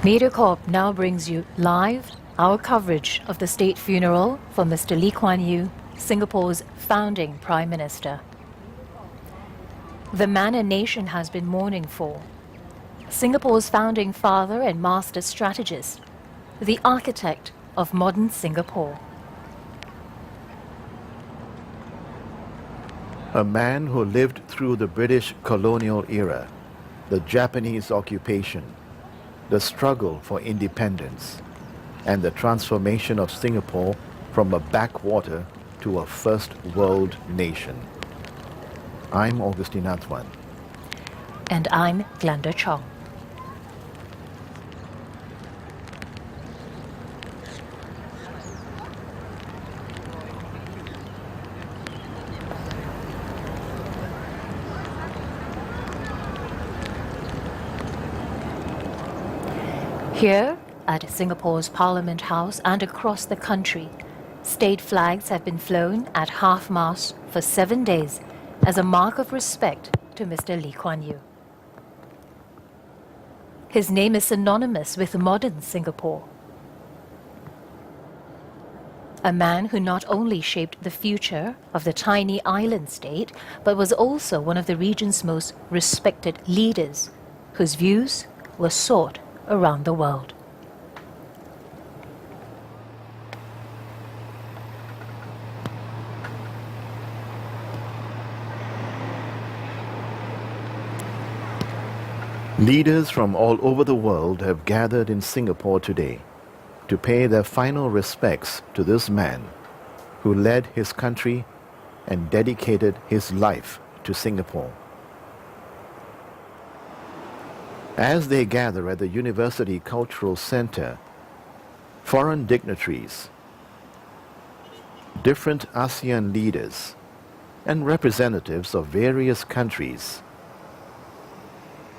MediaCorp now brings you live our coverage of the state funeral for Mr. Lee Kuan Yew, Singapore's founding Prime Minister. The man a nation has been mourning for. Singapore's founding father and master strategist, the architect of modern Singapore. A man who lived through the British colonial era, the Japanese occupation, the struggle for independence, and the transformation of Singapore from a backwater to a first world nation. I'm Augustine Antoine. And I'm Glenda Chong. Here, at Singapore's Parliament House and across the country, state flags have been flown at half-mast for 7 days as a mark of respect to Mr. Lee Kuan Yew. His name is synonymous with modern Singapore. A man who not only shaped the future of the tiny island state, but was also one of the region's most respected leaders, whose views were sought around the world. Leaders from all over the world have gathered in Singapore today to pay their final respects to this man who led his country and dedicated his life to Singapore. As they gather at the University Cultural Centre, foreign dignitaries, different ASEAN leaders, and representatives of various countries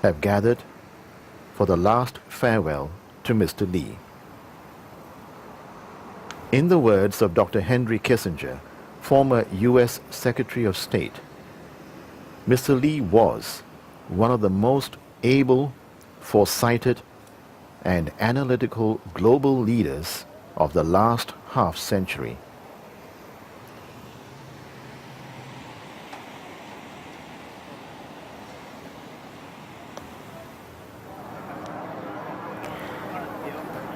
have gathered for the last farewell to Mr. Lee. In the words of Dr. Henry Kissinger, former US Secretary of State, Mr. Lee was one of the most able, foresighted, and analytical global leaders of the last half-century.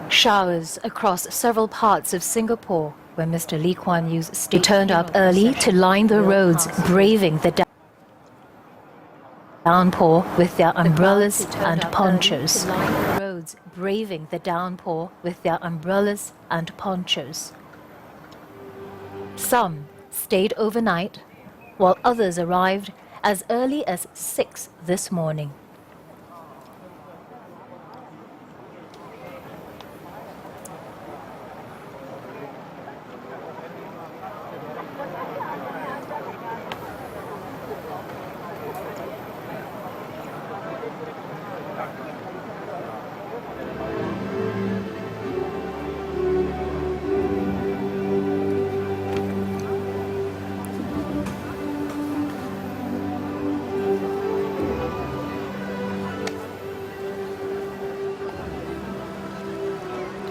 Showers across several parts of Singapore when Mr. Lee Kuan Yew's state turned up early to line the roads, braving the downpour with their umbrellas and ponchos. Braving the downpour with their umbrellas and ponchos. Some stayed overnight, while others arrived as early as 6 this morning.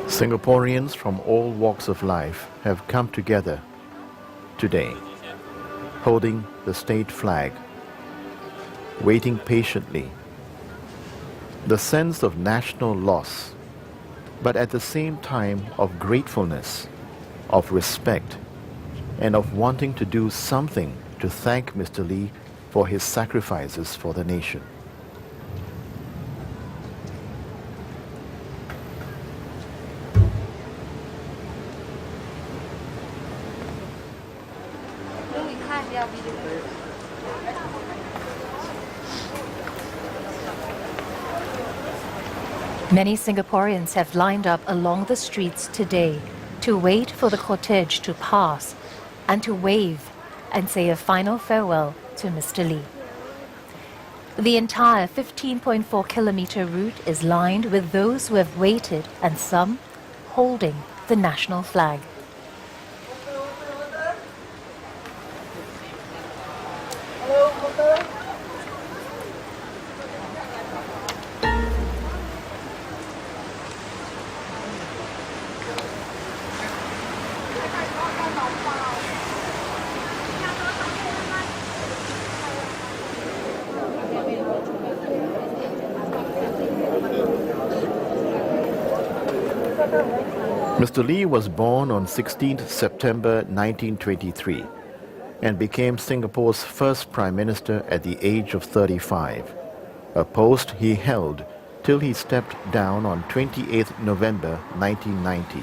Singaporeans from all walks of life have come together today, holding the state flag, waiting patiently. The sense of national loss, but at the same time of gratefulness, of respect, and of wanting to do something to thank Mr. Lee for his sacrifices for the nation. Many Singaporeans have lined up along the streets today to wait for the cortege to pass and to wave and say a final farewell to Mr. Lee. The entire 15.4-kilometer route is lined with those who have waited and some holding the national flag. Mr. Lee was born on 16th September 1923 and became Singapore's first Prime Minister at the age of 35, a post he held till he stepped down on 28th November 1990.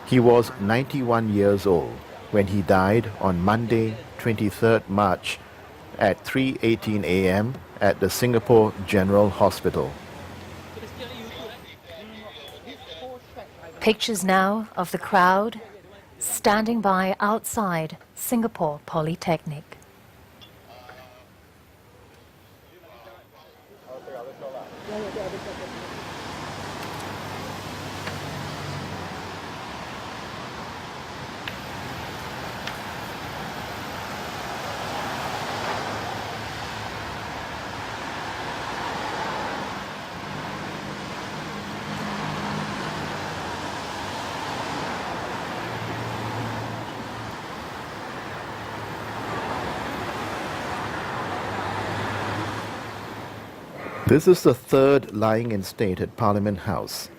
He was 91 years old when he died on Monday, 23rd March at 3:18 a.m. at the Singapore General Hospital. Pictures now of the crowd standing by outside Singapore Polytechnic. This is the third lying in state at Parliament House,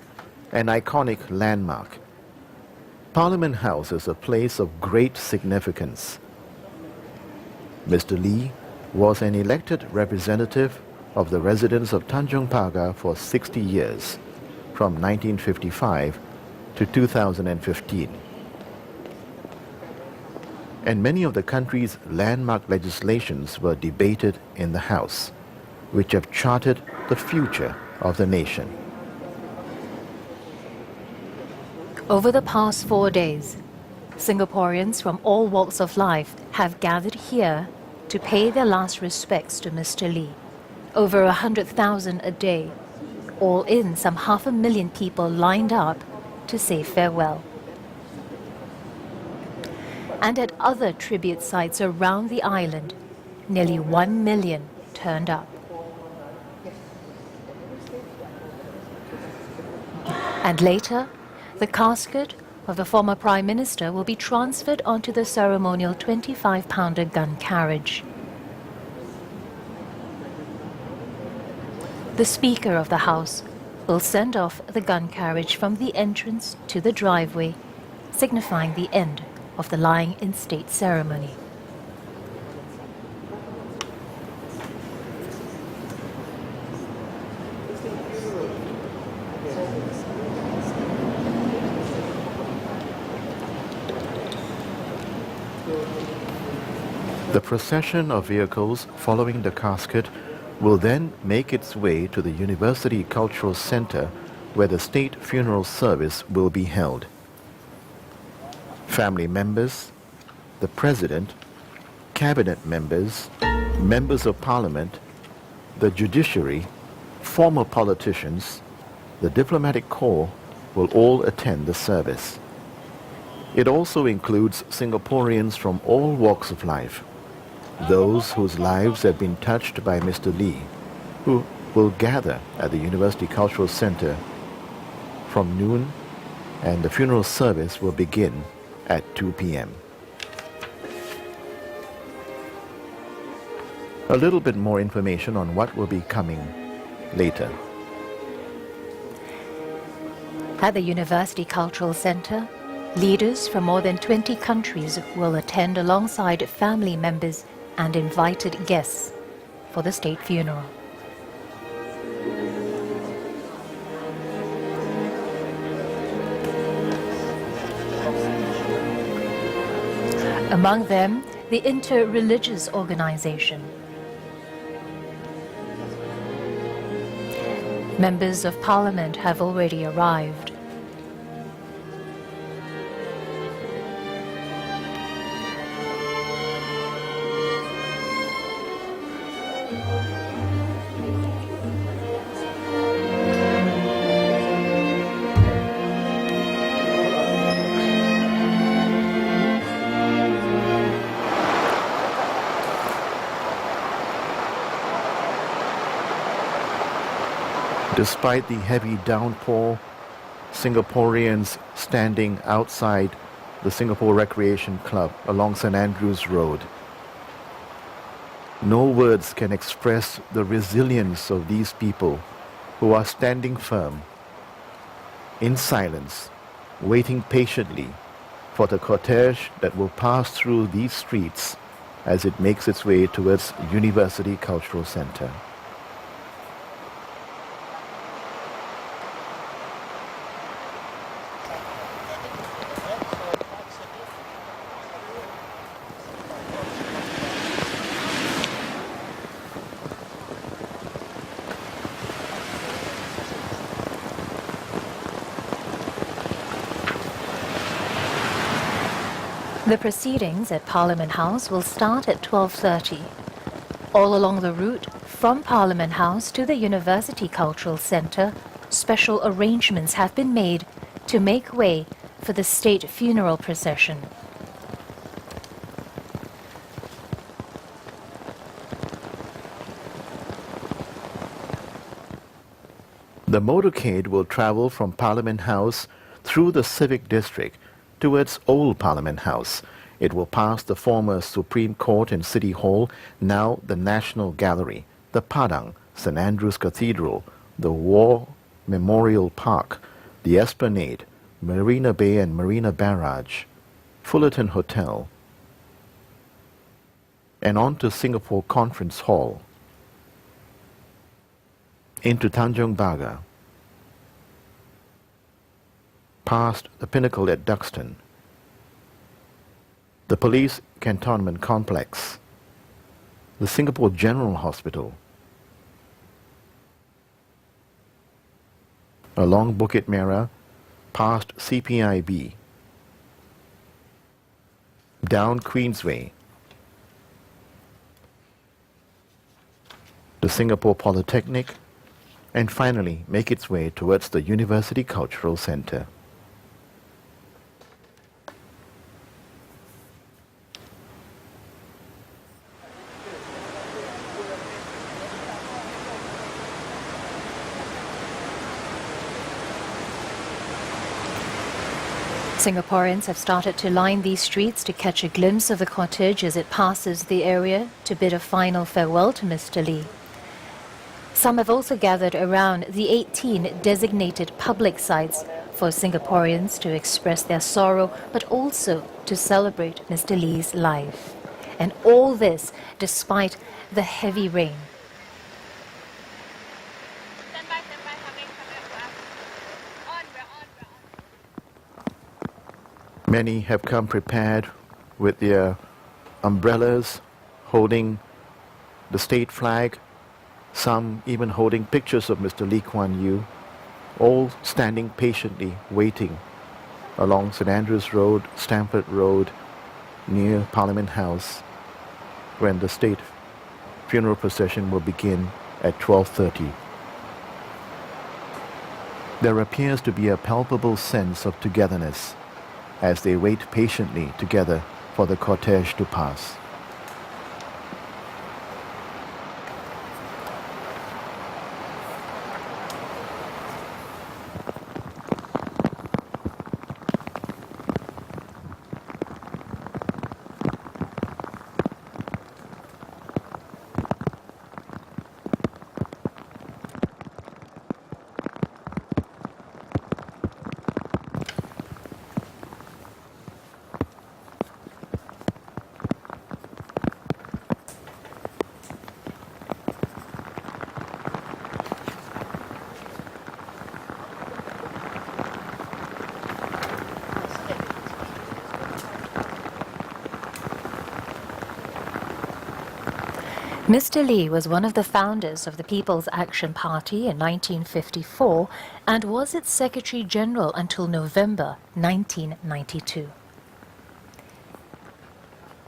an iconic landmark. Parliament House is a place of great significance. Mr. Lee was an elected representative of the residents of Tanjong Pagar for 60 years, from 1955 to 2015. And many of the country's landmark legislations were debated in the House, which have charted the future of the nation. Over the past 4 days, Singaporeans from all walks of life have gathered here to pay their last respects to Mr. Lee. Over 100,000 a day, all in some 500,000 people lined up to say farewell. And at other tribute sites around the island, nearly 1 million turned up. And later, the casket of the former Prime Minister will be transferred onto the ceremonial 25-pounder gun carriage. The Speaker of the House will send off the gun carriage from the entrance to the driveway, signifying the end of the lying in state ceremony. The procession of vehicles following the casket will then make its way to the University Cultural Centre, where the state funeral service will be held. Family members, the President, Cabinet members, members of Parliament, the judiciary, former politicians, the diplomatic corps will all attend the service. It also includes Singaporeans from all walks of life, those whose lives have been touched by Mr. Lee, who will gather at the University Cultural Centre from noon, and the funeral service will begin at 2 p.m. A little bit more information on what will be coming later. At the University Cultural Centre, leaders from more than 20 countries will attend alongside family members and invited guests for the state funeral. Among them, the Inter-Religious Organization. Members of Parliament have already arrived. Despite the heavy downpour, Singaporeans standing outside the Singapore Recreation Club along St. Andrews Road. No words can express the resilience of these people who are standing firm, in silence, waiting patiently for the cortege that will pass through these streets as it makes its way towards University Cultural Centre. The proceedings at Parliament House will start at 12:30. All along the route from Parliament House to the University Cultural Centre, special arrangements have been made to make way for the state funeral procession. The motorcade will travel from Parliament House through the Civic District towards Old Parliament House. It will pass the former Supreme Court and City Hall, now the National Gallery, the Padang, St. Andrew's Cathedral, the War Memorial Park, the Esplanade, Marina Bay and Marina Barrage, Fullerton Hotel, and on to Singapore Conference Hall, into Tanjong Pagar, past the Pinnacle at Duxton, the Police Cantonment Complex, the Singapore General Hospital, along Bukit Merah, past CPIB, down Queensway, the Singapore Polytechnic, and finally make its way towards the University Cultural Centre. Singaporeans have started to line these streets to catch a glimpse of the cortege as it passes the area to bid a final farewell to Mr. Lee. Some have also gathered around the 18 designated public sites for Singaporeans to express their sorrow, but also to celebrate Mr. Lee's life. And all this despite the heavy rain. Many have come prepared with their umbrellas, holding the state flag, some even holding pictures of Mr. Lee Kuan Yew, all standing patiently waiting along St. Andrews Road, Stamford Road, near Parliament House, when the state funeral procession will begin at 12:30. There appears to be a palpable sense of togetherness as they wait patiently together for the cortege to pass. Mr. Lee was one of the founders of the People's Action Party in 1954 and was its Secretary General until November 1992.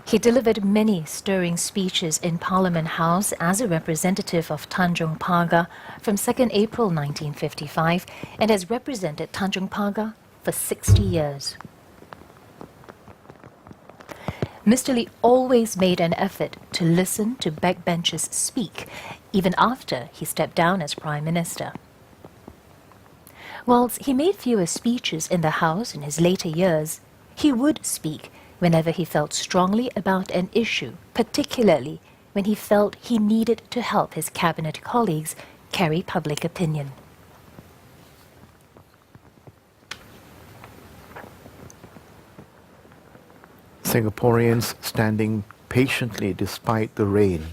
He delivered many stirring speeches in Parliament House as a representative of Tanjong Pagar from 2nd April 1955 and has represented Tanjong Pagar for 60 years. Mr. Lee always made an effort to listen to backbenchers speak, even after he stepped down as Prime Minister. Whilst he made fewer speeches in the House in his later years, he would speak whenever he felt strongly about an issue, particularly when he felt he needed to help his cabinet colleagues carry public opinion. Singaporeans standing patiently despite the rain,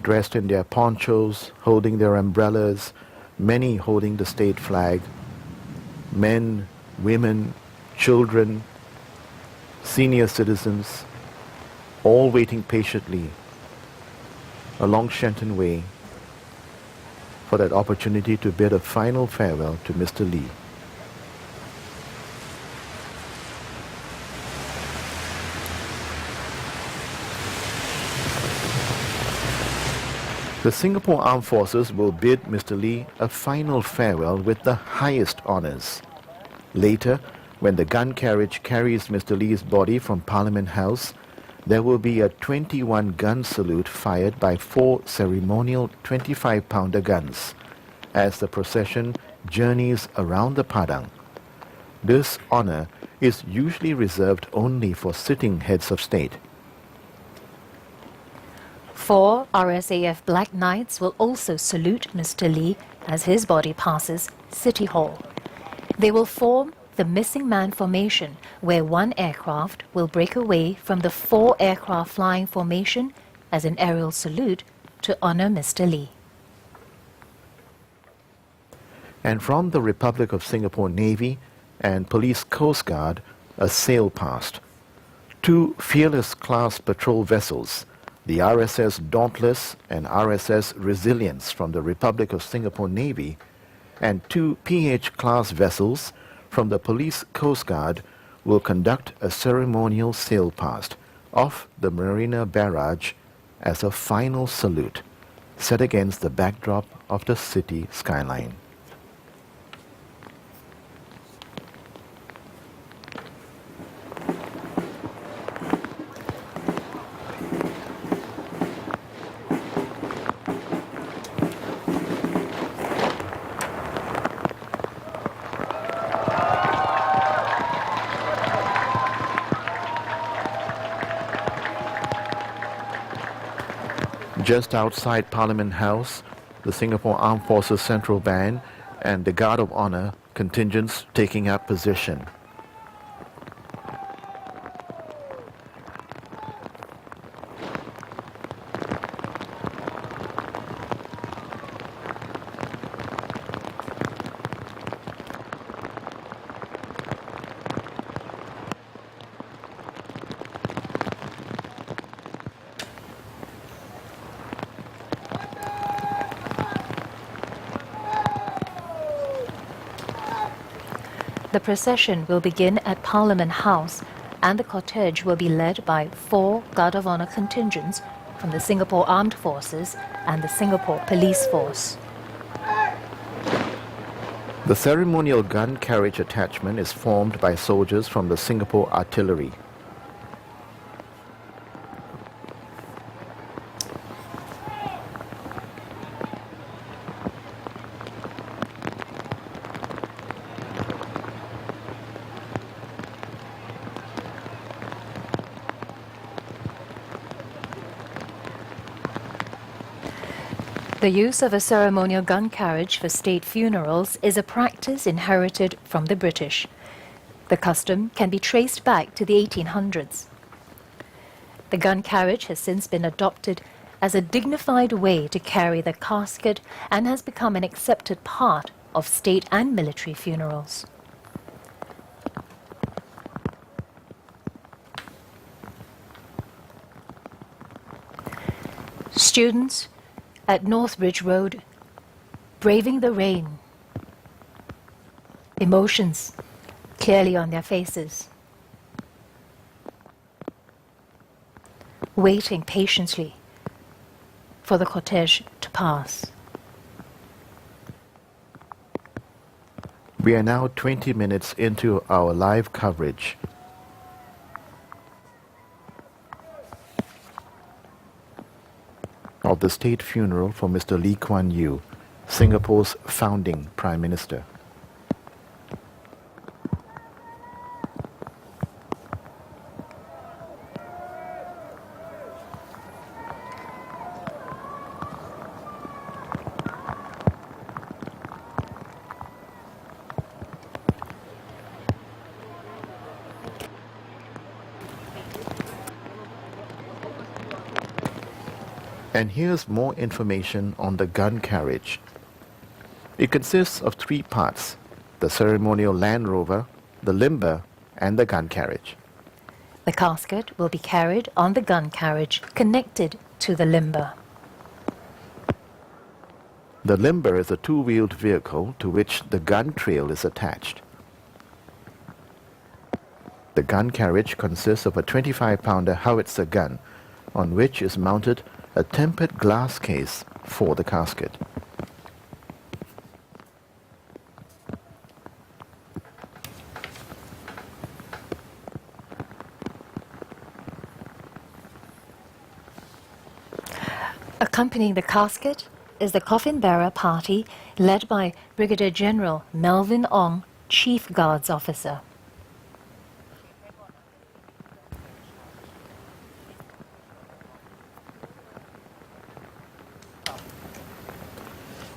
dressed in their ponchos, holding their umbrellas, many holding the state flag, men, women, children, senior citizens, all waiting patiently along Shenton Way for that opportunity to bid a final farewell to Mr. Lee. The Singapore Armed Forces will bid Mr. Lee a final farewell with the highest honours. Later, when the gun carriage carries Mr. Lee's body from Parliament House, there will be a 21-gun salute fired by 4 ceremonial 25-pounder guns as the procession journeys around the Padang. This honour is usually reserved only for sitting heads of state. 4 RSAF Black Knights will also salute Mr. Lee as his body passes City Hall. They will form the missing man formation, where 1 aircraft will break away from the 4 aircraft flying formation as an aerial salute to honour Mr. Lee. And from the Republic of Singapore Navy and Police Coast Guard, a sail passed. 2 Fearless-class patrol vessels, the RSS Dauntless and RSS Resilience from the Republic of Singapore Navy, and 2 PH-class vessels from the Police Coast Guard will conduct a ceremonial sail past off the Marina Barrage as a final salute, set against the backdrop of the city skyline. Just outside Parliament House, the Singapore Armed Forces Central Band and the Guard of Honour contingents taking up position. The procession will begin at Parliament House, and the cortege will be led by 4 Guard of Honour contingents from the Singapore Armed Forces and the Singapore Police Force. The ceremonial gun carriage attachment is formed by soldiers from the Singapore Artillery. The use of a ceremonial gun carriage for state funerals is a practice inherited from the British. The custom can be traced back to the 1800s. The gun carriage has since been adopted as a dignified way to carry the casket and has become an accepted part of state and military funerals. Students at Northbridge Road, braving the rain, emotions clearly on their faces, waiting patiently for the cortege to pass. We are now 20 minutes into our live coverage. Of the state funeral for Mr. Lee Kuan Yew, Singapore's founding Prime Minister. And here's more information on the gun carriage. It consists of 3 parts: the ceremonial Land Rover, the limber, and the gun carriage. The casket will be carried on the gun carriage connected to the limber. The limber is a 2-wheeled vehicle to which the gun trail is attached. The gun carriage consists of a 25-pounder howitzer gun on which is mounted a tempered glass case for the casket. Accompanying the casket is the coffin bearer party led by Brigadier General Melvin Ong, Chief Guards Officer.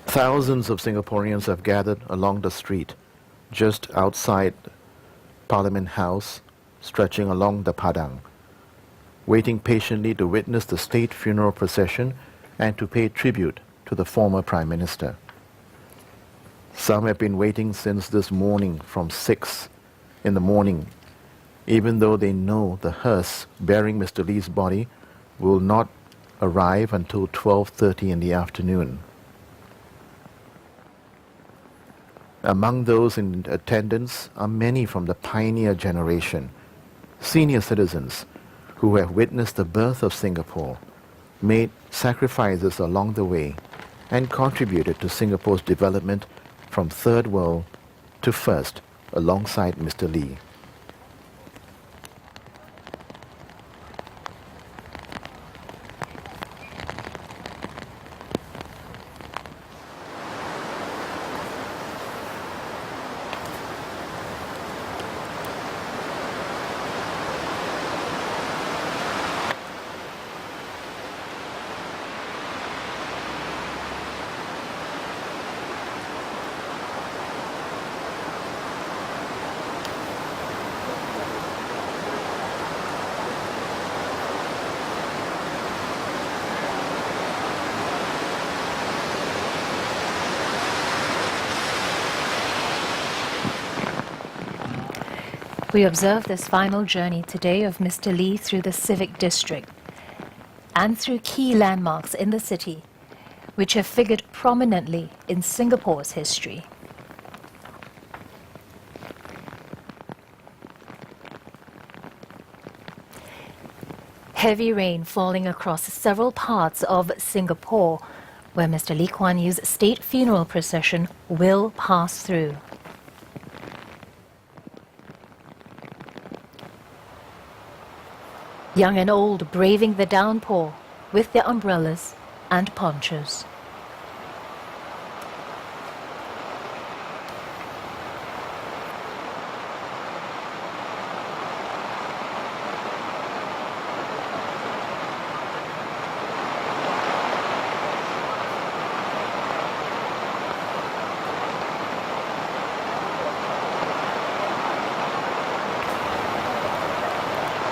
Thousands of Singaporeans have gathered along the street just outside Parliament House, stretching along the Padang, waiting patiently to witness the state funeral procession and to pay tribute to the former Prime Minister. Some have been waiting since this morning from 6 in the morning, even though they know the hearse bearing Mr. Lee's body will not arrive until 12:30 in the afternoon. Among those in attendance are many from the pioneer generation, senior citizens who have witnessed the birth of Singapore, made sacrifices along the way, and contributed to Singapore's development from third world to first alongside Mr. Lee. We observe this final journey today of Mr. Lee through the civic district and through key landmarks in the city which have figured prominently in Singapore's history. Heavy rain falling across several parts of Singapore where Mr. Lee Kuan Yew's state funeral procession will pass through. Young and old braving the downpour with their umbrellas and ponchos.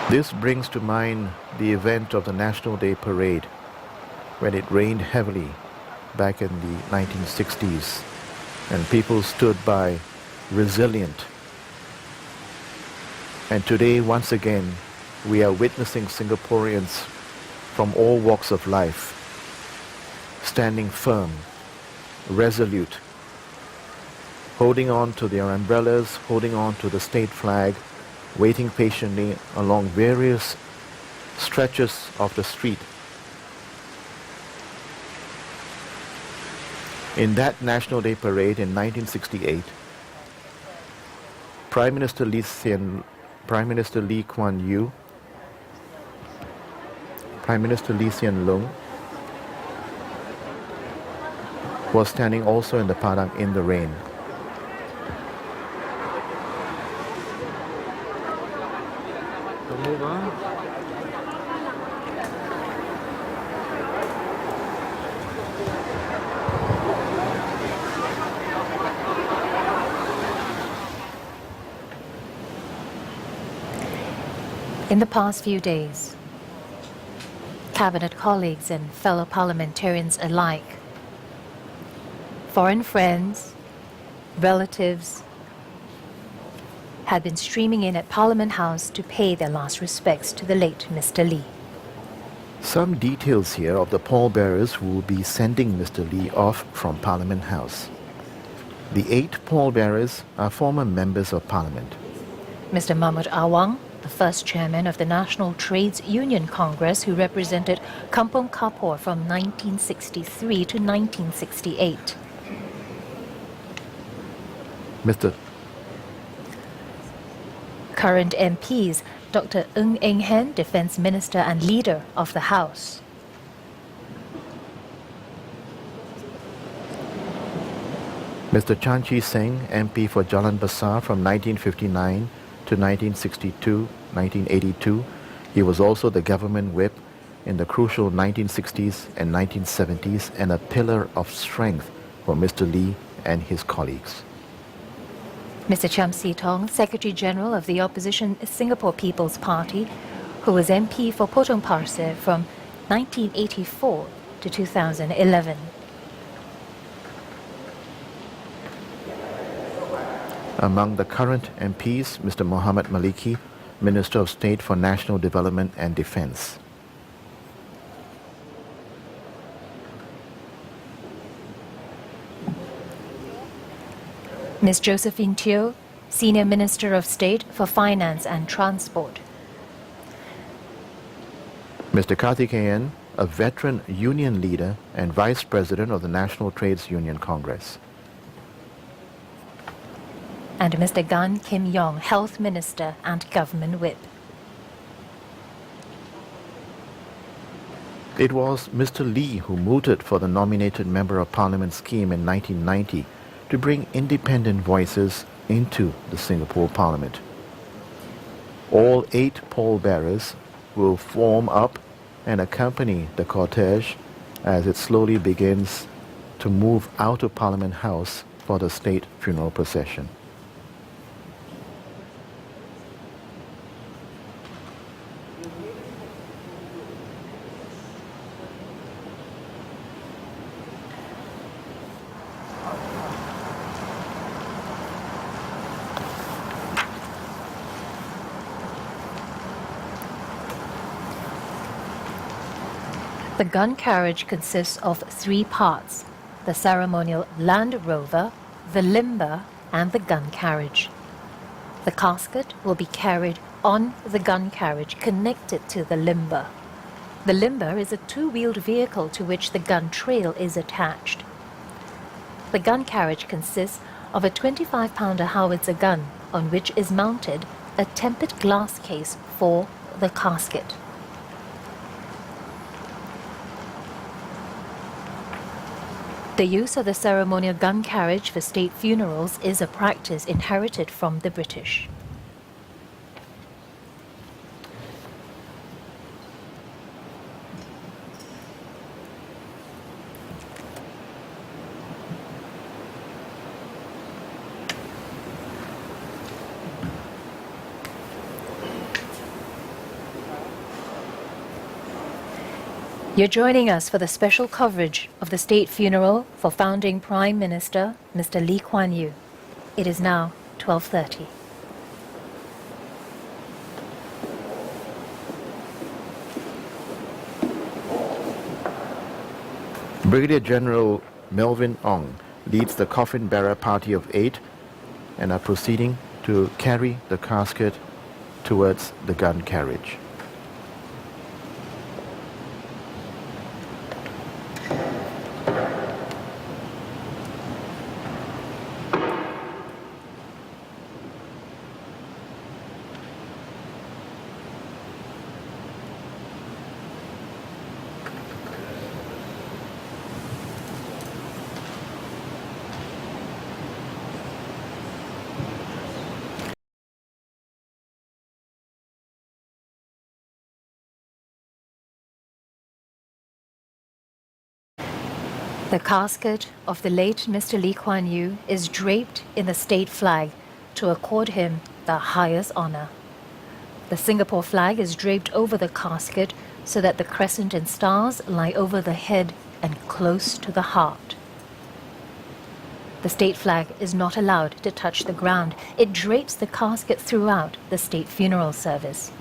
This brings to mind the event of the National Day Parade when it rained heavily back in the 1960s and people stood by resilient. And today, once again, we are witnessing Singaporeans from all walks of life standing firm, resolute, holding on to their umbrellas, holding on to the state flag, waiting patiently along various stretches of the street. In that National Day Parade in 1968, Prime Minister Lee Kuan Yew, Prime Minister Lee Hsien Loong was standing also in the Padang in the rain. In the past few days, cabinet colleagues and fellow parliamentarians alike, foreign friends, relatives, had been streaming in at Parliament House to pay their last respects to the late Mr. Lee. Some details here of the pallbearers who will be sending Mr. Lee off from Parliament House. The 8 pallbearers are former members of Parliament. Mr. Mahmud Awang, the first chairman of the National Trades Union Congress who represented Kampong Kapor from 1963 to 1968. Mr. Current MPs, Dr. Ng Eng Hen, Defence Minister and Leader of the House. Mr. Chan Chi Seng, MP for Jalan Besar from 1959 to 1962, 1982. He was also the government whip in the crucial 1960s and 1970s and a pillar of strength for Mr. Lee and his colleagues. Mr. Cham Si Tong, Secretary General of the opposition Singapore People's Party, who was MP for Potong Pasir from 1984 to 2011. Among the current MPs, Mr. Muhammad Maliki, Minister of State for National Development and Defence. Ms. Josephine Teo, Senior Minister of State for Finance and Transport. Mr. Karthikeyan, a veteran union leader and Vice President of the National Trades Union Congress. And Mr. Gan Kim Yong, Health Minister and Government Whip. It was Mr. Lee who mooted for the nominated Member of Parliament scheme in 1990 to bring independent voices into the Singapore Parliament. All 8 pallbearers will form up and accompany the cortege as it slowly begins to move out of Parliament House for the state funeral procession. The gun carriage consists of 3 parts: the ceremonial Land Rover, the limber, and the gun carriage. The casket will be carried on the gun carriage connected to the limber. The limber is a 2-wheeled vehicle to which the gun trail is attached. The gun carriage consists of a 25-pounder howitzer gun on which is mounted a tempered glass case for the casket. The use of the ceremonial gun carriage for state funerals is a practice inherited from the British. You're joining us for the special coverage of the state funeral for founding Prime Minister Mr. Lee Kuan Yew. It is now 12:30. Brigadier General Melvin Ong leads the coffin bearer party of 8 and are proceeding to carry the casket towards the gun carriage. The casket of the late Mr. Lee Kuan Yew is draped in the state flag to accord him the highest honor. The Singapore flag is draped over the casket so that the crescent and stars lie over the head and close to the heart. The state flag is not allowed to touch the ground. It drapes the casket throughout the state funeral service.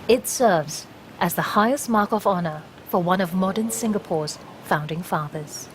It serves as the highest mark of honor for one of modern Singapore's founding fathers.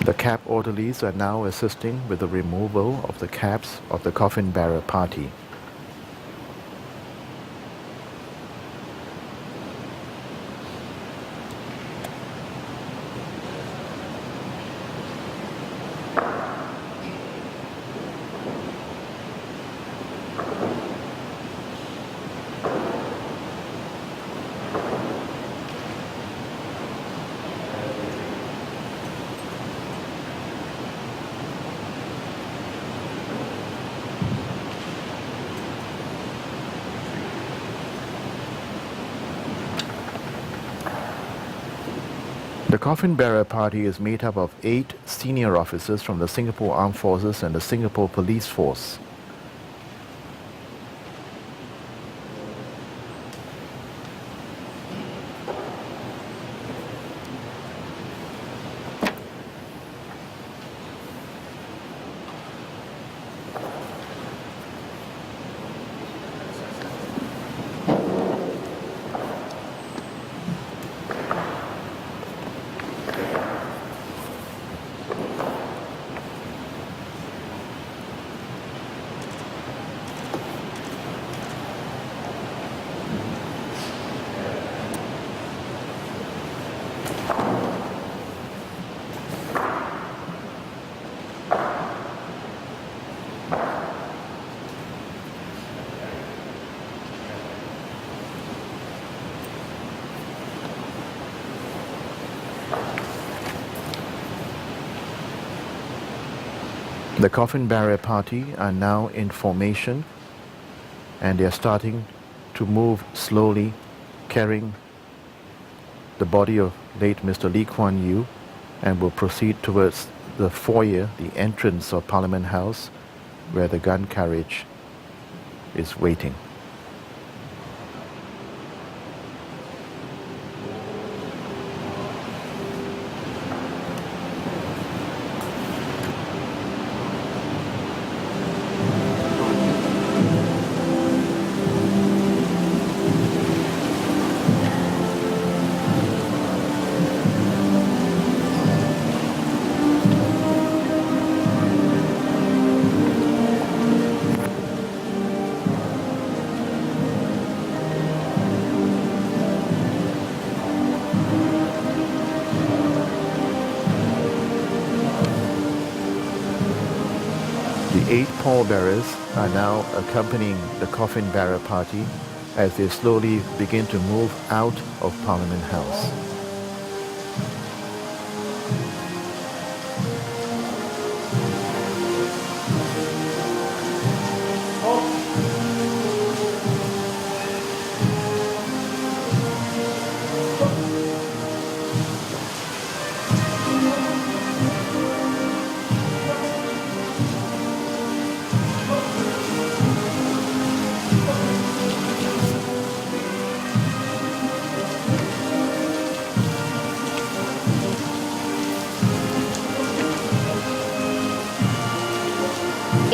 The cab orderlies are now assisting with the removal of the cabs of the coffin bearer party. The coffin bearer party is made up of 8 senior officers from the Singapore Armed Forces and the Singapore Police Force. The coffin bearer party are now in formation and they are starting to move slowly, carrying the body of late Mr. Lee Kuan Yew, and will proceed towards the foyer, the entrance of Parliament House, where the gun carriage is waiting. The 8 pallbearers are now accompanying the coffin bearer party as they slowly begin to move out of Parliament House.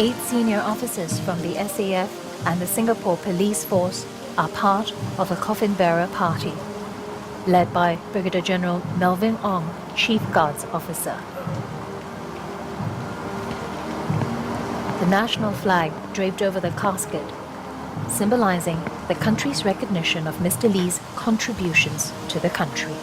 Eight senior officers from the SAF and the Singapore Police Force are part of the coffin bearer party, led by Brigadier General Melvin Ong, Chief Guards Officer. The national flag draped over the casket, symbolizing the country's recognition of Mr. Lee's contributions to the country.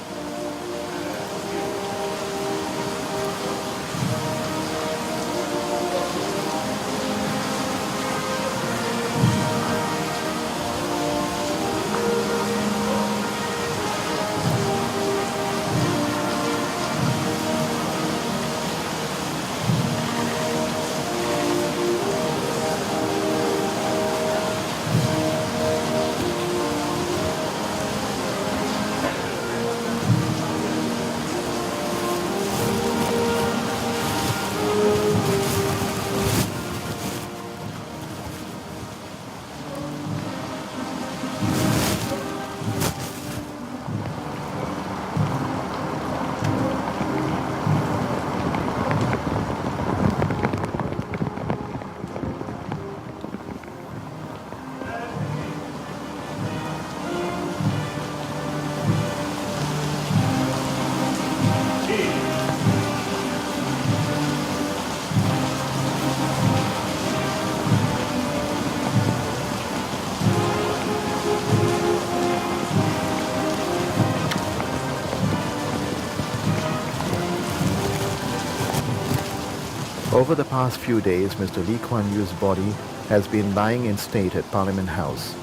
Over the past few days, Mr. Lee Kuan Yew's body has been lying in state at Parliament House,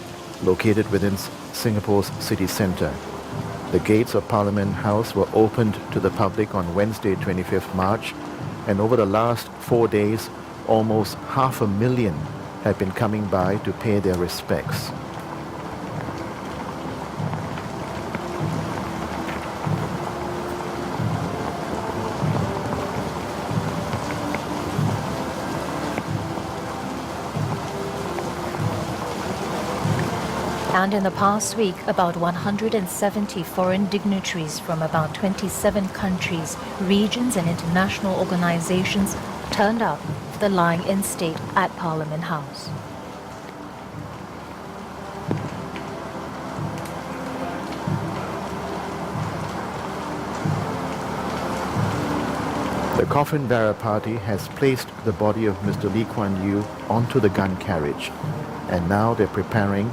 located within Singapore's city centre. The gates of Parliament House were opened to the public on Wednesday, 25th March, and over the last 4 days, almost 500,000 have been coming by to pay their respects. And in the past week, about 170 foreign dignitaries from about 27 countries, regions and international organizations turned up for the lying in state at Parliament House. The coffin bearer party has placed the body of Mr. Lee Kuan Yew onto the gun carriage, and now they're preparing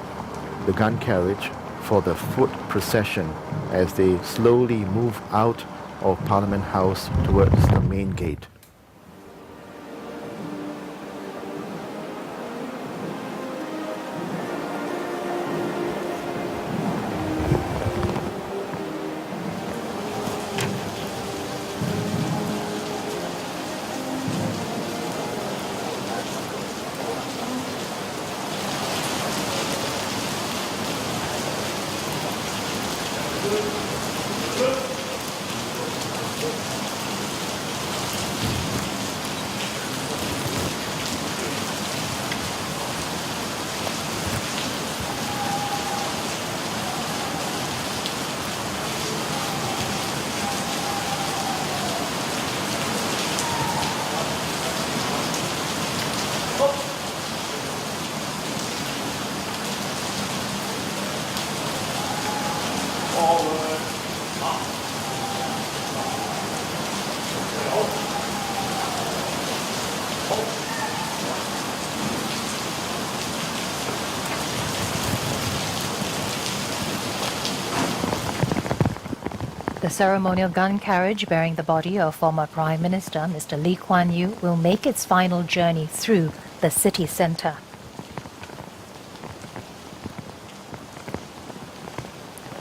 the gun carriage for the foot procession as they slowly move out of Parliament House towards the main gate. The ceremonial gun carriage bearing the body of former Prime Minister Mr. Lee Kuan Yew will make its final journey through the city centre.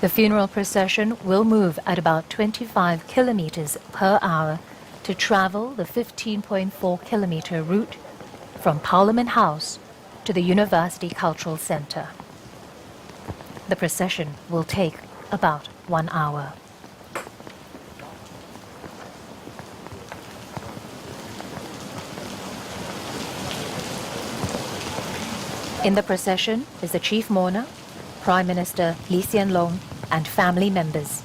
The funeral procession will move at about 25 kilometers per hour to travel the 15.4 kilometer route from Parliament House to the University Cultural Centre. The procession will take about 1 hour. In the procession is the chief mourner, Prime Minister Lee Hsien Loong, and family members.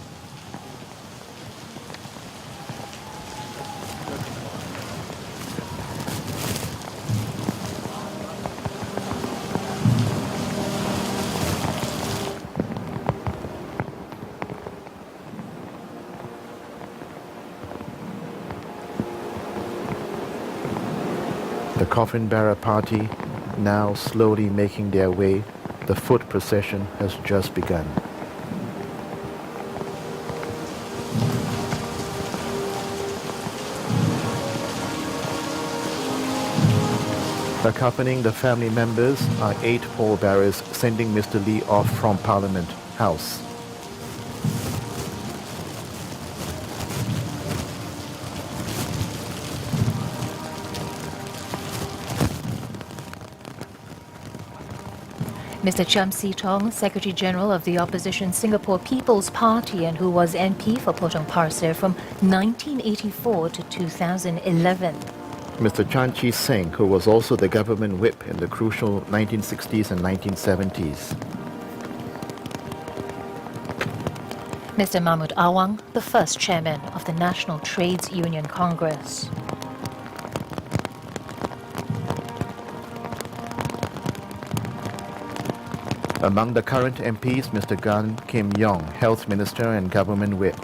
The coffin bearer party now slowly making their way. The foot procession has just begun. Accompanying the family members are 8 pallbearers sending Mr. Lee off from Parliament House. Mr. Cham Si Tong, Secretary General of the opposition Singapore People's Party and who was MP for Potong Pasir from 1984 to 2011. Mr. Chan Chee Seng, who was also the government whip in the crucial 1960s and 1970s. Mr. Mahmud Awang, the first chairman of the National Trades Union Congress. Among the current MPs, Mr. Gan Kim Yong, Health Minister and Government Whip.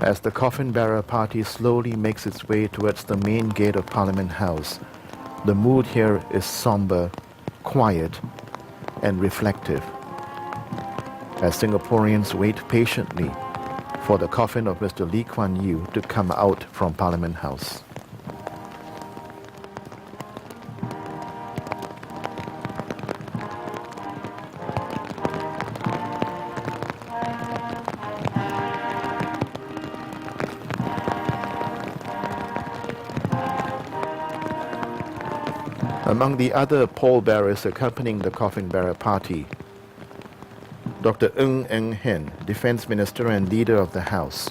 As the coffin bearer party slowly makes its way towards the main gate of Parliament House, the mood here is somber, quiet, and reflective, as Singaporeans wait patiently for the coffin of Mr. Lee Kuan Yew to come out from Parliament House. Among the other pallbearers accompanying the coffin bearer party, Dr. Ng Hen, Defense Minister and Leader of the House,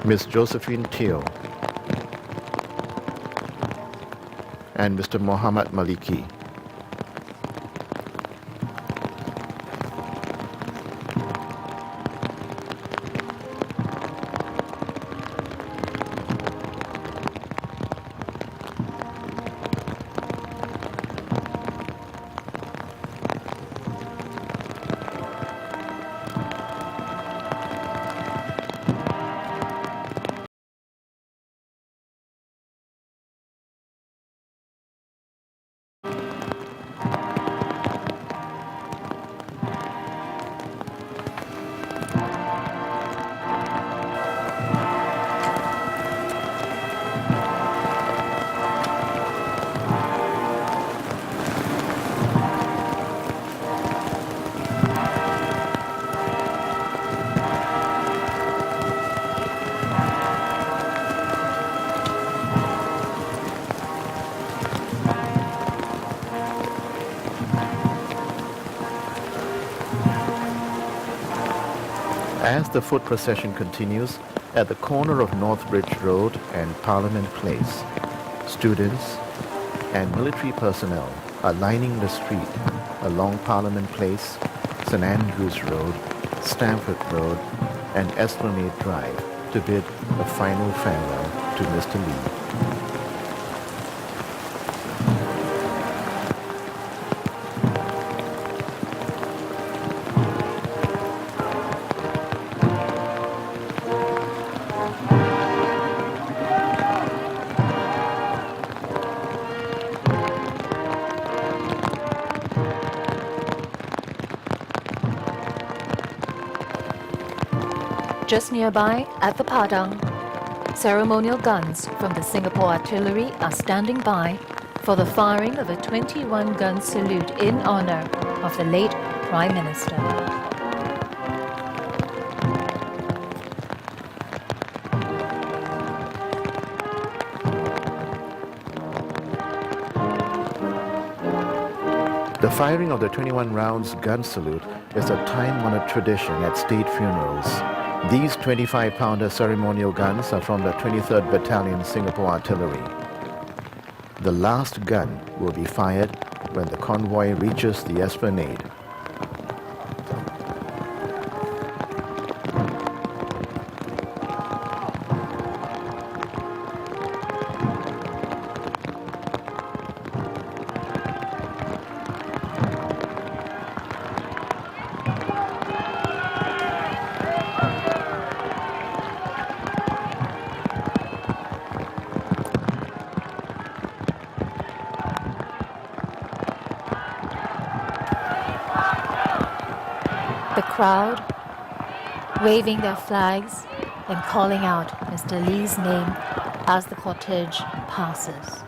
Ms. Josephine Teo, and Mr. Muhammad Maliki. As the foot procession continues at the corner of Northbridge Road and Parliament Place, students and military personnel are lining the street along Parliament Place, St Andrews Road, Stamford Road, and Esplanade Drive to bid a final farewell to Mr. Lee. Just nearby, at the Padang, ceremonial guns from the Singapore Artillery are standing by for the firing of a 21-gun salute in honor of the late Prime Minister. The firing of the 21 rounds gun salute is a time-honored tradition at state funerals. These 25-pounder ceremonial guns are from the 23rd Battalion Singapore Artillery. The last gun will be fired when the convoy reaches the Esplanade. The crowd waving their flags and calling out Mr. Lee's name as the cortege passes.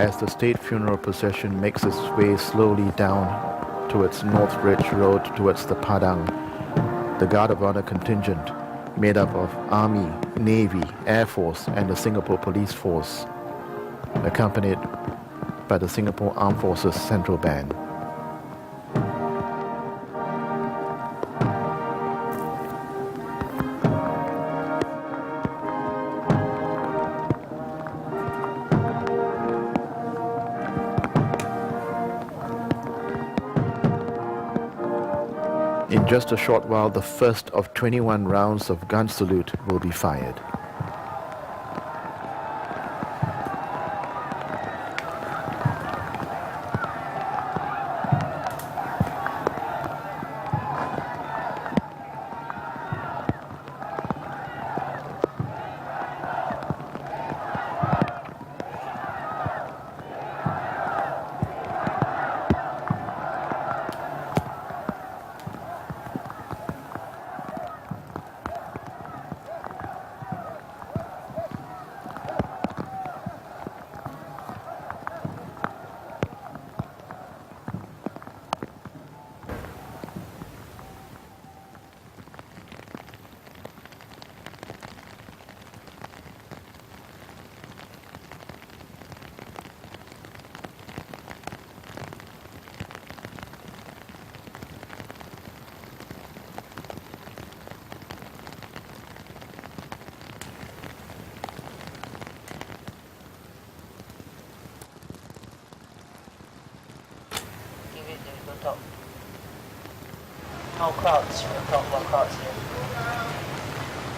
As the state funeral procession makes its way slowly down towards North Ridge Road towards the Padang, the Guard of Honor contingent, made up of Army, Navy, Air Force and the Singapore Police Force, accompanied by the Singapore Armed Forces Central Band. In just a short while, the first of 21 rounds of gun salute will be fired.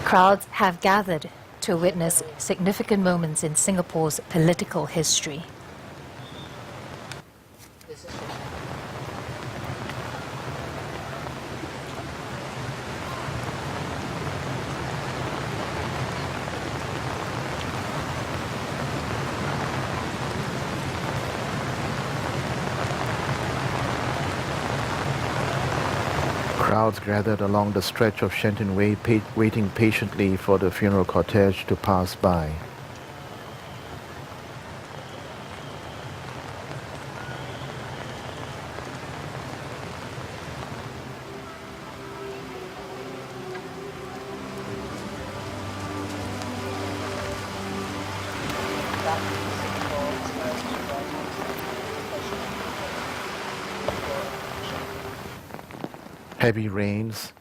Crowds have gathered to witness significant moments in Singapore's political history. Crowds gathered along the stretch of Shenton Way, waiting patiently for the funeral cortege to pass by. Heavy rains,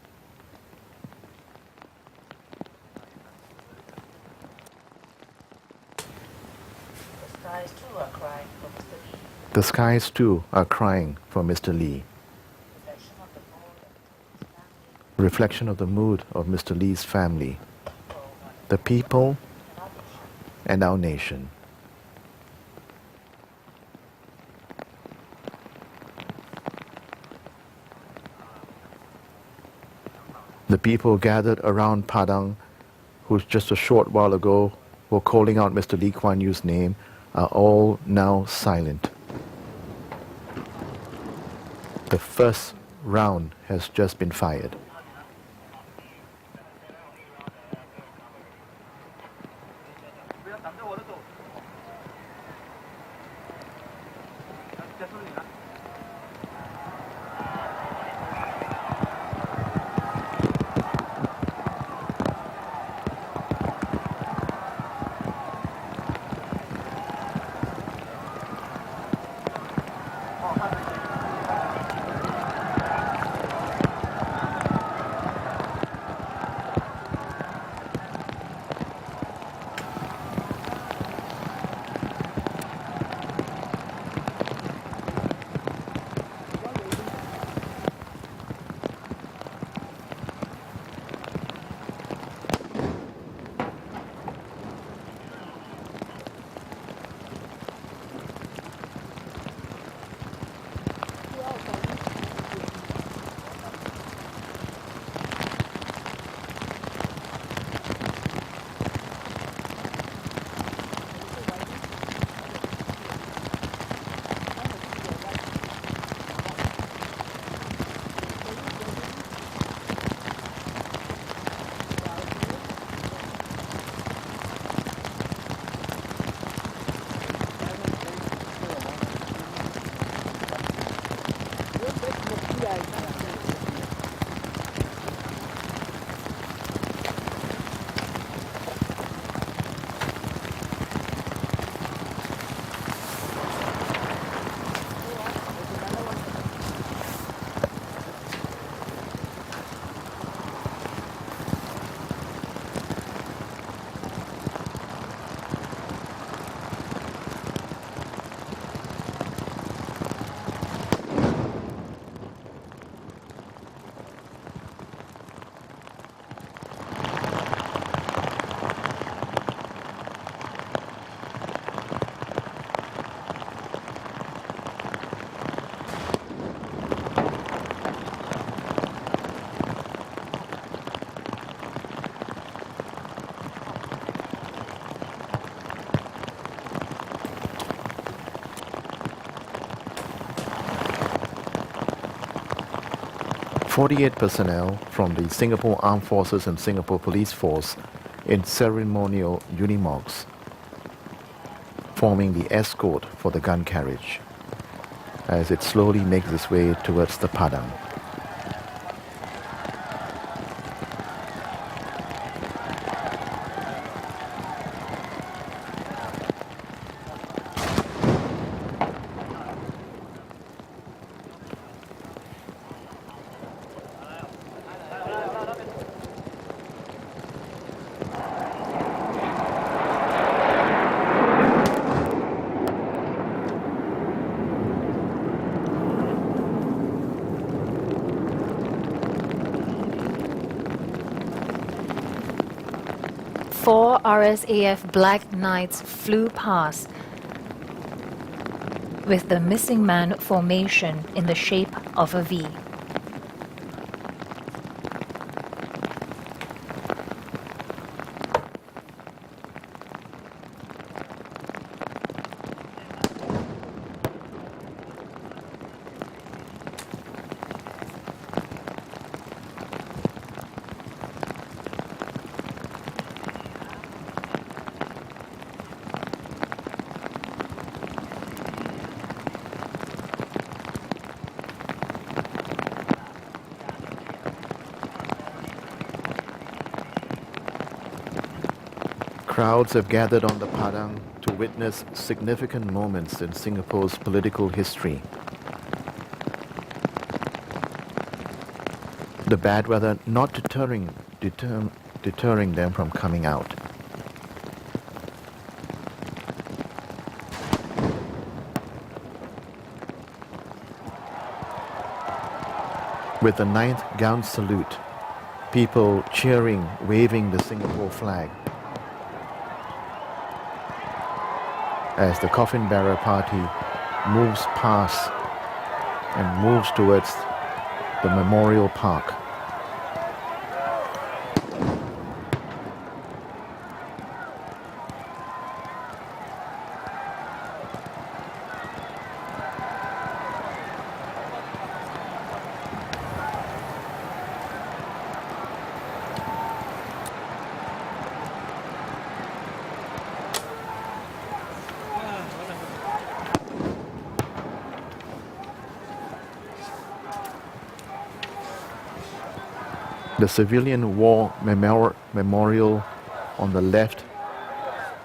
the skies too are crying for Mr. Lee. Reflection of the mood of Mr. Lee's family, the people, and our nation. The people gathered around Padang, who just a short while ago were calling out Mr. Lee Kuan Yew's name, are all now silent. The first round has just been fired. 48 personnel from the Singapore Armed Forces and Singapore Police Force in ceremonial unimogs, forming the escort for the gun carriage as it slowly makes its way towards the Padang. Four RSAF Black Knights flew past with the missing man formation in the shape of a V. Crowds have gathered on the Padang to witness significant moments in Singapore's political history. The bad weather not deterring them from coming out. With the 9th gun salute, people cheering, waving the Singapore flag, as the coffin bearer party moves past and moves towards the Memorial Park. The civilian war memorial on the left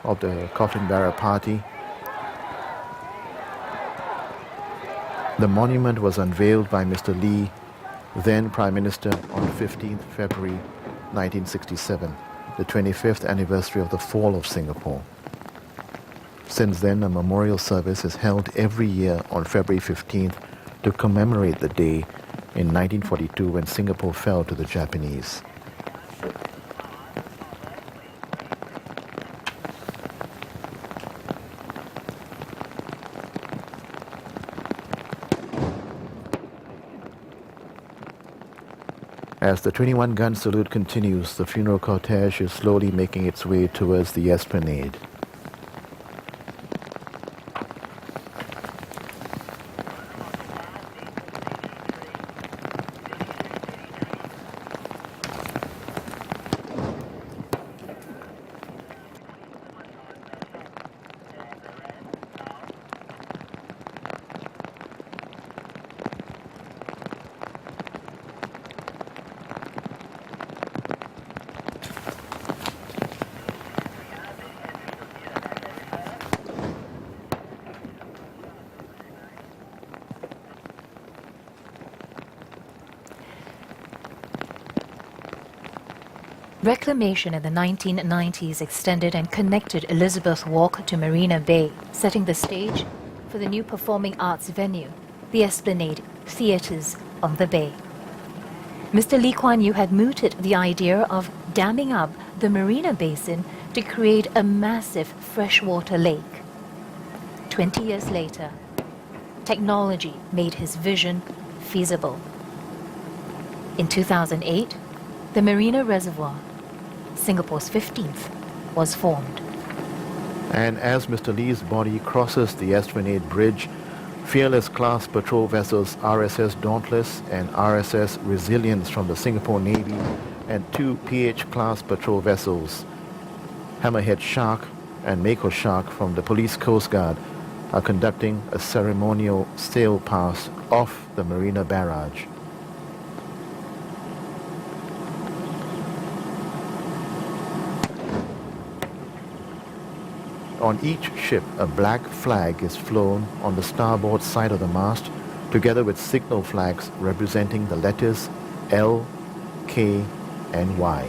of the coffin bearer party. The monument was unveiled by Mr. Lee, then Prime Minister, on 15th February 1967, the 25th anniversary of the fall of Singapore. Since then, a memorial service is held every year on February 15th to commemorate the day in 1942 when Singapore fell to the Japanese. As the 21-gun salute continues, the funeral cortege is slowly making its way towards the esplanade. Reclamation in the 1990s extended and connected Elizabeth Walk to Marina Bay, setting the stage for the new performing arts venue, the Esplanade Theatres on the Bay. Mr. Lee Kuan Yew had mooted the idea of damming up the Marina Basin to create a massive freshwater lake. 20 years later, technology made his vision feasible. In 2008, the Marina Reservoir, Singapore's 15th, was formed. And as Mr. Lee's body crosses the Esplanade Bridge, Fearless class patrol vessels RSS Dauntless and RSS Resilience from the Singapore Navy and 2 PH class patrol vessels, Hammerhead Shark and Mako Shark from the Police Coast Guard, are conducting a ceremonial sail pass off the Marina Barrage. On each ship, a black flag is flown on the starboard side of the mast, together with signal flags representing the letters L, K, and Y.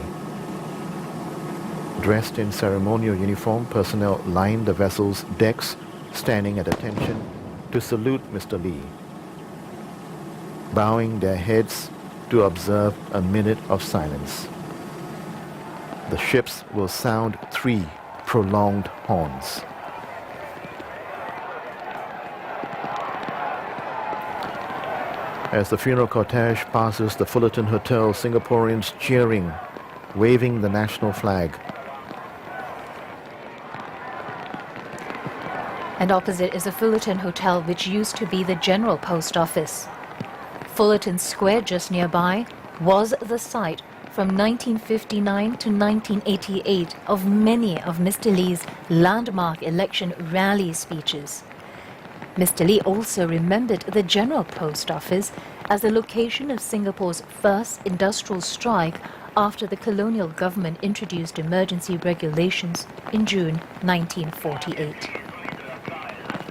Dressed in ceremonial uniform, personnel line the vessel's decks, standing at attention to salute Mr. Lee, bowing their heads to observe a minute of silence. The ships will sound 3 prolonged horns. As the funeral cortege passes the Fullerton Hotel, Singaporeans cheering, waving the national flag. And opposite is the Fullerton Hotel, which used to be the General Post Office. Fullerton Square, just nearby, was the site from 1959 to 1988 of many of Mr. Lee's landmark election rally speeches. Mr. Lee also remembered the General Post Office as the location of Singapore's first industrial strike after the colonial government introduced emergency regulations in June 1948.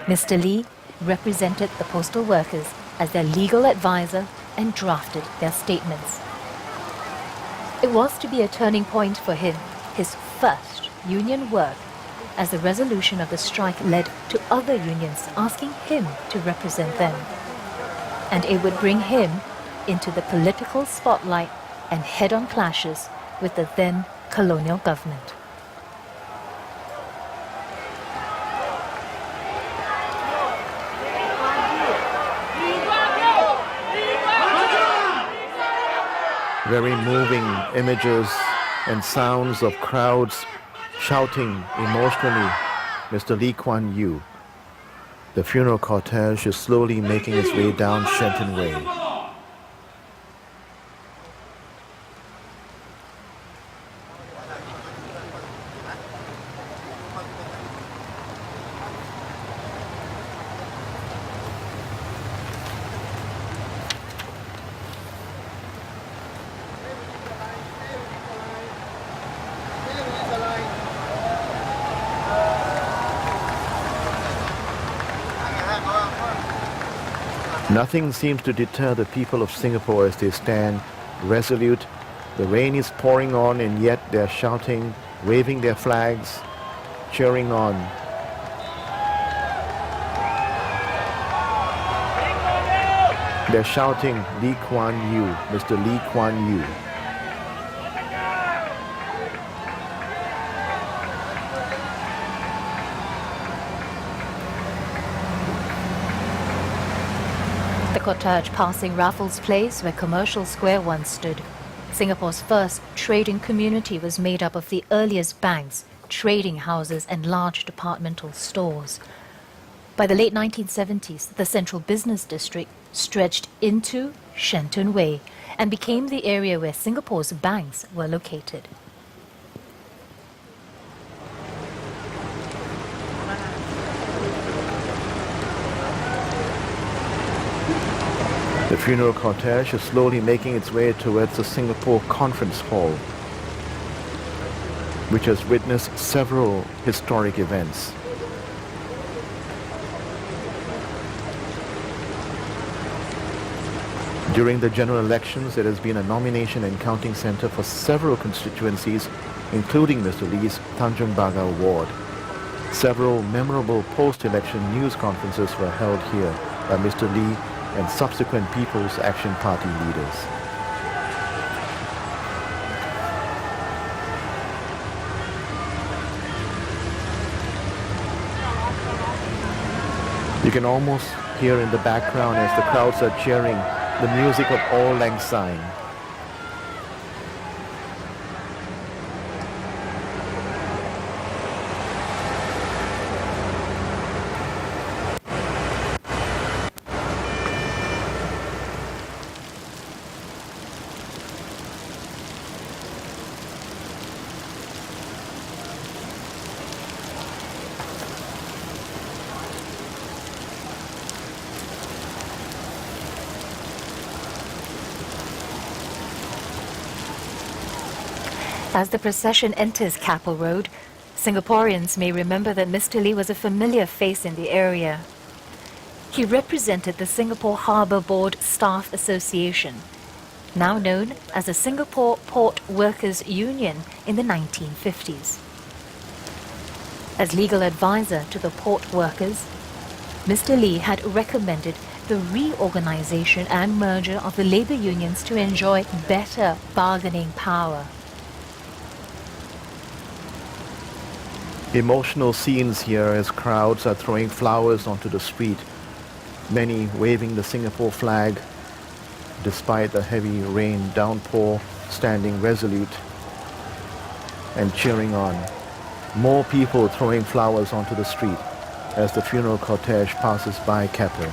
Mr. Lee represented the postal workers as their legal advisor and drafted their statements. It was to be a turning point for him, his first union work, as the resolution of the strike led to other unions asking him to represent them. And it would bring him into the political spotlight and head-on clashes with the then colonial government. Very moving images and sounds of crowds shouting emotionally, Mr. Lee Kuan Yew. The funeral cortege is slowly making its way down Shenton Way. Nothing seems to deter the people of Singapore as they stand resolute. The rain is pouring on, and yet they're shouting, waving their flags, cheering on. They're shouting, Lee Kuan Yew, Mr. Lee Kuan Yew. The cortege passing Raffles Place, where Commercial Square once stood. Singapore's first trading community was made up of the earliest banks, trading houses and large departmental stores. By the late 1970s, the central business district stretched into Shenton Way and became the area where Singapore's banks were located. The funeral cortege is slowly making its way towards the Singapore Conference Hall, which has witnessed several historic events. During the general elections, there has been a nomination and counting center for several constituencies, including Mr. Lee's Tanjung Bagau ward. Several memorable post-election news conferences were held here by Mr. Lee and subsequent People's Action Party leaders. You can almost hear in the background as the crowds are cheering the music of Auld Lang Syne. As the procession enters Keppel Road, Singaporeans may remember that Mr. Lee was a familiar face in the area. He represented the Singapore Harbour Board Staff Association, now known as the Singapore Port Workers Union, in the 1950s. As legal advisor to the port workers, Mr. Lee had recommended the reorganization and merger of the labor unions to enjoy better bargaining power. Emotional scenes here as crowds are throwing flowers onto the street, many waving the Singapore flag, despite the heavy rain downpour, standing resolute and cheering on. More people throwing flowers onto the street as the funeral cortege passes by Keppel.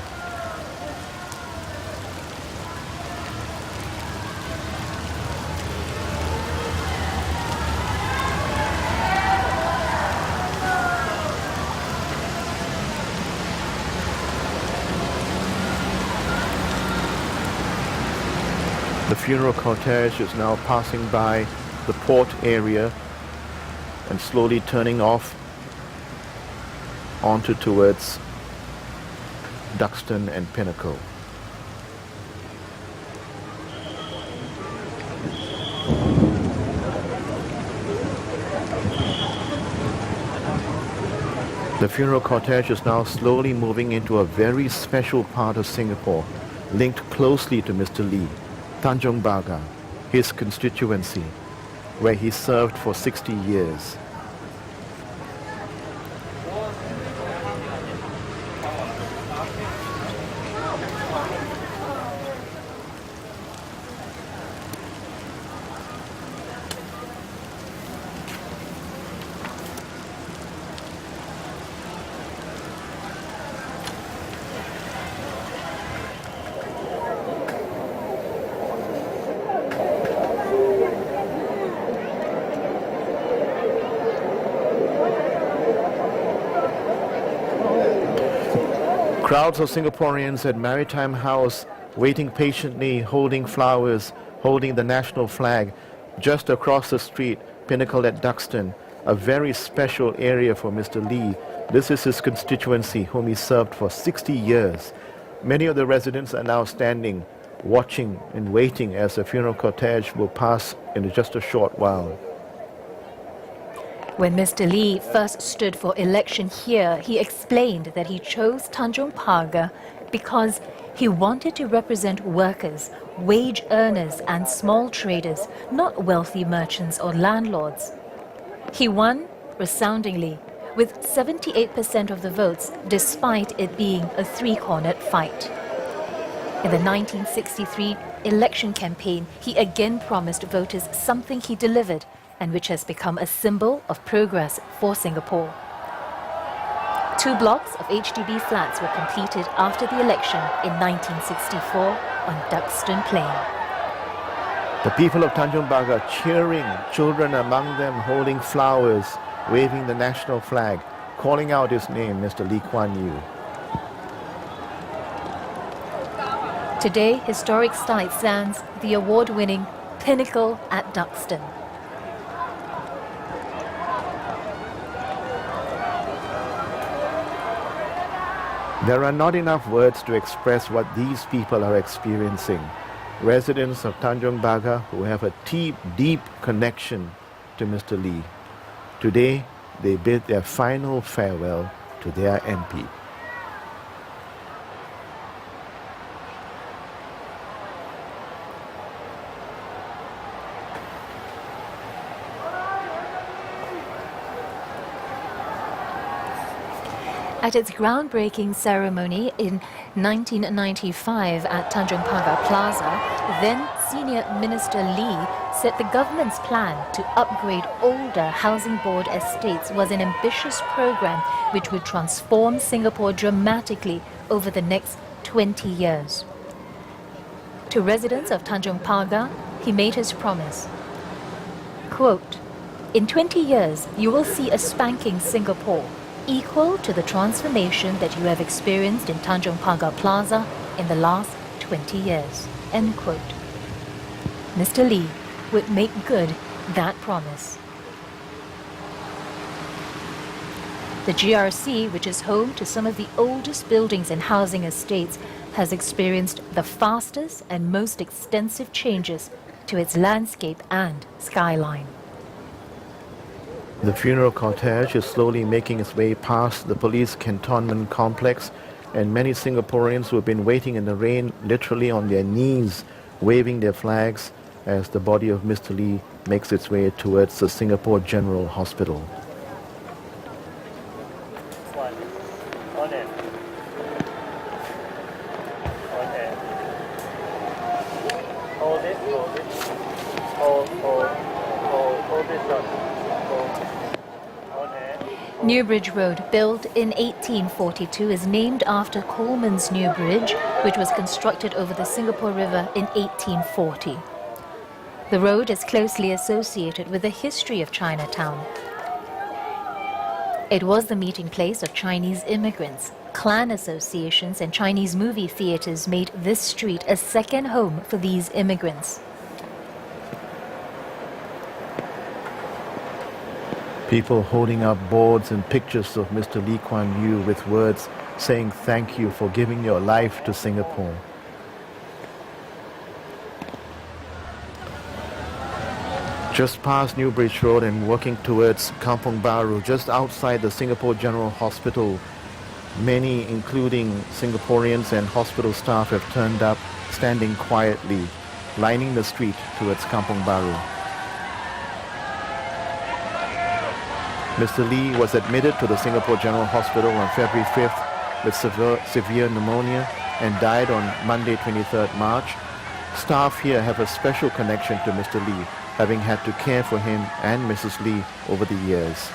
The funeral cortege is now passing by the port area and slowly turning off onto towards Duxton and Pinnacle. The funeral cortege is now slowly moving into a very special part of Singapore, linked closely to Mr. Lee, Tanjong Pagar, his constituency, where he served for 60 years. Crowds of Singaporeans at Maritime House waiting patiently, holding flowers, holding the national flag. Just across the street, Pinnacle at Duxton, a very special area for Mr. Lee. This is his constituency, whom he served for 60 years. Many of the residents are now standing, watching and waiting as the funeral cortege will pass in just a short while. When Mr. Lee first stood for election here, he explained that he chose Tanjong Pagar because he wanted to represent workers, wage earners and small traders, not wealthy merchants or landlords. He won resoundingly, with 78% of the votes, despite it being a three-cornered fight. In the 1963 election campaign, he again promised voters something he delivered, and which has become a symbol of progress for Singapore. 2 blocks of HDB flats were completed after the election in 1964 on Duxton Plain. The people of Tanjong Pagar cheering, children among them holding flowers, waving the national flag, calling out his name, Mr. Kuan Yew. Today, historic site stands the award-winning Pinnacle at Duxton. There are not enough words to express what these people are experiencing. Residents of Tanjong Pagar who have a deep connection to Mr. Lee. Today, they bid their final farewell to their MP. At its groundbreaking ceremony in 1995 at Tanjong Pagar Plaza, then Senior Minister Lee said the government's plan to upgrade older housing board estates was an ambitious program which would transform Singapore dramatically over the next 20 years. To residents of Tanjong Pagar, he made his promise. Quote, "In 20 years, you will see a spanking Singapore, equal to the transformation that you have experienced in Tanjong Pagar Plaza in the last 20 years." End quote. Mr. Lee would make good that promise. The GRC, which is home to some of the oldest buildings and housing estates, has experienced the fastest and most extensive changes to its landscape and skyline. The funeral cortege is slowly making its way past the police cantonment complex, and many Singaporeans who have been waiting in the rain, literally on their knees, waving their flags as the body of Mr. Lee makes its way towards the Singapore General Hospital. Newbridge Road, built in 1842, is named after Coleman's New Bridge, which was constructed over the Singapore River in 1840. The road is closely associated with the history of Chinatown. It was the meeting place of Chinese immigrants. Clan associations and Chinese movie theaters made this street a second home for these immigrants. People holding up boards and pictures of Mr. Lee Kuan Yew with words saying thank you for giving your life to Singapore. Just past Newbridge Road and working towards Kampong Baru, just outside the Singapore General Hospital, many, including Singaporeans and hospital staff, have turned up, standing quietly, lining the street towards Kampong Baru. Mr. Lee was admitted to the Singapore General Hospital on February 5th with severe pneumonia and died on Monday 23rd March. Staff here have a special connection to Mr. Lee, having had to care for him and Mrs. Lee over the years.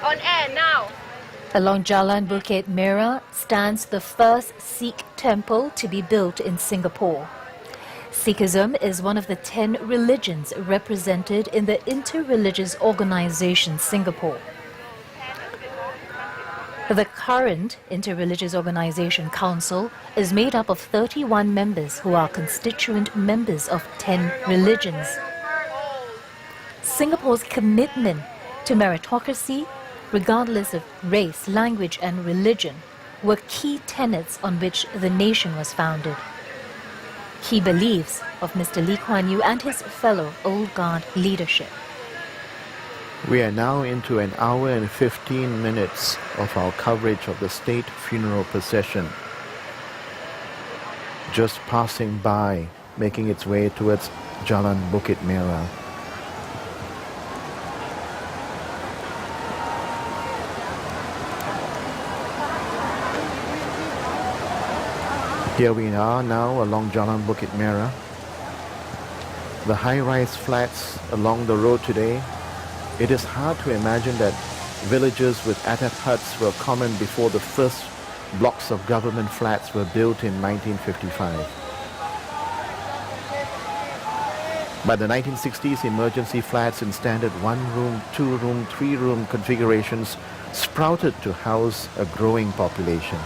On air now. Along Jalan Bukit Merah stands the first Sikh temple to be built in Singapore. Sikhism is one of the 10 religions represented in the Interreligious Organization Singapore. The current Interreligious Organization Council is made up of 31 members who are constituent members of 10 religions. Singapore's commitment to meritocracy, regardless of race, language and religion, were key tenets on which the nation was founded. Key beliefs of Mr. Lee Kuan Yew and his fellow Old Guard leadership. We are now into an hour and 15 minutes of our coverage of the state funeral procession, just passing by, making its way towards Jalan Bukit Merah. Here we are now along Jalan Bukit Merah. The high-rise flats along the road today, it is hard to imagine that villages with atap huts were common before the first blocks of government flats were built in 1955. By the 1960s, emergency flats in standard one-room, two-room, three-room configurations sprouted to house a growing population.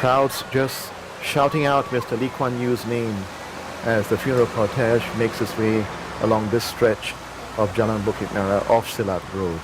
Crowds just shouting out Mr. Lee Kuan Yew's name as the funeral cortege makes its way along this stretch of Jalan Bukit Merah off Silat Road.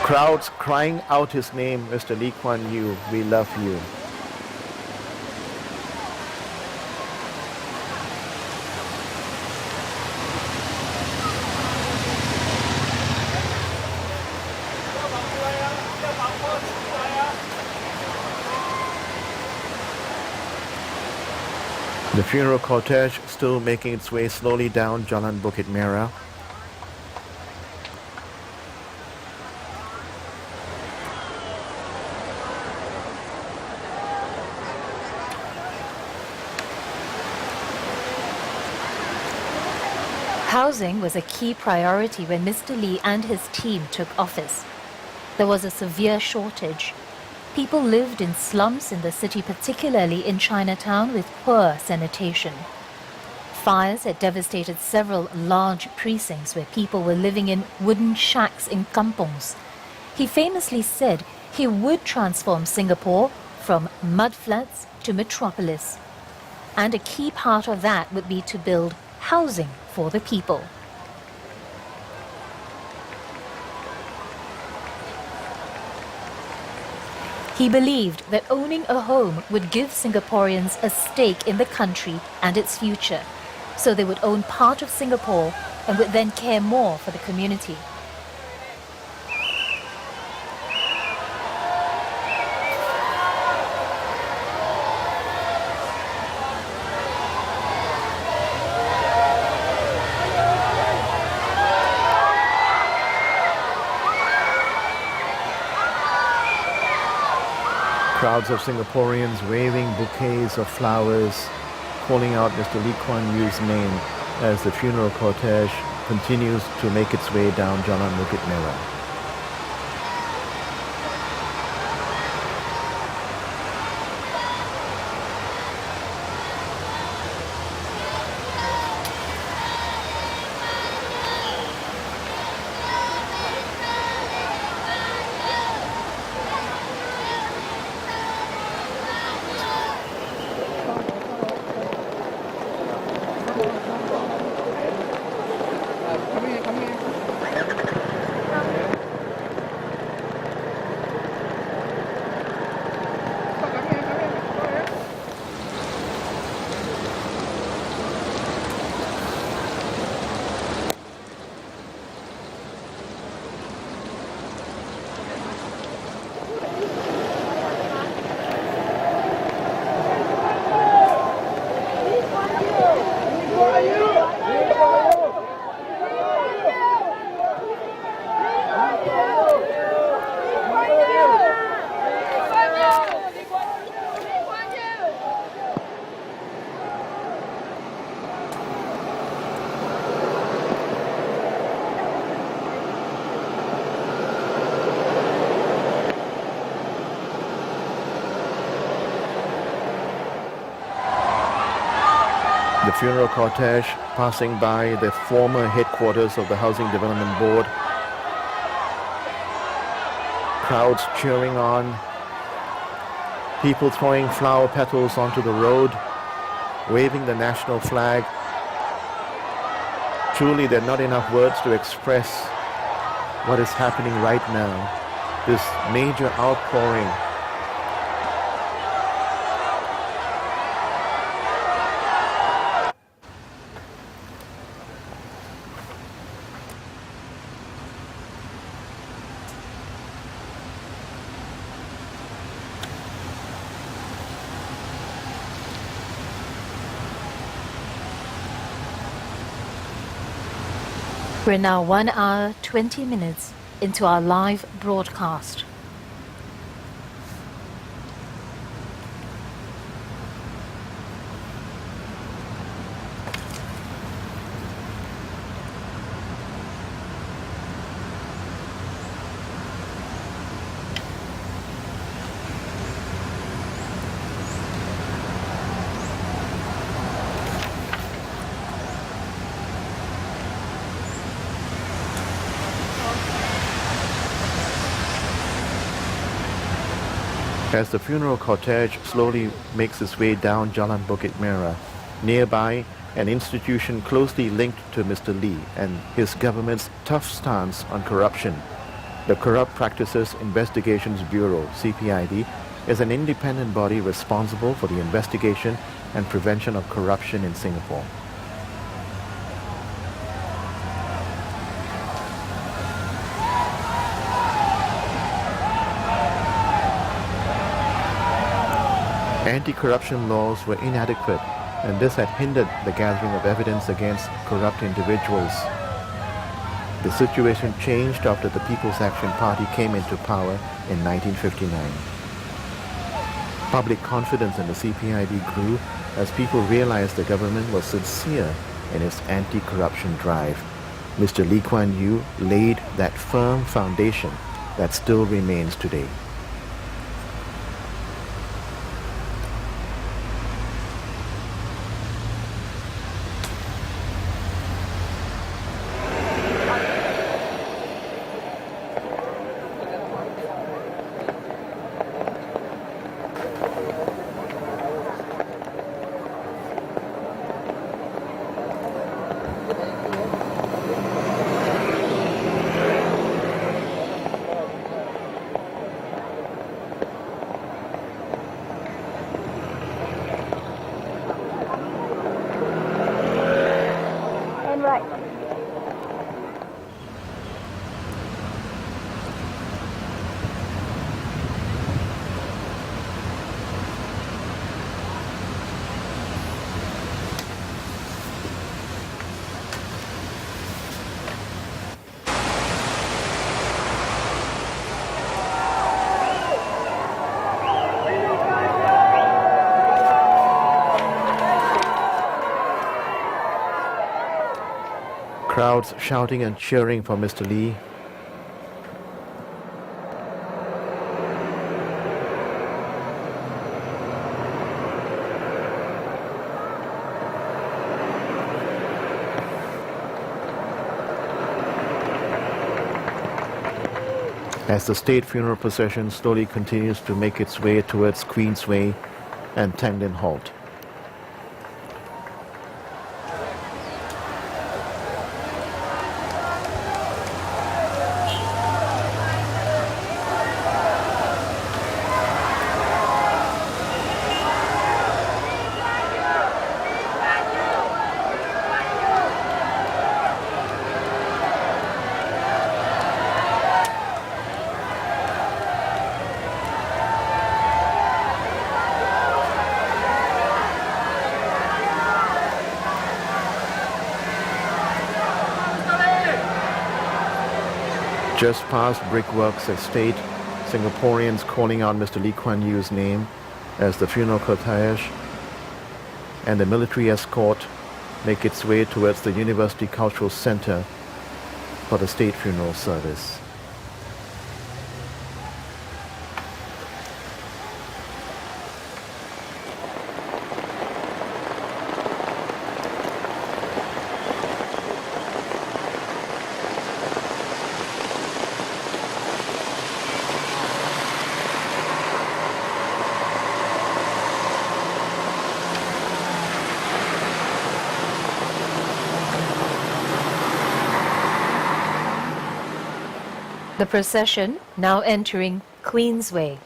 Crowds crying out his name, Mr. Lee Kuan Yew, we love you. The funeral cortege still making its way slowly down Jalan Bukit Merah. Housing was a key priority when Mr. Lee and his team took office. There was a severe shortage. People lived in slums in the city, particularly in Chinatown, with poor sanitation. Fires had devastated several large precincts where people were living in wooden shacks in kampongs. He famously said he would transform Singapore from mud flats to metropolis. And a key part of that would be to build housing for the people. He believed that owning a home would give Singaporeans a stake in the country and its future, so they would own part of Singapore and would then care more for the community. Crowds of Singaporeans waving bouquets of flowers, calling out Mr. Lee Kuan Yew's name as the funeral cortege continues to make its way down Jalan Bukit Merah. The funeral cortege passing by the former headquarters of the Housing Development Board. Crowds cheering on. People throwing flower petals onto the road, waving the national flag. Truly, there are not enough words to express what is happening right now. This major outpouring. We're now 1 hour, 20 minutes into our live broadcast. As the funeral cortege slowly makes its way down Jalan Bukit Merah, nearby, an institution closely linked to Mr. Lee and his government's tough stance on corruption, the Corrupt Practices Investigations Bureau, CPIB, is an independent body responsible for the investigation and prevention of corruption in Singapore. Anti-corruption laws were inadequate, and this had hindered the gathering of evidence against corrupt individuals. The situation changed after the People's Action Party came into power in 1959. Public confidence in the CPIB grew as people realized the government was sincere in its anti-corruption drive. Mr. Lee Kuan Yew laid that firm foundation that still remains today. Crowds shouting and cheering for Mr. Lee. As the state funeral procession slowly continues to make its way towards Queensway and Tanglin Halt. Just past Brickworks Estate, Singaporeans calling out Mr. Lee Kuan Yew's name as the funeral cortege and the military escort make its way towards the University Cultural Centre for the state funeral service. The procession now entering Queensway.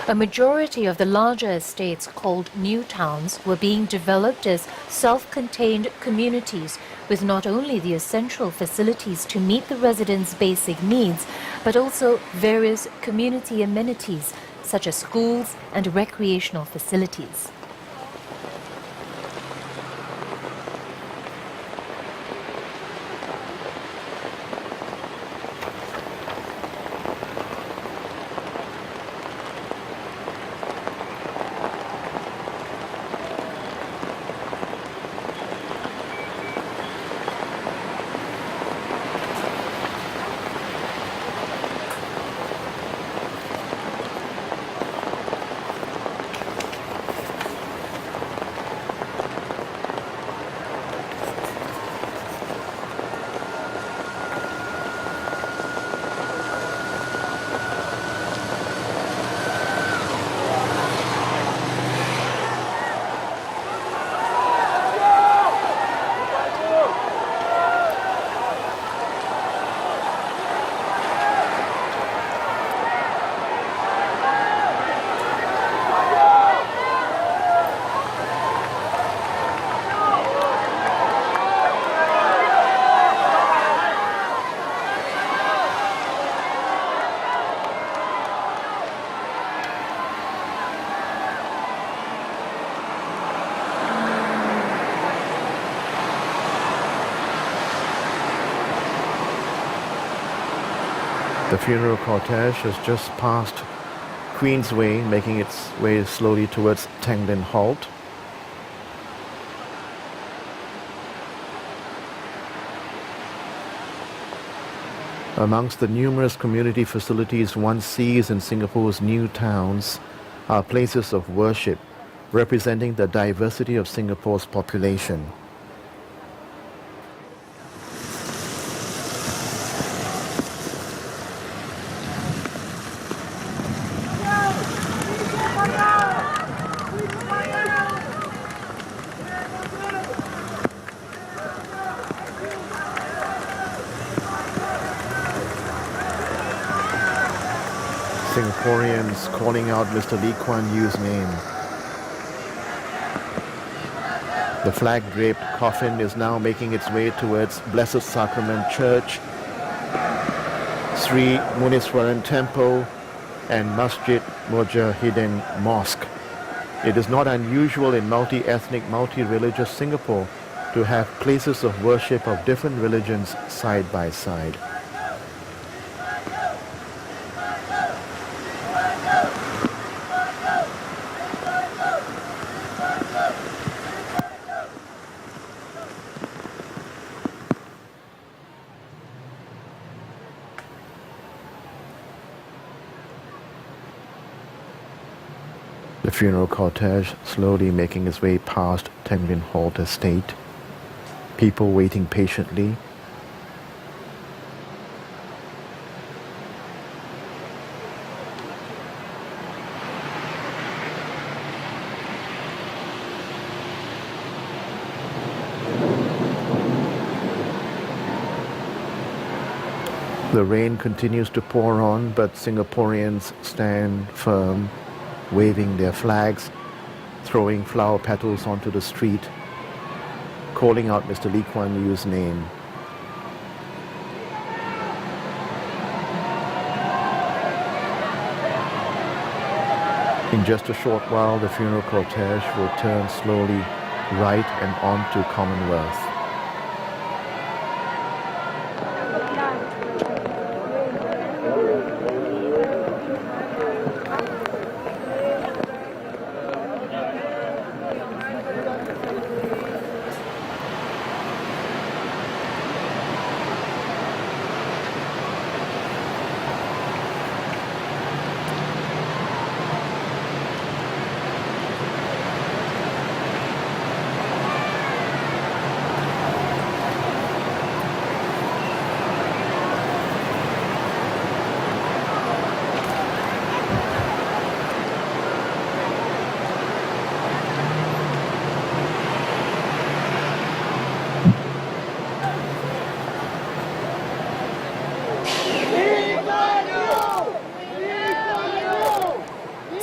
A majority of the larger estates called new towns were being developed as self-contained communities with not only the essential facilities to meet the residents' basic needs, but also various community amenities such as schools and recreational facilities. The funeral cortege has just passed Queensway, making its way slowly towards Tanglin Halt. Amongst the numerous community facilities one sees in Singapore's new towns are places of worship representing the diversity of Singapore's population. Singaporeans calling out Mr. Lee Kuan Yew's name. The flag-draped coffin is now making its way towards Blessed Sacrament Church, Sri Muniswaran Temple, and Masjid Mujahideen Mosque. It is not unusual in multi-ethnic, multi-religious Singapore to have places of worship of different religions side by side. The funeral cortege slowly making its way past Tanglin Halt Estate. People waiting patiently. The rain continues to pour on, but Singaporeans stand firm, waving their flags, throwing flower petals onto the street, calling out Mr. Lee Kuan Yew's name. In just a short while, the funeral cortege will turn slowly right and on to Commonwealth.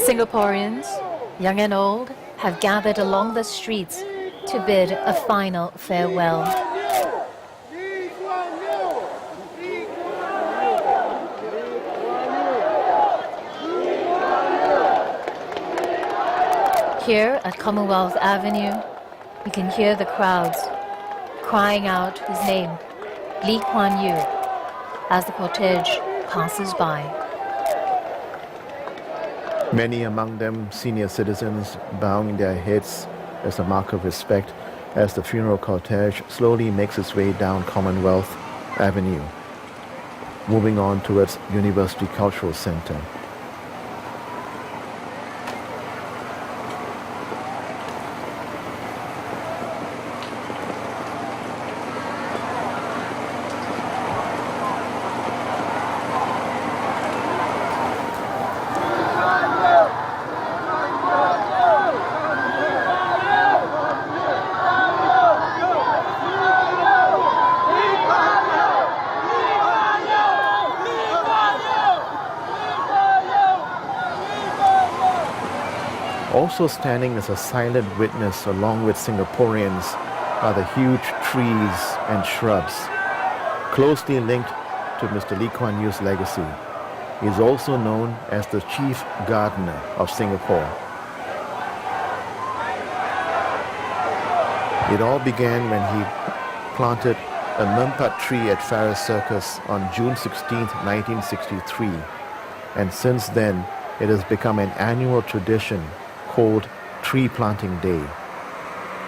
Singaporeans, young and old, have gathered along the streets to bid a final farewell. Here at Commonwealth Avenue, you can hear the crowds crying out his name, Lee Kuan Yew, as the cortege passes by. Many among them senior citizens bowing their heads as a mark of respect as the funeral cortege slowly makes its way down Commonwealth Avenue, moving on towards University Cultural Centre. Also standing as a silent witness along with Singaporeans are the huge trees and shrubs, closely linked to Mr. Lee Kuan Yew's legacy. He is also known as the Chief Gardener of Singapore. It all began when he planted a mimpat tree at Farris Circus on June 16, 1963, and since then it has become an annual tradition called Tree Planting Day.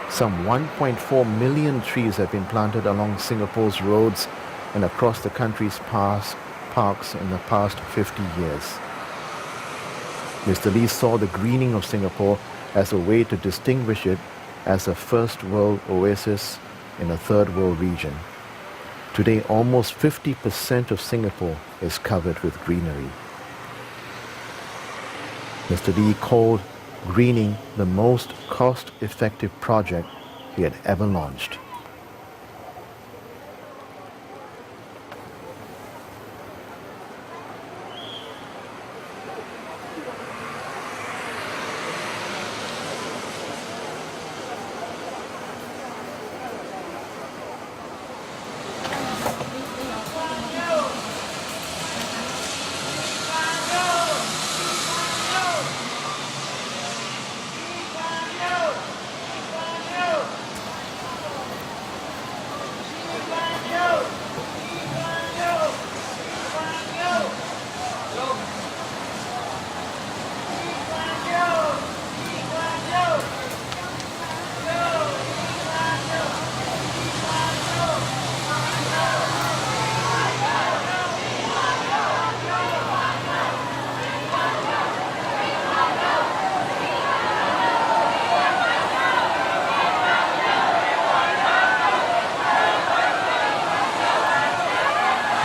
Some 1.4 million trees have been planted along Singapore's roads and across the country's parks in the past 50 years. Mr. Lee saw the greening of Singapore as a way to distinguish it as a first world oasis in a third world region. Today, almost 50% of Singapore is covered with greenery. Mr. Lee called greening the most cost-effective project he had ever launched.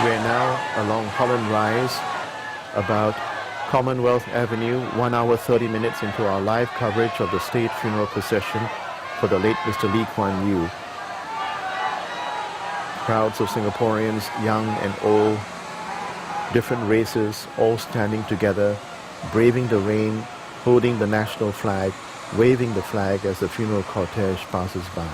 We're now along Holland Rise, about Commonwealth Avenue, 1 hour 30 minutes into our live coverage of the state funeral procession for the late Mr. Lee Kuan Yew. Crowds of Singaporeans, young and old, different races, all standing together, braving the rain, holding the national flag, waving the flag as the funeral cortege passes by.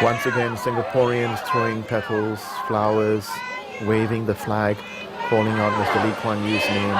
Once again, Singaporeans throwing petals, flowers, waving the flag, calling out Mr. Lee Kuan Yew's name.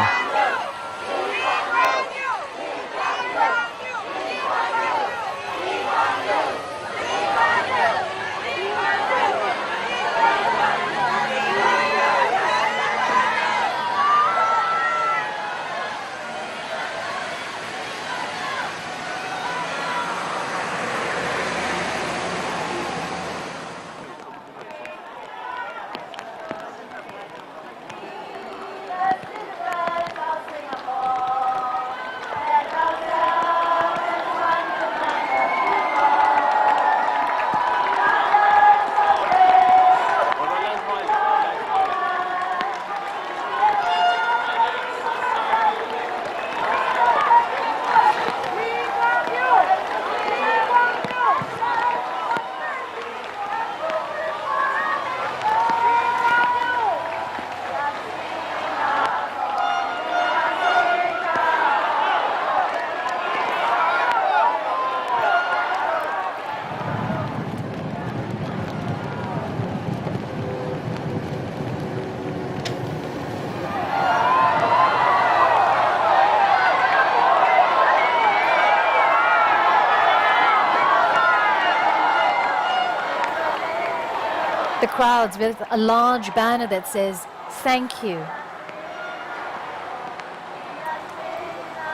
The crowds with a large banner that says, Thank you.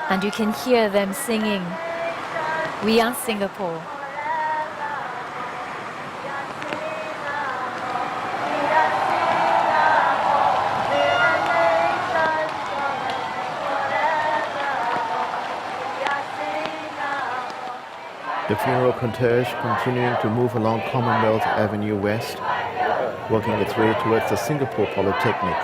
And you can hear them singing, "We are Singapore." The funeral cortege continuing to move along Commonwealth Avenue West, working its way towards the Singapore Polytechnic.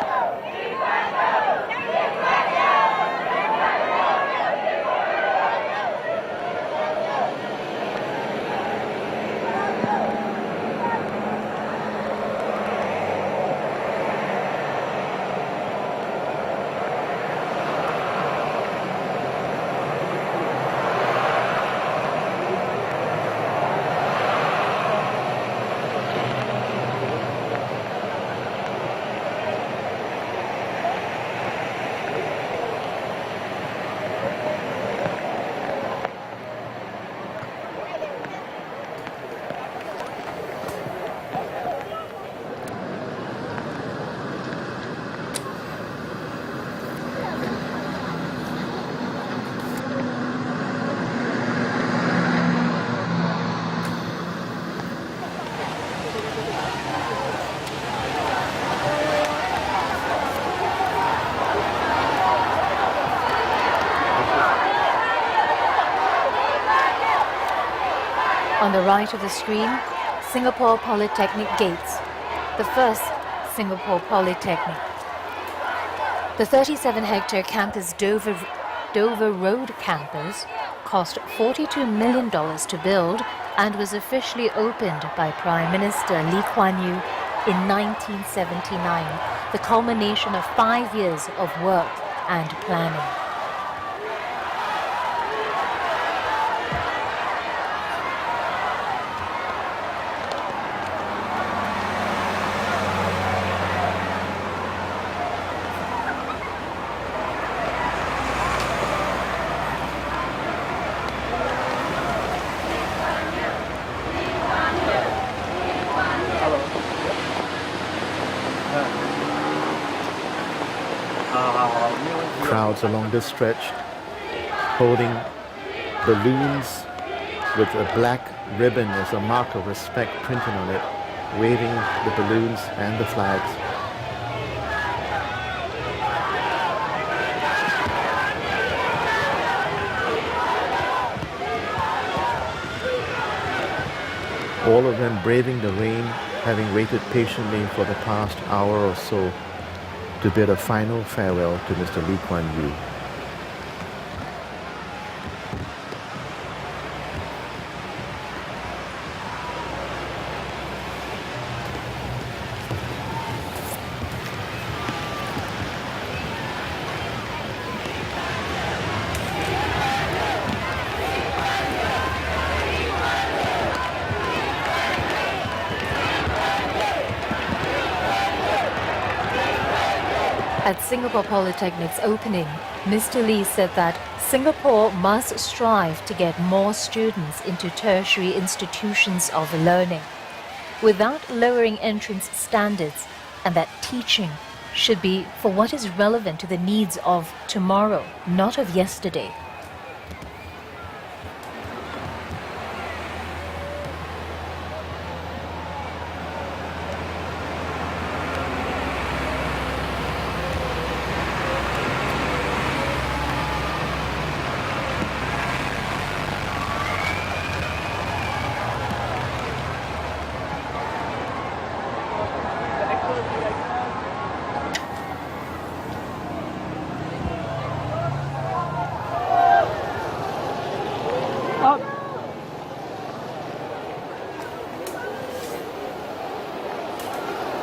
On the right of the screen, Singapore Polytechnic gates, the first Singapore Polytechnic. The 37-hectare campus Dover Road campus cost $42 million to build and was officially opened by Prime Minister Lee Kuan Yew in 1979, the culmination of 5 years of work and planning. Crowds along this stretch holding balloons with a black ribbon as a mark of respect printed on it, waving the balloons and the flags. All of them braving the rain, having waited patiently for the past hour or so to bid a final farewell to Mr. Lee Kuan Yew. At Singapore Polytechnic's opening, Mr. Lee said that Singapore must strive to get more students into tertiary institutions of learning without lowering entrance standards, and that teaching should be for what is relevant to the needs of tomorrow, not of yesterday.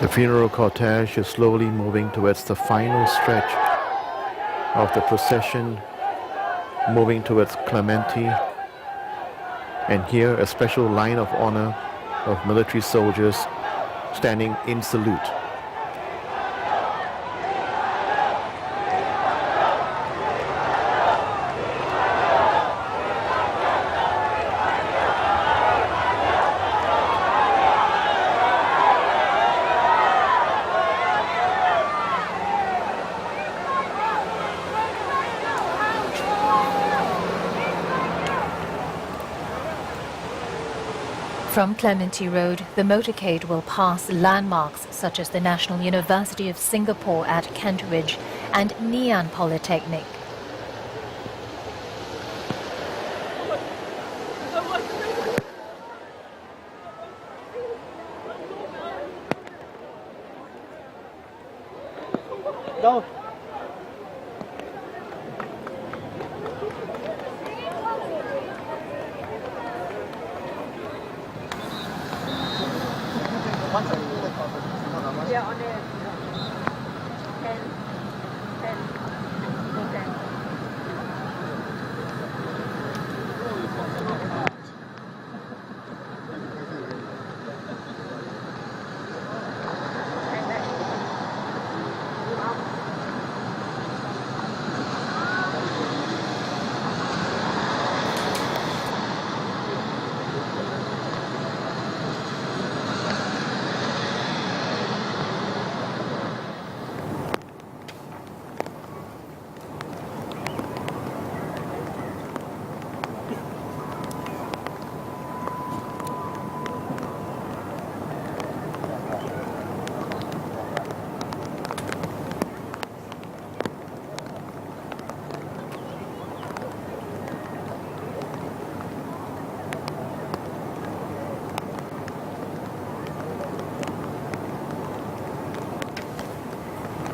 The funeral cortege is slowly moving towards the final stretch of the procession, moving towards Clementi. And here a special line of honor of military soldiers standing in salute. From Clementi Road, the motorcade will pass landmarks such as the National University of Singapore at Kent Ridge and Ngee Ann Polytechnic. Đâu? Yeah, on there. 10. 10. 10.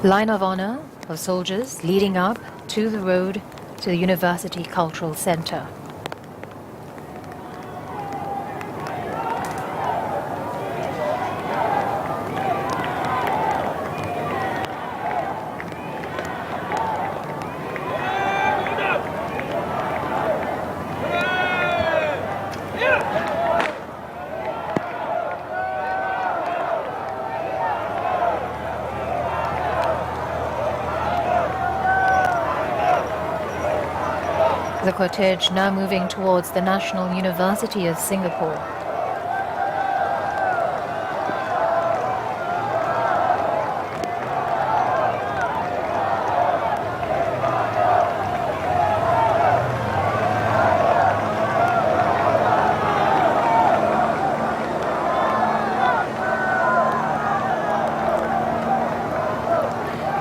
Line of honor of soldiers leading up to the road to the University Cultural Center. The cortege now moving towards the National University of Singapore.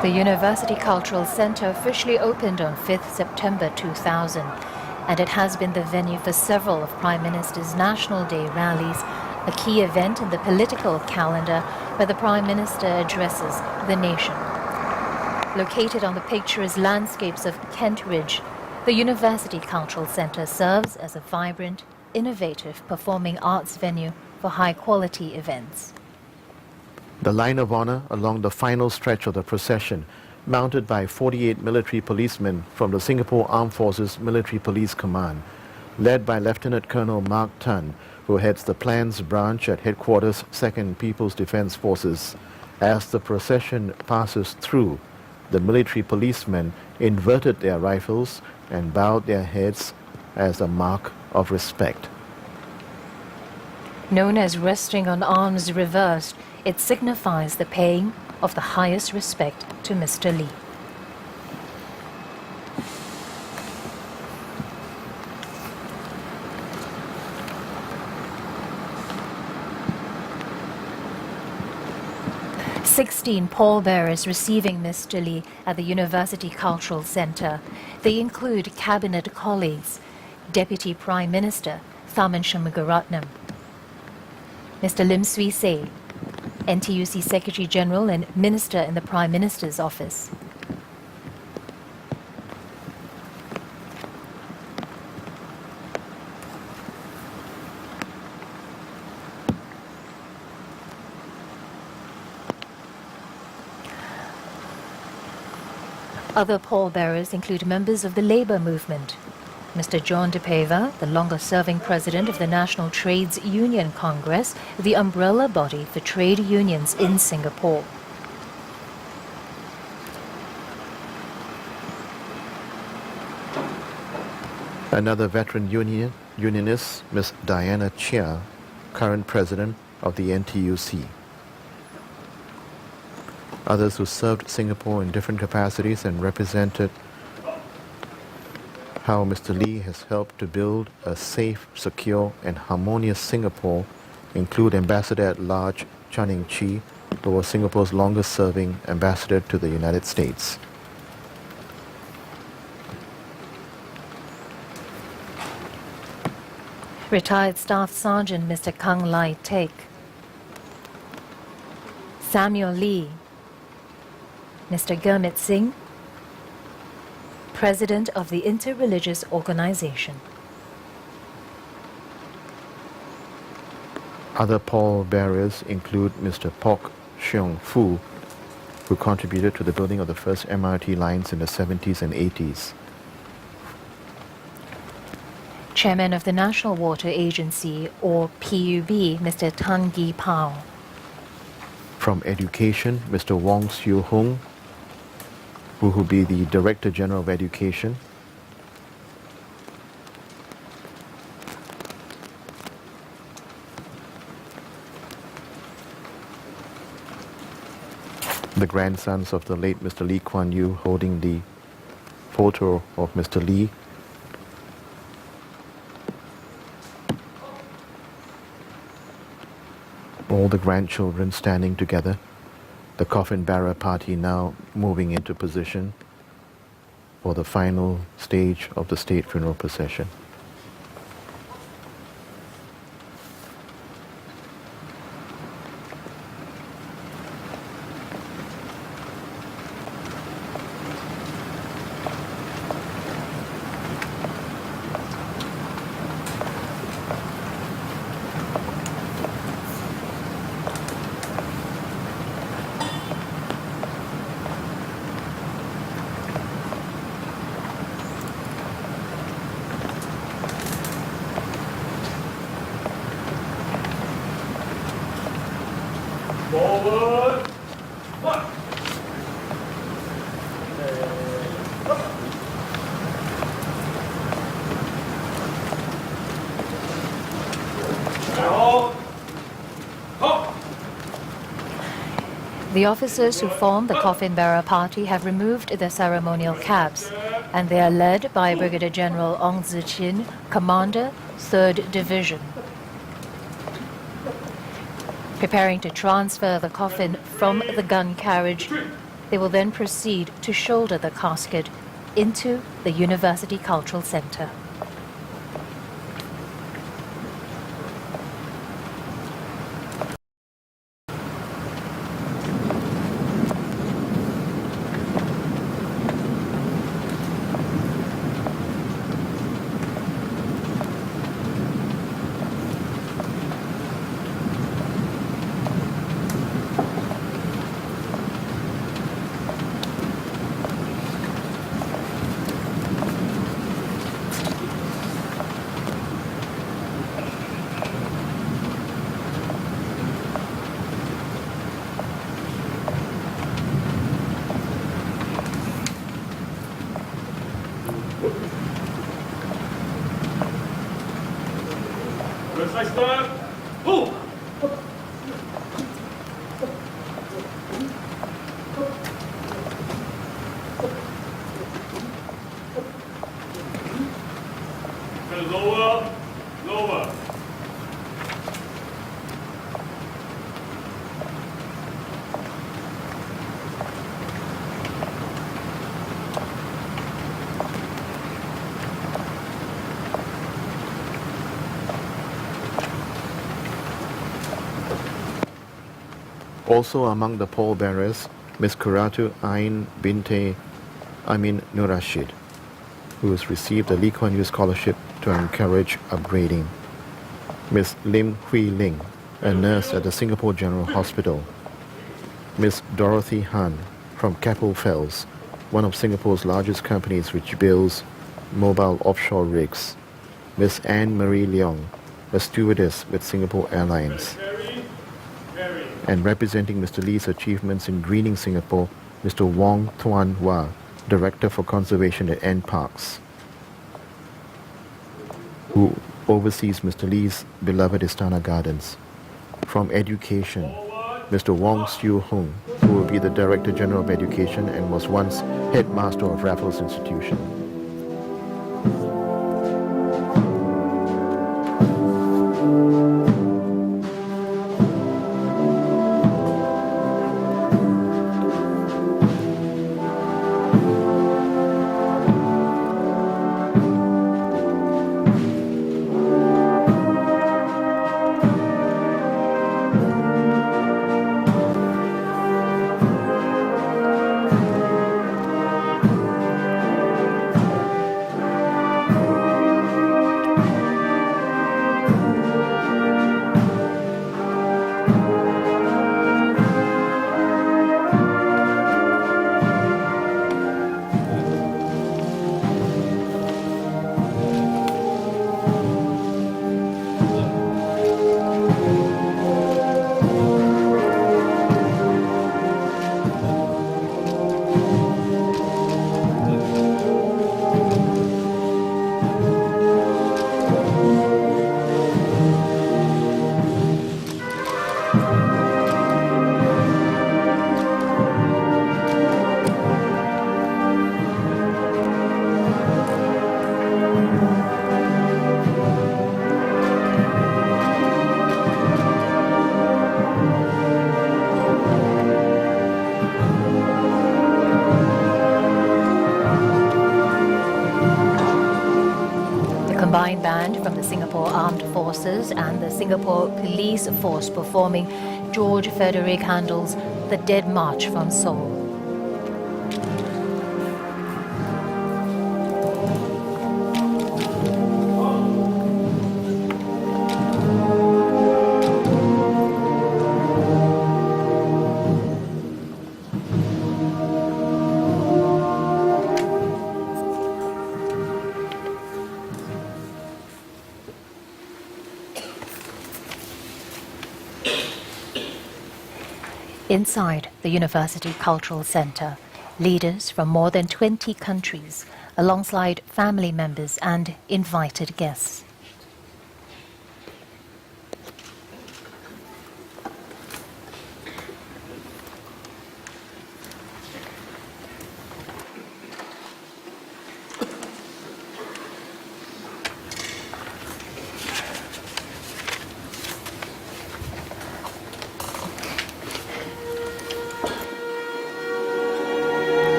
The University Cultural Center officially opened on 5th September 2000, and it has been the venue for several of Prime Minister's National Day rallies, a key event in the political calendar where the Prime Minister addresses the nation. Located on the picturesque landscapes of Kent Ridge, the University Cultural Center serves as a vibrant, innovative performing arts venue for high-quality events. The line of honor along the final stretch of the procession, mounted by 48 military policemen from the Singapore Armed Forces Military Police Command, led by Lieutenant Colonel Mark Tan, who heads the Plans Branch at Headquarters 2nd People's Defence Forces. As the procession passes through, the military policemen inverted their rifles and bowed their heads as a mark of respect. Known as resting on arms reversed, it signifies the paying of the highest respect to Mr. Lee. "16 pallbearers receiving Mr. Lee at the University Cultural Center. They include cabinet colleagues, Deputy Prime Minister Tharman Shanmugaratnam, Mr. Lim Swee Say, NTUC Secretary General and Minister in the Prime Minister's Office. Other pallbearers include members of the Labour movement, Mr. John De Peva, the longest-serving president of the National Trades Union Congress, the umbrella body for trade unions in Singapore. Another veteran unionist, Ms. Diana Chia, current president of the NTUC. Others who served Singapore in different capacities and represented how Mr. Lee has helped to build a safe, secure and harmonious Singapore include Ambassador at Large Channing Chi, who was Singapore's longest-serving ambassador to the United States. Retired Staff Sergeant Mr. Kang Lai Teck, Samuel Lee, Mr. Gurmit Singh, President of the Interreligious Organization. Other pallbearers include Mr. Pok Xiong Fu, who contributed to the building of the first MRT lines in the 70s and 80s. Chairman of the National Water Agency, or PUB, Mr. Tan Gi Pao. From Education, Mr. Wong Siu Hung, who will be the Director General of Education. The grandsons of the late Mr. Lee Kuan Yew holding the photo of Mr. Lee. All the grandchildren standing together. The coffin bearer party now moving into position for the final stage of the state funeral procession. Forward. One. The officers who form the coffin bearer party have removed their ceremonial caps, and they are led by Brigadier General Ong Zi Chin, Commander, 3rd Division. Preparing to transfer the coffin from the gun carriage, they will then proceed to shoulder the casket into the University Cultural Centre. Precise start. Move. Lower, lower. Also among the pallbearers, Ms. Kuratu Ain Binte Amin Nurashid, who has received a Lee Kuan Yew scholarship to encourage upgrading. Ms. Lim Hui Ling, a nurse at the Singapore General Hospital. Ms. Dorothy Han from Keppel Fells, one of Singapore's largest companies which builds mobile offshore rigs. Ms. Anne Marie Leong, a stewardess with Singapore Airlines. And representing Mr. Lee's achievements in greening Singapore, Mr. Wong Thuan Hua, Director for Conservation at NParks, who oversees Mr. Lee's beloved Istana Gardens. From Education, Mr. Wong Siu Hung, who will be the Director General of Education and was once Headmaster of Raffles Institution. Forces and the Singapore Police Force performing, George Frederick Handel's The Dead March from Seoul. Inside the University Cultural Centre, leaders from more than 20 countries, alongside family members and invited guests.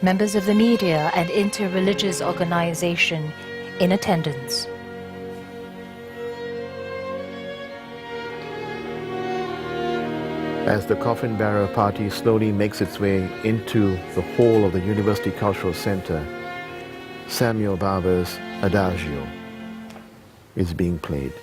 Members of the media and inter-religious organization in attendance. As the coffin bearer party slowly makes its way into the hall of the University Cultural Centre, Samuel Barber's Adagio is being played.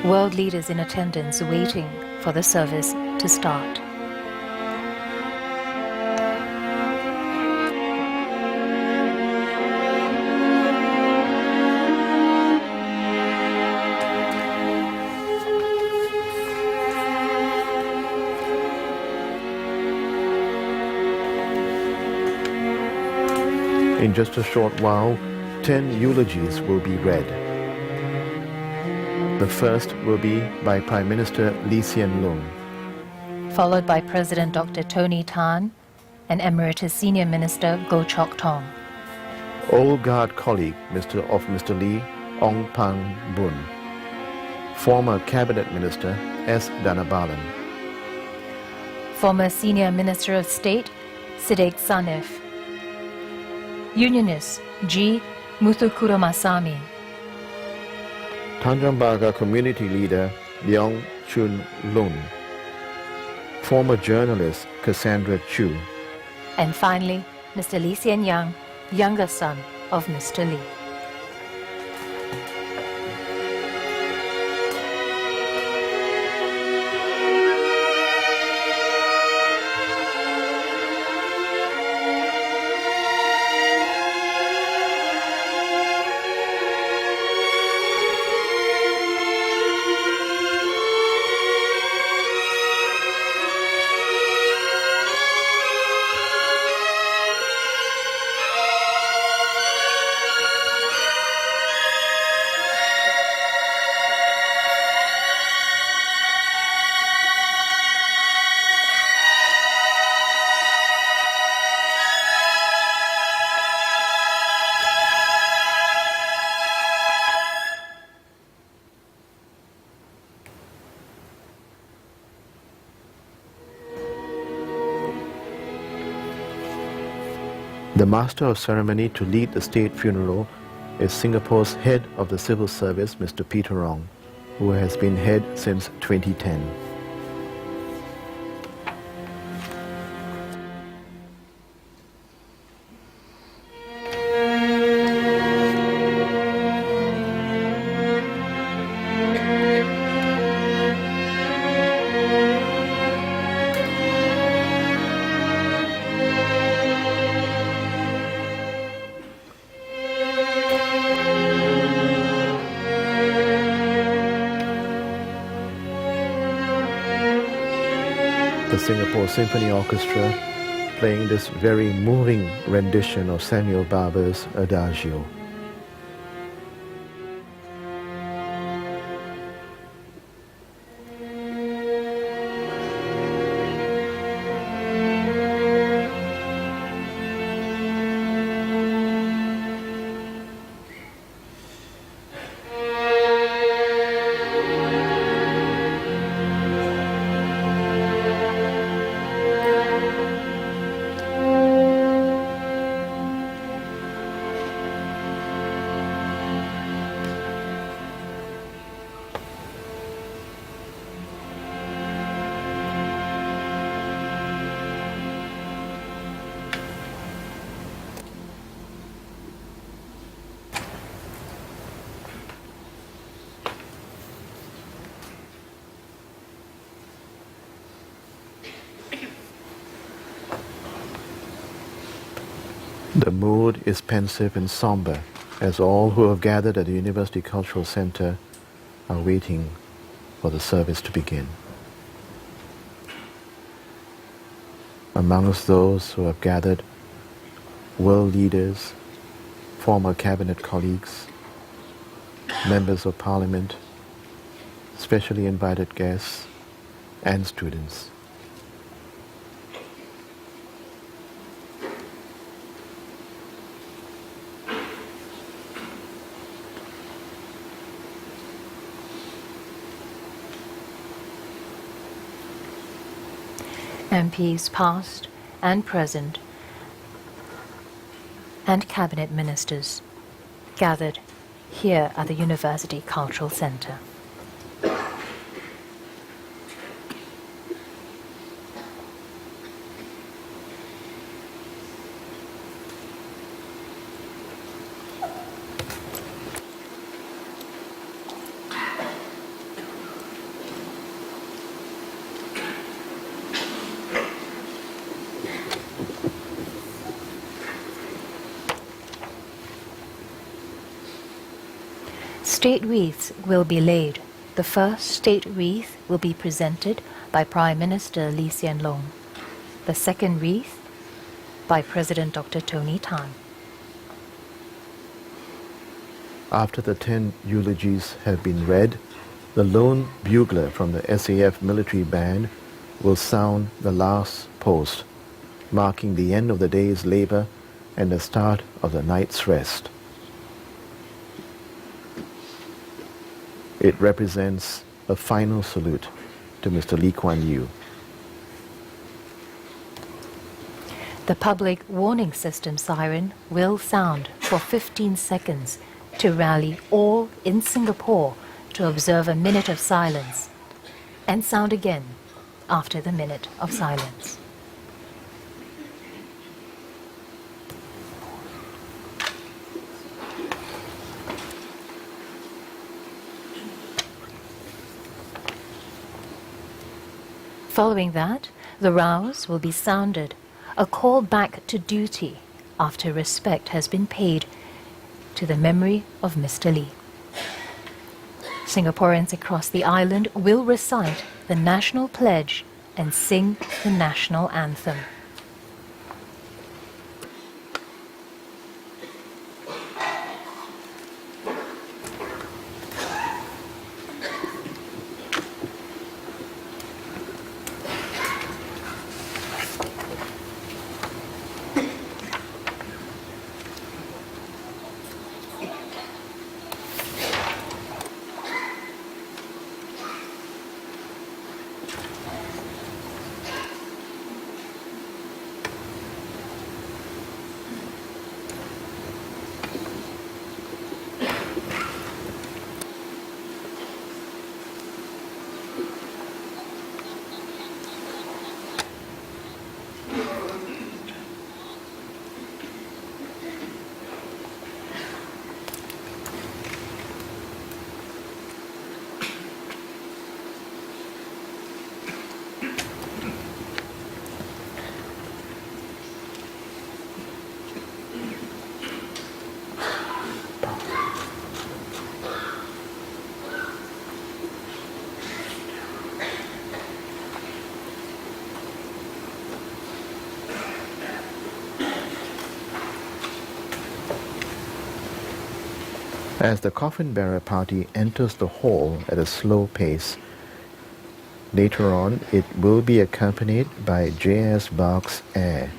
World leaders in attendance waiting for the service to start. In just a short while, 10 eulogies will be read. The first will be by Prime Minister Lee Hsien Loong, Followed by President Dr. Tony Tan and Emeritus Senior Minister Goh Chok Tong. old guard colleague of Mr. Lee, Ong Pang Boon, former Cabinet Minister S. Dhanabalan, Former Senior Minister of State Sidek Sanef, Unionist G. Muthukurumasamy, Tanjung Pagar community leader Leong Chun Lun, former journalist Cassandra Chu, and finally, Mr. Lee Hsien Yang, younger son of Mr. Lee. The master of ceremony to lead the state funeral is Singapore's head of the civil service, Mr. Peter Ong, who has been head since 2010. The Singapore Symphony Orchestra playing this very moving rendition of Samuel Barber's Adagio. The mood is pensive and somber as all who have gathered at the University Cultural Centre are waiting for the service to begin. Amongst those who have gathered, world leaders, former cabinet colleagues, members of parliament, specially invited guests, and students. MPs past and present and cabinet ministers gathered here at the University Cultural Centre. State wreaths will be laid. The first state wreath will be presented by Prime Minister Lee Hsien Loong. The second wreath by President Dr. Tony Tan. After the 10 eulogies have been read, the lone bugler from the SAF military band will sound the last post, marking the end of the day's labor and the start of the night's rest. It represents a final salute to Mr. Lee Kuan Yew. The public warning system siren will sound for 15 seconds to rally all in Singapore to observe a minute of silence, and sound again after the minute of silence. Following that, the rouse will be sounded, a call back to duty after respect has been paid to the memory of Mr. Lee. Singaporeans across the island will recite the national pledge and sing the national anthem. As the coffin bearer party enters the hall at a slow pace, later on it will be accompanied by J.S. Bach's Air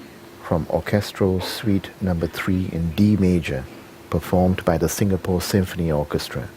from Orchestral Suite No. 3 in D major, performed by the Singapore Symphony Orchestra.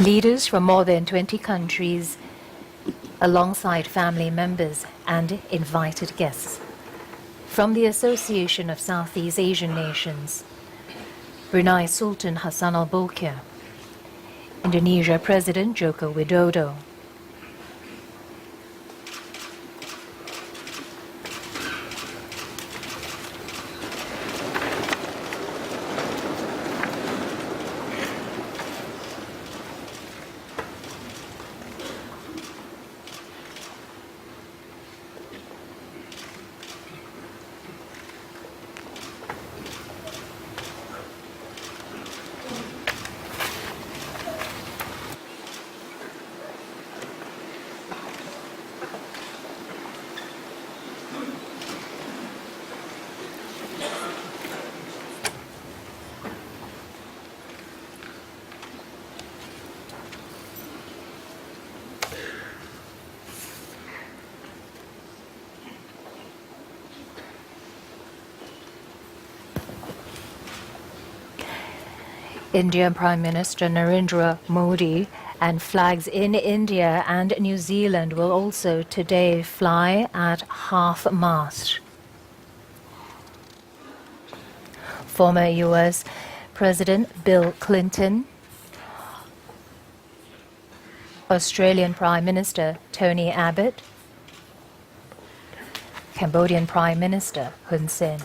Leaders from more than 20 countries, alongside family members and invited guests. From the Association of Southeast Asian Nations, Brunei Sultan Hassan al Bolkiah, Indonesia President Joko Widodo, Indian Prime Minister Narendra Modi, and flags in India and New Zealand will also today fly at half-mast. Former US President Bill Clinton, Australian Prime Minister Tony Abbott, Cambodian Prime Minister Hun Sen.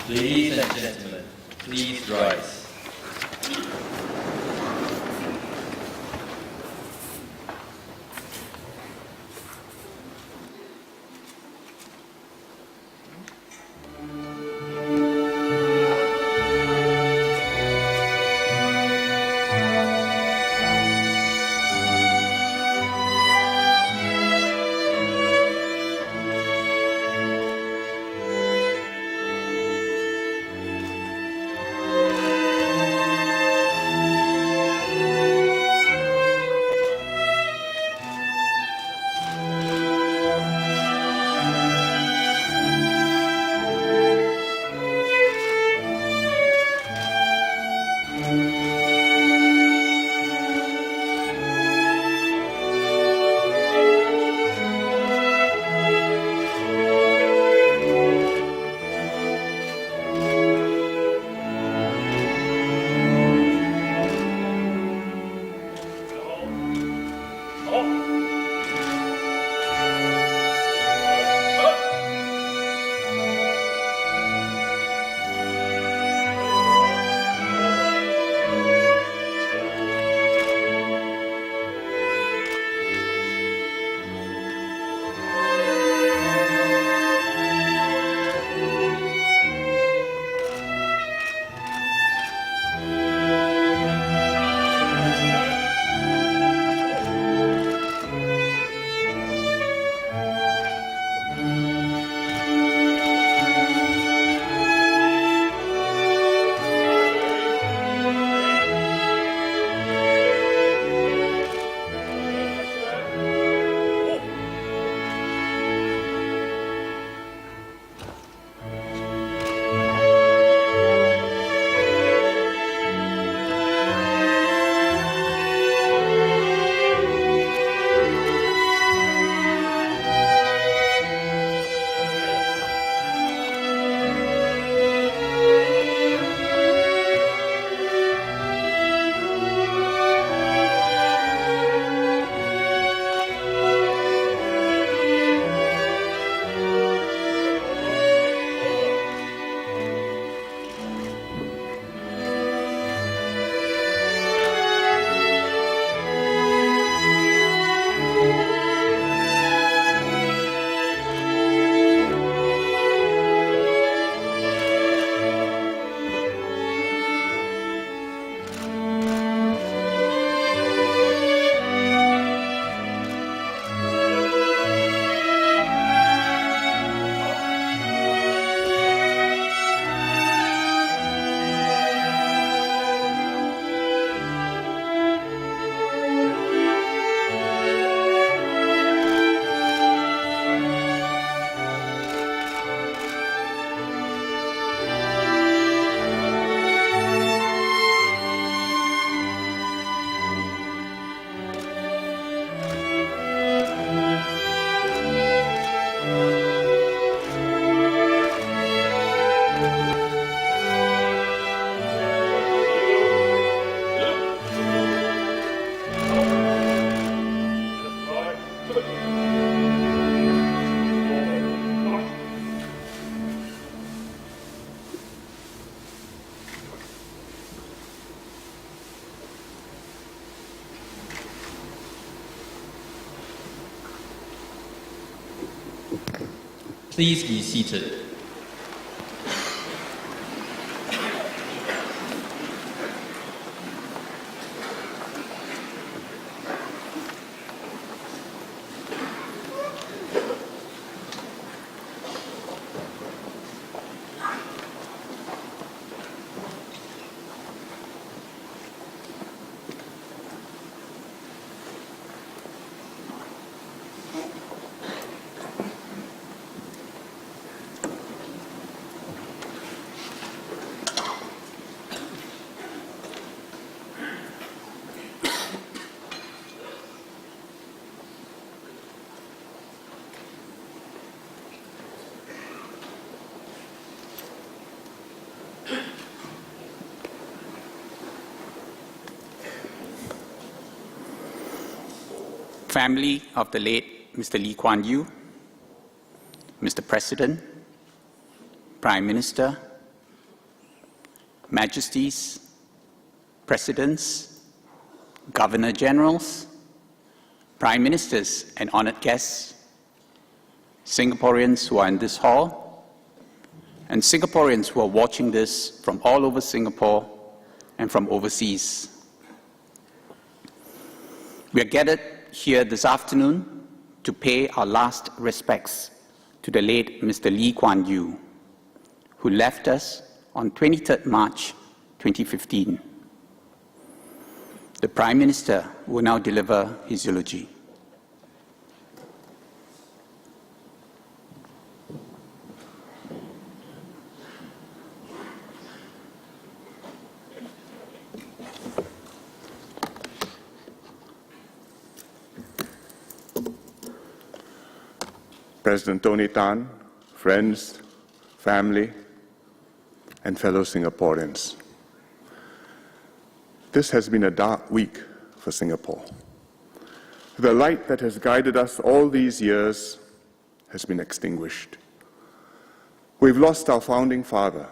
Ladies and gentlemen, please rise. Please be seated. Family of the late Mr. Kuan Yew, Mr. President, Prime Minister, Majesties, Presidents, Governor Generals, Prime Ministers and honoured guests, Singaporeans who are in this hall, and Singaporeans who are watching this from all over Singapore and from overseas. We are gathered here this afternoon to pay our last respects to the late Mr. Kuan Yew, who left us on 23rd March 2015. The Prime Minister will now deliver his eulogy. President Tony Tan, friends, family, and fellow Singaporeans. This has been a dark week for Singapore. The light that has guided us all these years has been extinguished. We've lost our founding father,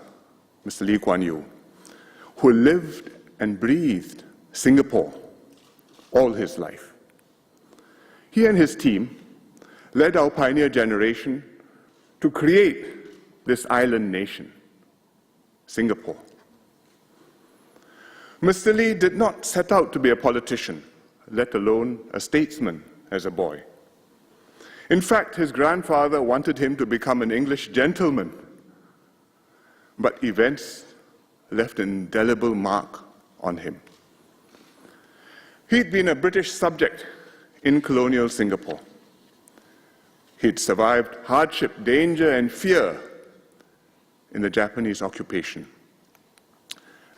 Mr. Kuan Yew, who lived and breathed Singapore all his life. He and his team led our pioneer generation to create this island nation, Singapore. Mr. Lee did not set out to be a politician, let alone a statesman as a boy. In fact, his grandfather wanted him to become an English gentleman, but events left an indelible mark on him. He'd been a British subject in colonial Singapore. He'd survived hardship, danger, and fear in the Japanese occupation.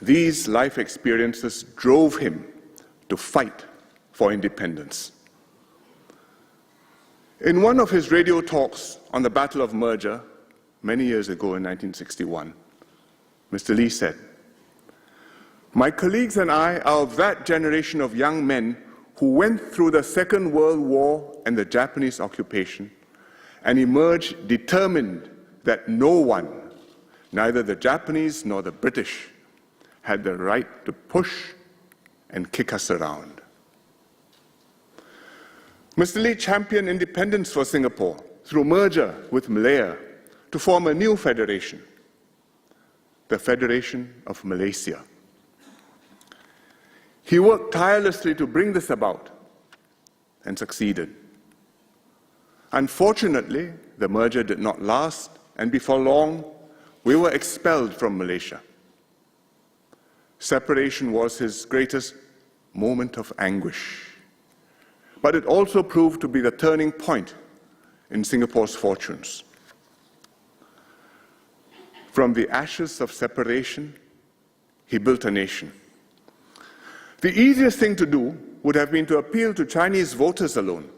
These life experiences drove him to fight for independence. In one of his radio talks on the Battle of Merger, many years ago in 1961, Mr. Lee said, "My colleagues and I are of that generation of young men who went through the Second World War and the Japanese occupation and emerged determined that no one, neither the Japanese nor the British, had the right to push and kick us around." Mr. Lee championed independence for Singapore through merger with Malaya to form a new federation, the Federation of Malaysia. He worked tirelessly to bring this about and succeeded. Unfortunately, the merger did not last, and before long, we were expelled from Malaysia. Separation was his greatest moment of anguish, but it also proved to be the turning point in Singapore's fortunes. From the ashes of separation, he built a nation. The easiest thing to do would have been to appeal to Chinese voters alone.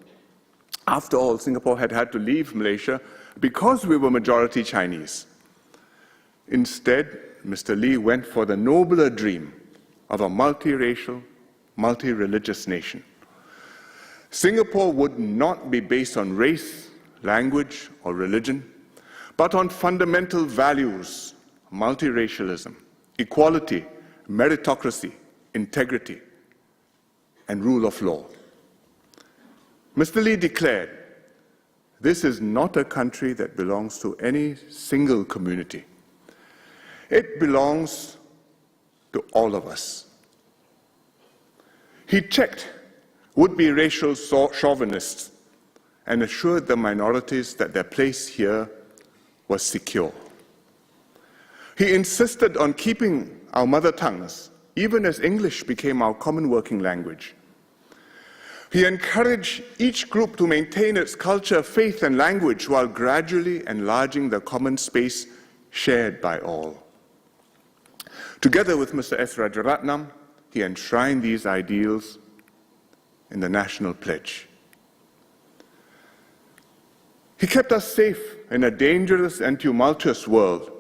After all, Singapore had had to leave Malaysia because we were majority Chinese. Instead, Mr. Lee went for the nobler dream of a multiracial, multi-religious nation. Singapore would not be based on race, language, or religion, but on fundamental values, multiracialism, equality, meritocracy, integrity, and rule of law. Mr. Lee declared this is not a country that belongs to any single community. It belongs to all of us. He checked would-be racial chauvinists and assured the minorities that their place here was secure. He insisted on keeping our mother tongues, even as English became our common working language. He encouraged each group to maintain its culture, faith, and language while gradually enlarging the common space shared by all. Together with Mr. S. Rajaratnam, he enshrined these ideals in the National Pledge. He kept us safe in a dangerous and tumultuous world.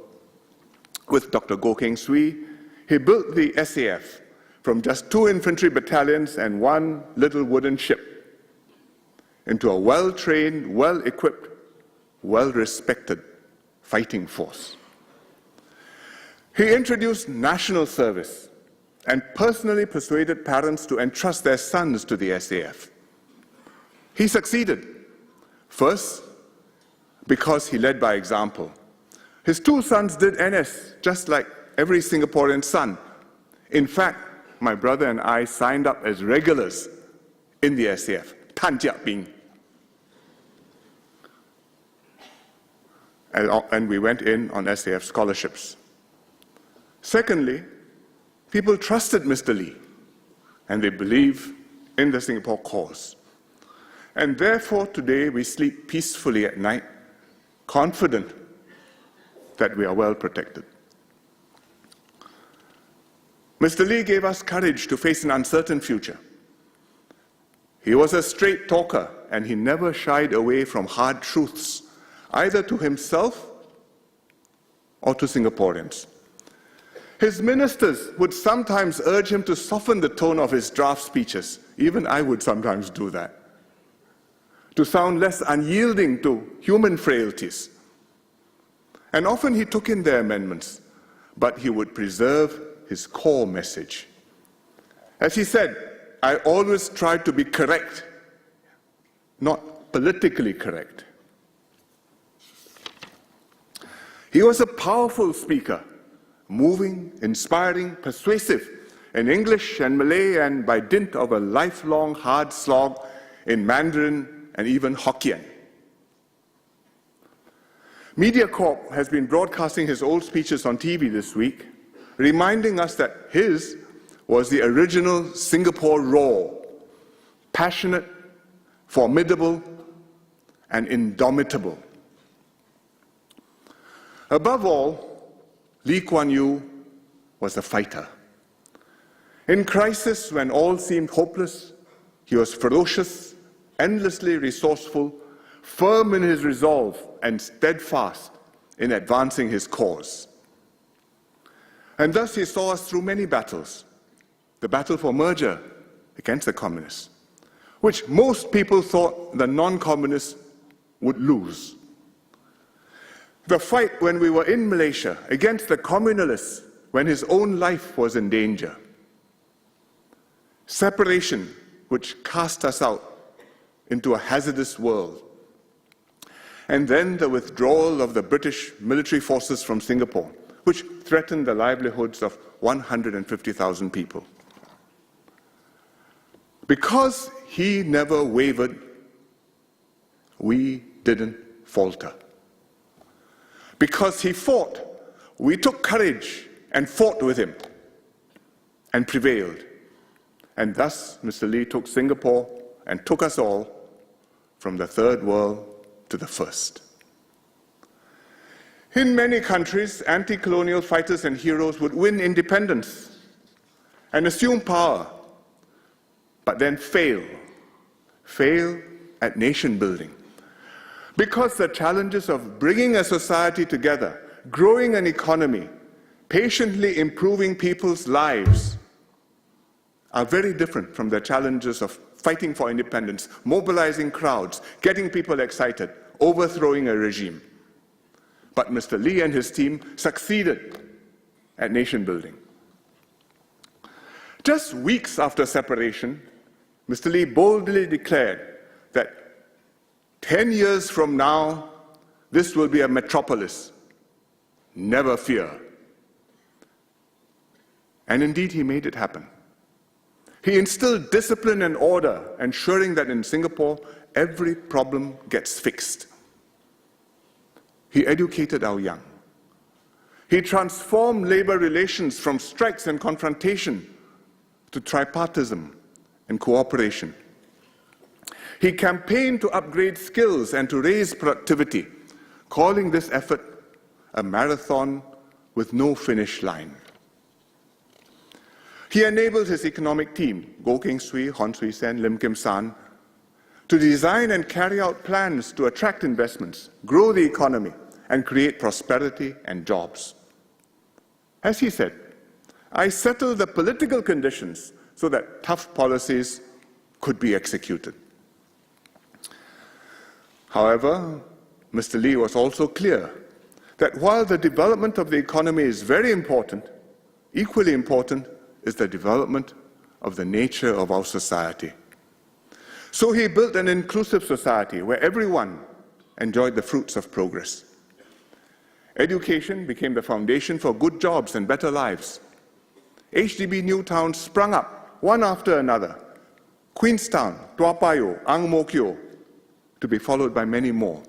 With Dr. Goh Keng Swee, he built the SAF from just 2 infantry battalions and 1 little wooden ship into a well-trained, well-equipped, well-respected fighting force. He introduced national service and personally persuaded parents to entrust their sons to the SAF. He succeeded, first because he led by example. His 2 sons did NS, just like every Singaporean son. In fact, my brother and I signed up as regulars in the SAF, Tan Jiak Bing. And we went in on SAF scholarships. Secondly, people trusted Mr. Lee, and they believe in the Singapore cause. And therefore, today we sleep peacefully at night, confident that we are well protected. Mr. Lee gave us courage to face an uncertain future. He was a straight talker, and he never shied away from hard truths, either to himself or to Singaporeans. His ministers would sometimes urge him to soften the tone of his draft speeches. Even I would sometimes do that, to sound less unyielding to human frailties. And often he took in their amendments, but he would preserve his core message. As he said, I always tried to be correct, not politically correct. He was a powerful speaker, moving, inspiring, persuasive in English and Malay, and by dint of a lifelong hard slog in Mandarin and even Hokkien. MediaCorp has been broadcasting his old speeches on TV this week, reminding us that his was the original Singapore roar, passionate, formidable, and indomitable. Above all, Lee Kuan Yew was a fighter. In crisis, when all seemed hopeless, he was ferocious, endlessly resourceful, firm in his resolve, and steadfast in advancing his cause. And thus he saw us through many battles. The battle for merger against the communists, which most people thought the non-communists would lose. The fight when we were in Malaysia against the communalists when his own life was in danger. Separation, which cast us out into a hazardous world. And then the withdrawal of the British military forces from Singapore, which threatened the livelihoods of 150,000 people. Because he never wavered, we didn't falter. Because he fought, we took courage and fought with him and prevailed. And thus, Mr. Lee took Singapore and took us all from the third world to the first. In many countries, anti-colonial fighters and heroes would win independence and assume power, but then fail at nation building. Because the challenges of bringing a society together, growing an economy, patiently improving people's lives are very different from the challenges of fighting for independence, mobilizing crowds, getting people excited, overthrowing a regime. But Mr. Lee and his team succeeded at nation building. Just weeks after separation, Mr. Lee boldly declared that 10 years from now, this will be a metropolis. Never fear. And indeed, he made it happen. He instilled discipline and order, ensuring that in Singapore, every problem gets fixed. He educated our young. He transformed labor relations from strikes and confrontation to tripartism and cooperation. He campaigned to upgrade skills and to raise productivity, calling this effort a marathon with no finish line. He enabled his economic team, Goh Keng Swee, Hon Swee Sen, Lim Kim San, to design and carry out plans to attract investments, grow the economy, and create prosperity and jobs. As he said, I settled the political conditions so that tough policies could be executed. However, Mr. Lee was also clear that while the development of the economy is very important, equally important is the development of the nature of our society. So he built an inclusive society where everyone enjoyed the fruits of progress. Education became the foundation for good jobs and better lives. HDB new towns sprung up, one after another. Queenstown, Tua Payoh, Ang Mo Kio, to be followed by many more.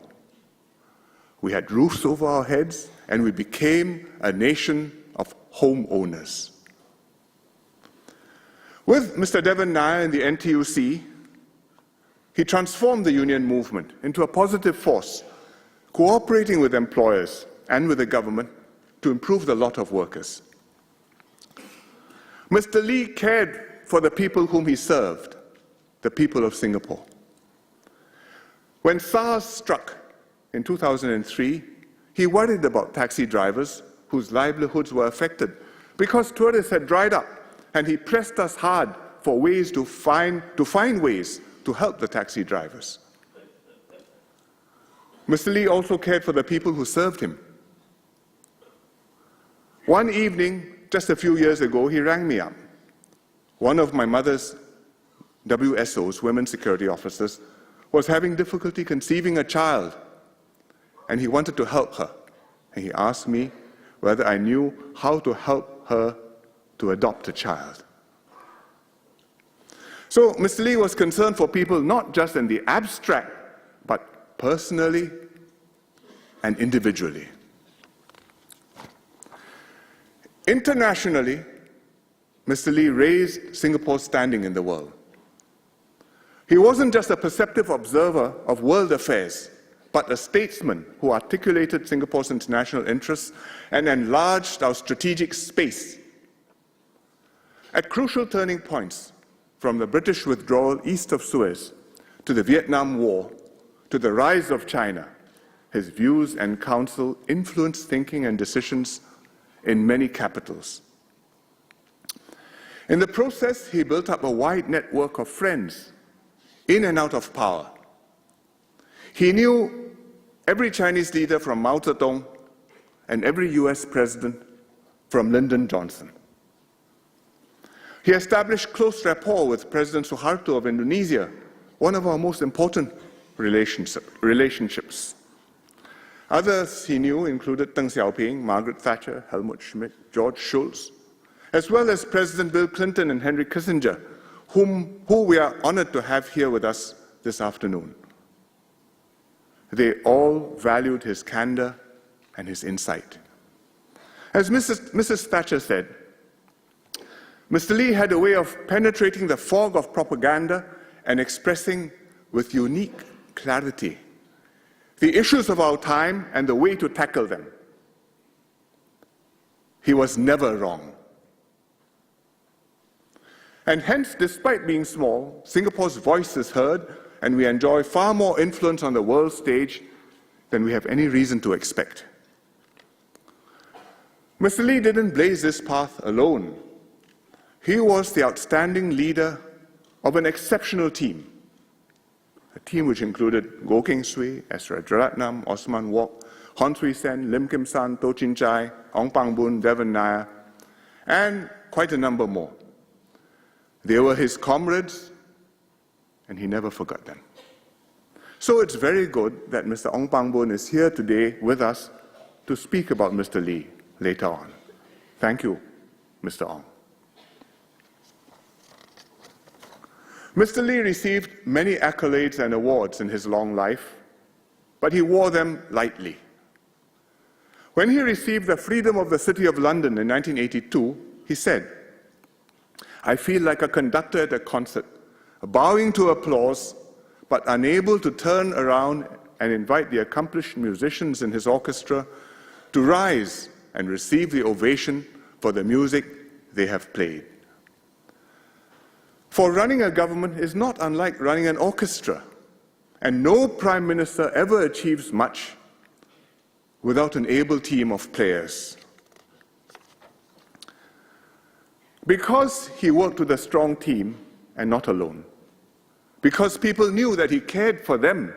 We had roofs over our heads, and we became a nation of homeowners. With Mr. Devan Nair and the NTUC, he transformed the union movement into a positive force, cooperating with employers and with the government to improve the lot of workers. Mr. Lee cared for the people whom he served, the people of Singapore. When SARS struck in 2003, he worried about taxi drivers whose livelihoods were affected because tourists had dried up, and he pressed us hard for ways to find ways to help the taxi drivers. Mr. Lee also cared for the people who served him. One evening, just a few years ago, he rang me up. One of my mother's WSOs, women security officers, was having difficulty conceiving a child, and he wanted to help her. And he asked me whether I knew how to help her to adopt a child. So Mr. Lee was concerned for people not just in the abstract, but personally and individually. Internationally, Mr. Lee raised Singapore's standing in the world. He wasn't just a perceptive observer of world affairs, but a statesman who articulated Singapore's international interests and enlarged our strategic space. At crucial turning points, from the British withdrawal east of Suez to the Vietnam War to the rise of China, his views and counsel influenced thinking and decisions in many capitals. In the process, he built up a wide network of friends in and out of power. He knew every Chinese leader from Mao Zedong and every US president from Lyndon Johnson. He established close rapport with President Suharto of Indonesia, one of our most important relationships. Others he knew included Deng Xiaoping, Margaret Thatcher, Helmut Schmidt, George Shultz, as well as President Bill Clinton and Henry Kissinger, who we are honored to have here with us this afternoon. They all valued his candor and his insight. As Mrs. Thatcher said, Mr. Lee had a way of penetrating the fog of propaganda and expressing with unique clarity the issues of our time and the way to tackle them. He was never wrong. And hence, despite being small, Singapore's voice is heard, and we enjoy far more influence on the world stage than we have any reason to expect. Mr. Lee didn't blaze this path alone. He was the outstanding leader of an exceptional team, a team which included Goh Keng Swee, S. Rajaratnam, Osman Wok, Hon Swee Sen, Lim Kim San, Toh Chin Chai, Ong Pang Boon, Devan Nair, and quite a number more. They were his comrades, and he never forgot them. So it's very good that Mr. Ong Pang Boon is here today with us to speak about Mr. Lee later on. Thank you, Mr. Ong. Mr. Lee received many accolades and awards in his long life, but he wore them lightly. When he received the Freedom of the City of London in 1982, he said, "I feel like a conductor at a concert, bowing to applause, but unable to turn around and invite the accomplished musicians in his orchestra to rise and receive the ovation for the music they have played." For running a government is not unlike running an orchestra, and no prime minister ever achieves much without an able team of players. Because he worked with a strong team and not alone, because people knew that he cared for them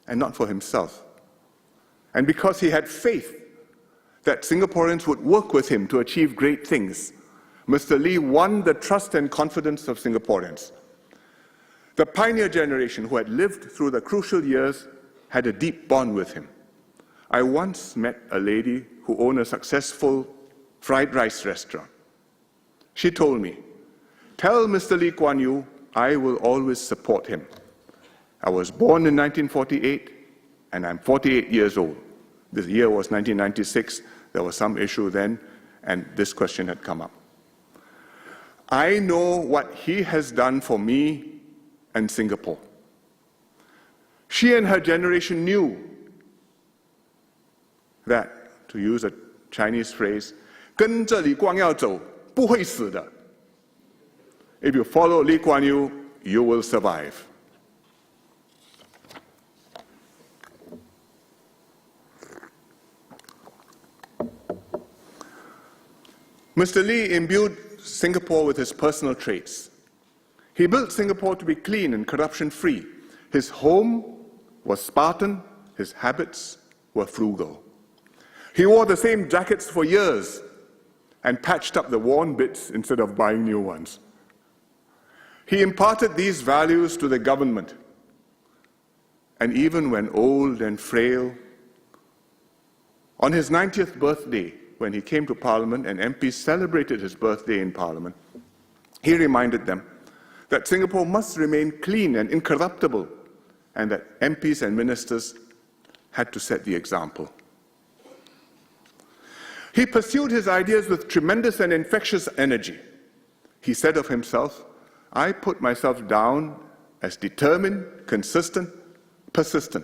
and not for himself, and because he had faith that Singaporeans would work with him to achieve great things, Mr. Lee won the trust and confidence of Singaporeans. The pioneer generation who had lived through the crucial years had a deep bond with him. I once met a lady who owned a successful fried rice restaurant. She told me, "Tell Mr. Lee Kuan Yew I will always support him. I was born in 1948 and I'm 48 years old. The year was 1996. There was some issue then and this question had come up. I know what he has done for me and Singapore." She and her generation knew that, to use a Chinese phrase, 跟着李光耀走，不会死的. If you follow Lee Kuan Yew, you will survive. Mr. Lee imbued Singapore with his personal traits. He built Singapore to be clean and corruption-free. His home was Spartan, his habits were frugal. He wore the same jackets for years and patched up the worn bits instead of buying new ones. He imparted these values to the government, and even when old and frail, on his 90th birthday, when he came to Parliament and MPs celebrated his birthday in Parliament, he reminded them that Singapore must remain clean and incorruptible, and that MPs and ministers had to set the example. He pursued his ideas with tremendous and infectious energy. He said of himself, "I put myself down as determined, consistent, persistent.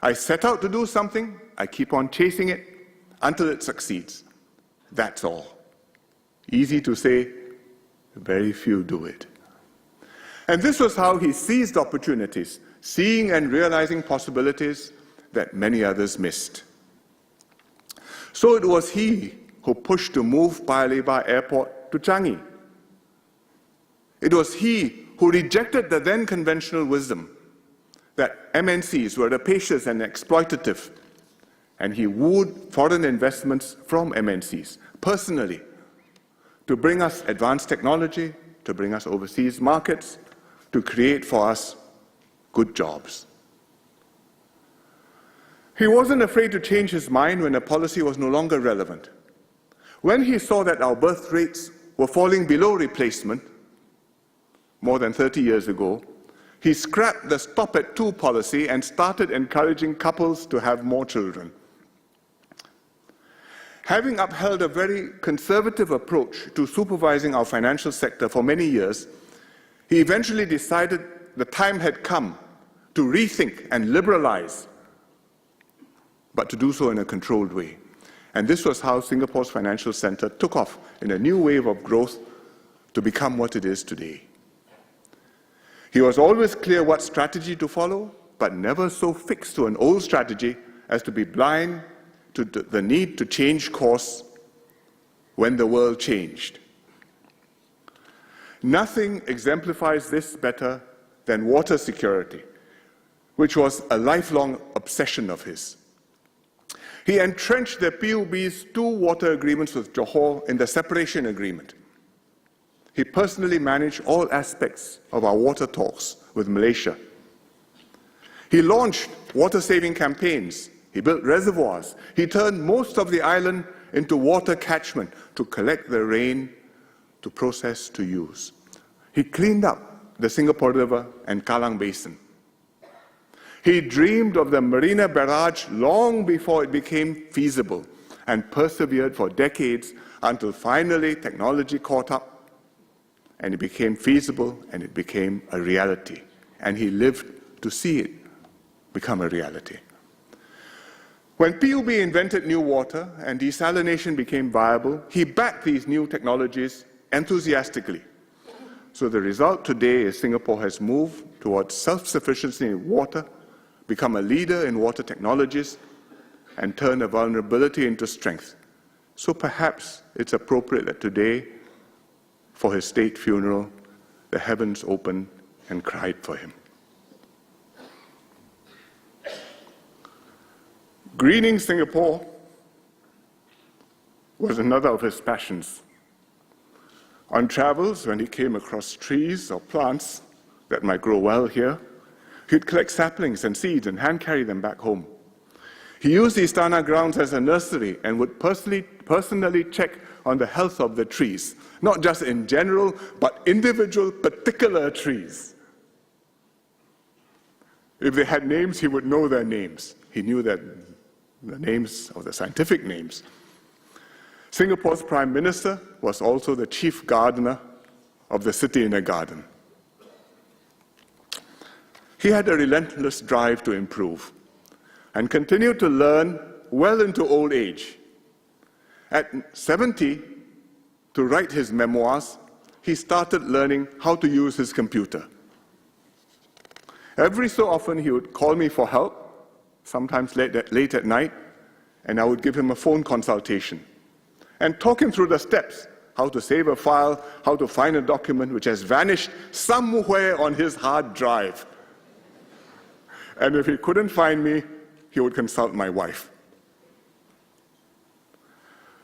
I set out to do something, I keep on chasing it until it succeeds. That's all." Easy to say, very few do it. And this was how he seized opportunities, seeing and realizing possibilities that many others missed. So it was he who pushed to move Paya Lebar Airport to Changi. It was he who rejected the then conventional wisdom that MNCs were rapacious and exploitative, and he wooed foreign investments from MNCs personally to bring us advanced technology, to bring us overseas markets, to create for us good jobs. He wasn't afraid to change his mind when a policy was no longer relevant. When he saw that our birth rates were falling below replacement, more than 30 years ago, he scrapped the stop at 2 policy and started encouraging couples to have more children. Having upheld a very conservative approach to supervising our financial sector for many years, he eventually decided the time had come to rethink and liberalize, but to do so in a controlled way. And this was how Singapore's financial center took off in a new wave of growth to become what it is today. He was always clear what strategy to follow, but never so fixed to an old strategy as to be blind to the need to change course when the world changed. Nothing exemplifies this better than water security, which was a lifelong obsession of his. He entrenched the PUB's 2 water agreements with Johor in the separation agreement. He personally managed all aspects of our water talks with Malaysia. He launched water-saving campaigns. He built reservoirs. He turned most of the island into water catchment to collect the rain, to process, to use. He cleaned up the Singapore River and Kallang Basin. He dreamed of the Marina Barrage long before it became feasible and persevered for decades until finally technology caught up and it became feasible and it became a reality. And he lived to see it become a reality. When PUB invented new water and desalination became viable, he backed these new technologies enthusiastically. So the result today is Singapore has moved towards self-sufficiency in water, become a leader in water technologies, and turn a vulnerability into strength. So perhaps it's appropriate that today, for his state funeral, the heavens opened and cried for him. Greening Singapore was another of his passions. On travels, when he came across trees or plants that might grow well here, he'd collect saplings and seeds and hand-carry them back home. He used the Istana grounds as a nursery and would personally check on the health of the trees, not just in general, but individual, particular trees. If they had names, he would know their names. He knew the names of the scientific names. Singapore's Prime Minister was also the chief gardener of the city in a garden. He had a relentless drive to improve and continued to learn well into old age. At 70, to write his memoirs, he started learning how to use his computer. Every so often, he would call me for help, sometimes late at night, and I would give him a phone consultation and talk him through the steps, how to save a file, how to find a document which has vanished somewhere on his hard drive. And if he couldn't find me, he would consult my wife.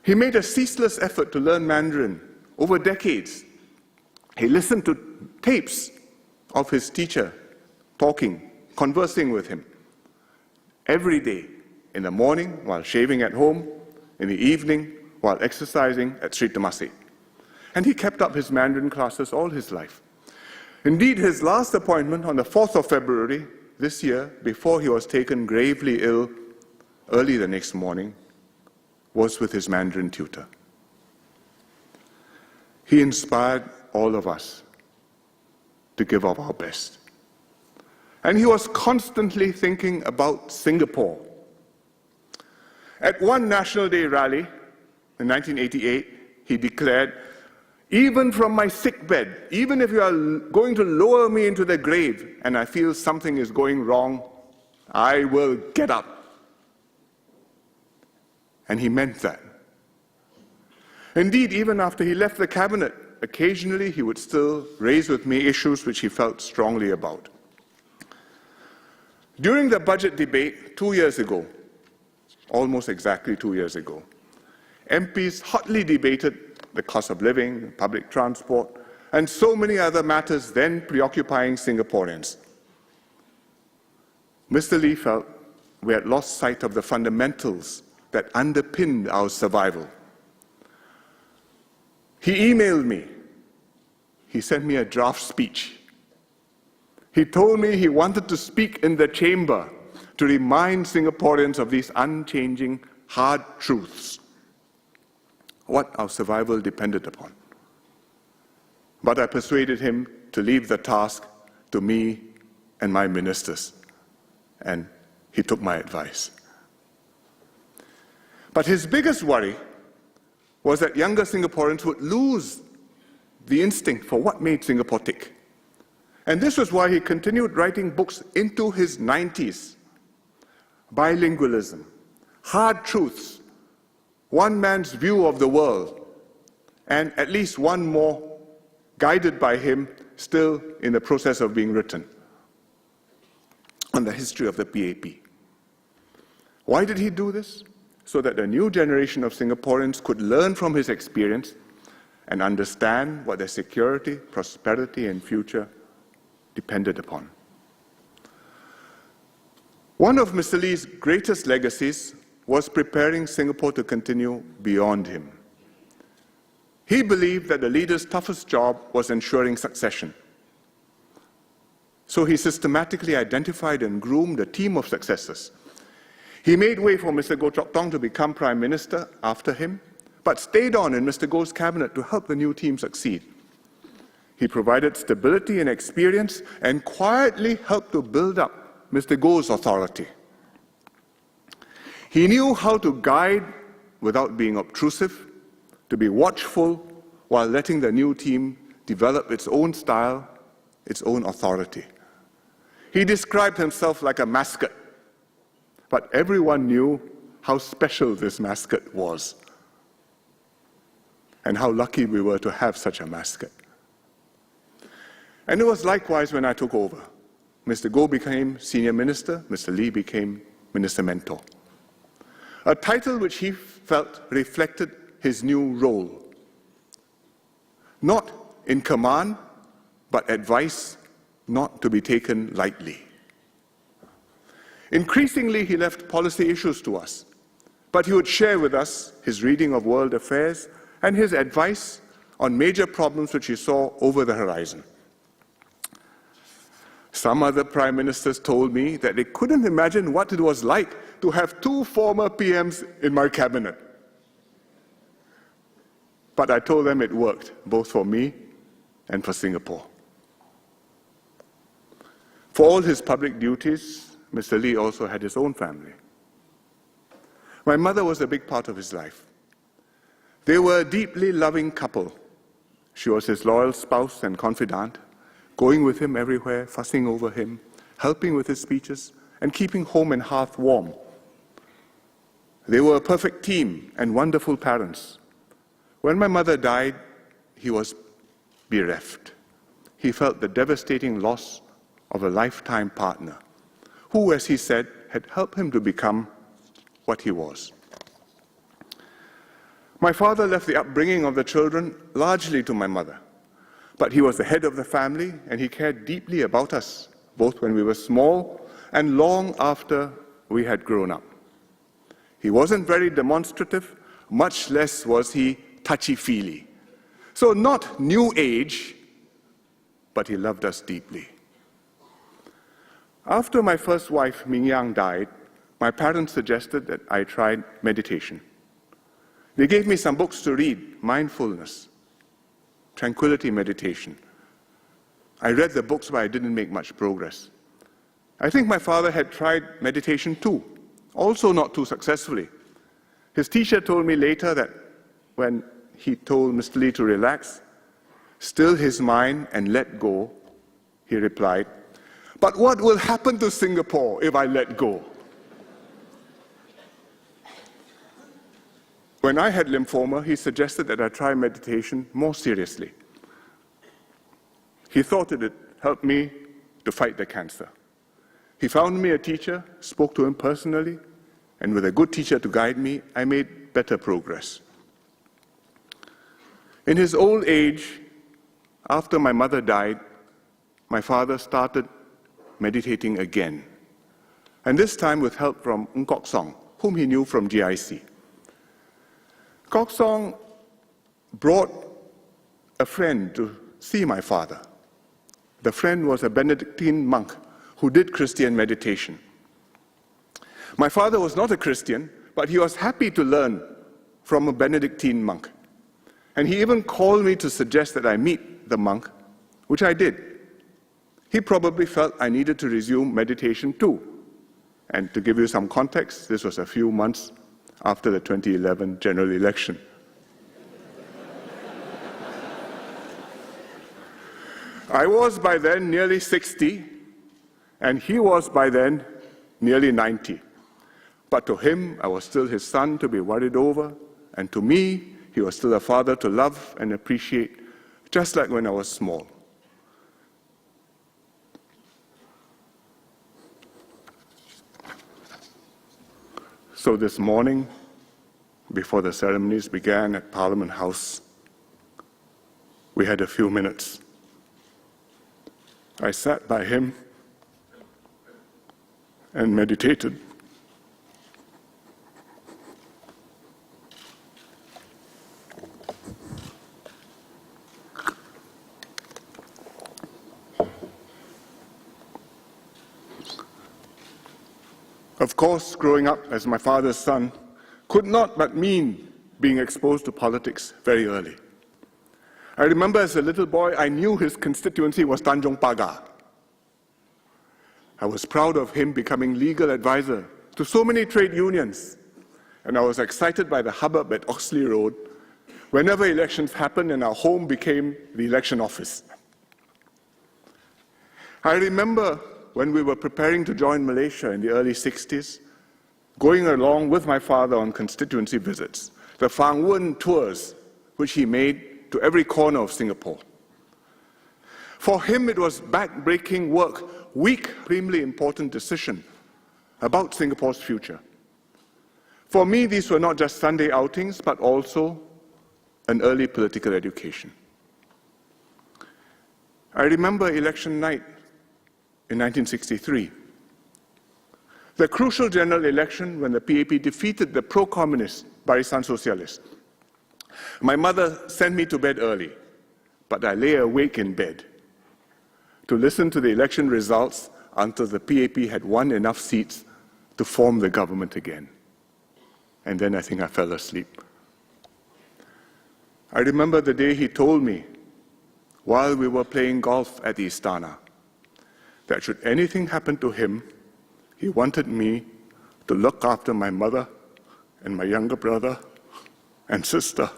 He made a ceaseless effort to learn Mandarin over decades. He listened to tapes of his teacher talking, conversing with him every day, in the morning while shaving at home, in the evening while exercising at Sri Temasek. And he kept up his Mandarin classes all his life. Indeed, his last appointment on the 4th of February this year, before he was taken gravely ill early the next morning, was with his Mandarin tutor. He inspired all of us to give of our best. And he was constantly thinking about Singapore. At one National Day rally in 1988, he declared, "Even from my sick bed, even if you are going to lower me into the grave and I feel something is going wrong, I will get up." And he meant that. Indeed, even after he left the cabinet, occasionally he would still raise with me issues which he felt strongly about. During the budget debate 2 years ago, almost exactly 2 years ago, MPs hotly debated the cost of living, public transport, and so many other matters then preoccupying Singaporeans. Mr. Lee felt we had lost sight of the fundamentals that underpinned our survival. He emailed me. He sent me a draft speech. He told me he wanted to speak in the chamber to remind Singaporeans of these unchanging, hard truths, what our survival depended upon. But I persuaded him to leave the task to me and my ministers, and he took my advice. But his biggest worry was that younger Singaporeans would lose the instinct for what made Singapore tick. And this was why he continued writing books into his 90s. Bilingualism, hard truths, one man's view of the world, and at least one more guided by him, still in the process of being written, on the history of the PAP. Why did he do this? So that a new generation of Singaporeans could learn from his experience and understand what their security, prosperity, and future depended upon. One of Mr. Lee's greatest legacies was preparing Singapore to continue beyond him. He believed that the leader's toughest job was ensuring succession. So he systematically identified and groomed a team of successors. He made way for Mr. Goh Chok Tong to become Prime Minister after him, but stayed on in Mr. Goh's cabinet to help the new team succeed. He provided stability and experience and quietly helped to build up Mr. Goh's authority. He knew how to guide without being obtrusive, to be watchful while letting the new team develop its own style, its own authority. He described himself like a mascot, but everyone knew how special this mascot was and how lucky we were to have such a mascot. And it was likewise when I took over. Mr. Goh became Senior Minister, Mr. Lee became Minister Mentor, a title which he felt reflected his new role. Not in command, but advice not to be taken lightly. Increasingly, he left policy issues to us, but he would share with us his reading of world affairs and his advice on major problems which he saw over the horizon. Some other prime ministers told me that they couldn't imagine what it was like to have two former PMs in my cabinet. But I told them it worked, both for me and for Singapore. For all his public duties, Mr. Lee also had his own family. My mother was a big part of his life. They were a deeply loving couple. She was his loyal spouse and confidant, going with him everywhere, fussing over him, helping with his speeches, and keeping home and hearth warm. They were a perfect team and wonderful parents. When my mother died, he was bereft. He felt the devastating loss of a lifetime partner, who, as he said, had helped him to become what he was. My father left the upbringing of the children largely to my mother. But he was the head of the family, and he cared deeply about us, both when we were small and long after we had grown up. He wasn't very demonstrative, much less was he touchy-feely. So not new age, but he loved us deeply. After my first wife, Ming Yang, died, my parents suggested that I try meditation. They gave me some books to read, mindfulness, tranquility meditation. I read the books, but I didn't make much progress. I think my father had tried meditation too, also not too successfully. His teacher told me later that when he told Mr. Lee to relax, still his mind and let go, he replied, "But what will happen to Singapore if I let go?" When I had lymphoma, he suggested that I try meditation more seriously. He thought it would help me to fight the cancer. He found me a teacher, spoke to him personally, and with a good teacher to guide me, I made better progress. In his old age, after my mother died, my father started meditating again, and this time with help from Ng Kok Song, whom he knew from GIC. Kok Song brought a friend to see my father. The friend was a Benedictine monk who did Christian meditation. My father was not a Christian, but he was happy to learn from a Benedictine monk. And he even called me to suggest that I meet the monk, which I did. He probably felt I needed to resume meditation too. And to give you some context, this was a few months after the 2011 general election. I was by then nearly 60, and he was by then nearly 90. But to him, I was still his son to be worried over, and to me, he was still a father to love and appreciate, just like when I was small. So this morning, before the ceremonies began at Parliament House, we had a few minutes. I sat by him and meditated. Of course, growing up as my father's son could not but mean being exposed to politics very early. I remember as a little boy, I knew his constituency was Tanjong Pagar. I was proud of him becoming legal advisor to so many trade unions, and I was excited by the hubbub at Oxley Road whenever elections happened and our home became the election office. I remember when we were preparing to join Malaysia in the early 60s, going along with my father on constituency visits, the Fang Wen tours, which he made to every corner of Singapore. For him, it was back-breaking work, extremely important decision about Singapore's future. For me, these were not just Sunday outings, but also an early political education. I remember election night in 1963, the crucial general election when the PAP defeated the pro-communist Barisan Sosialis. My mother sent me to bed early, but I lay awake in bed to listen to the election results until the PAP had won enough seats to form the government again. And then I think I fell asleep. I remember the day he told me, while we were playing golf at the Istana, that should anything happen to him, he wanted me to look after my mother and my younger brother and sister.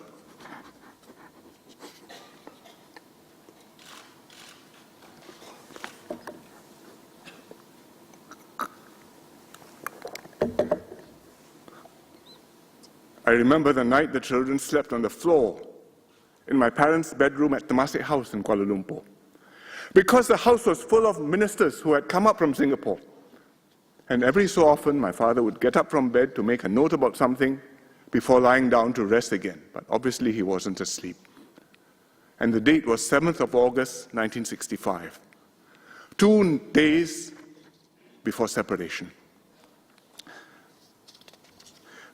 I remember the night the children slept on the floor in my parents' bedroom at Temasek House in Kuala Lumpur, because the house was full of ministers who had come up from Singapore. And every so often, my father would get up from bed to make a note about something before lying down to rest again. But obviously, he wasn't asleep. And the date was 7th of August, 1965, 2 days before separation.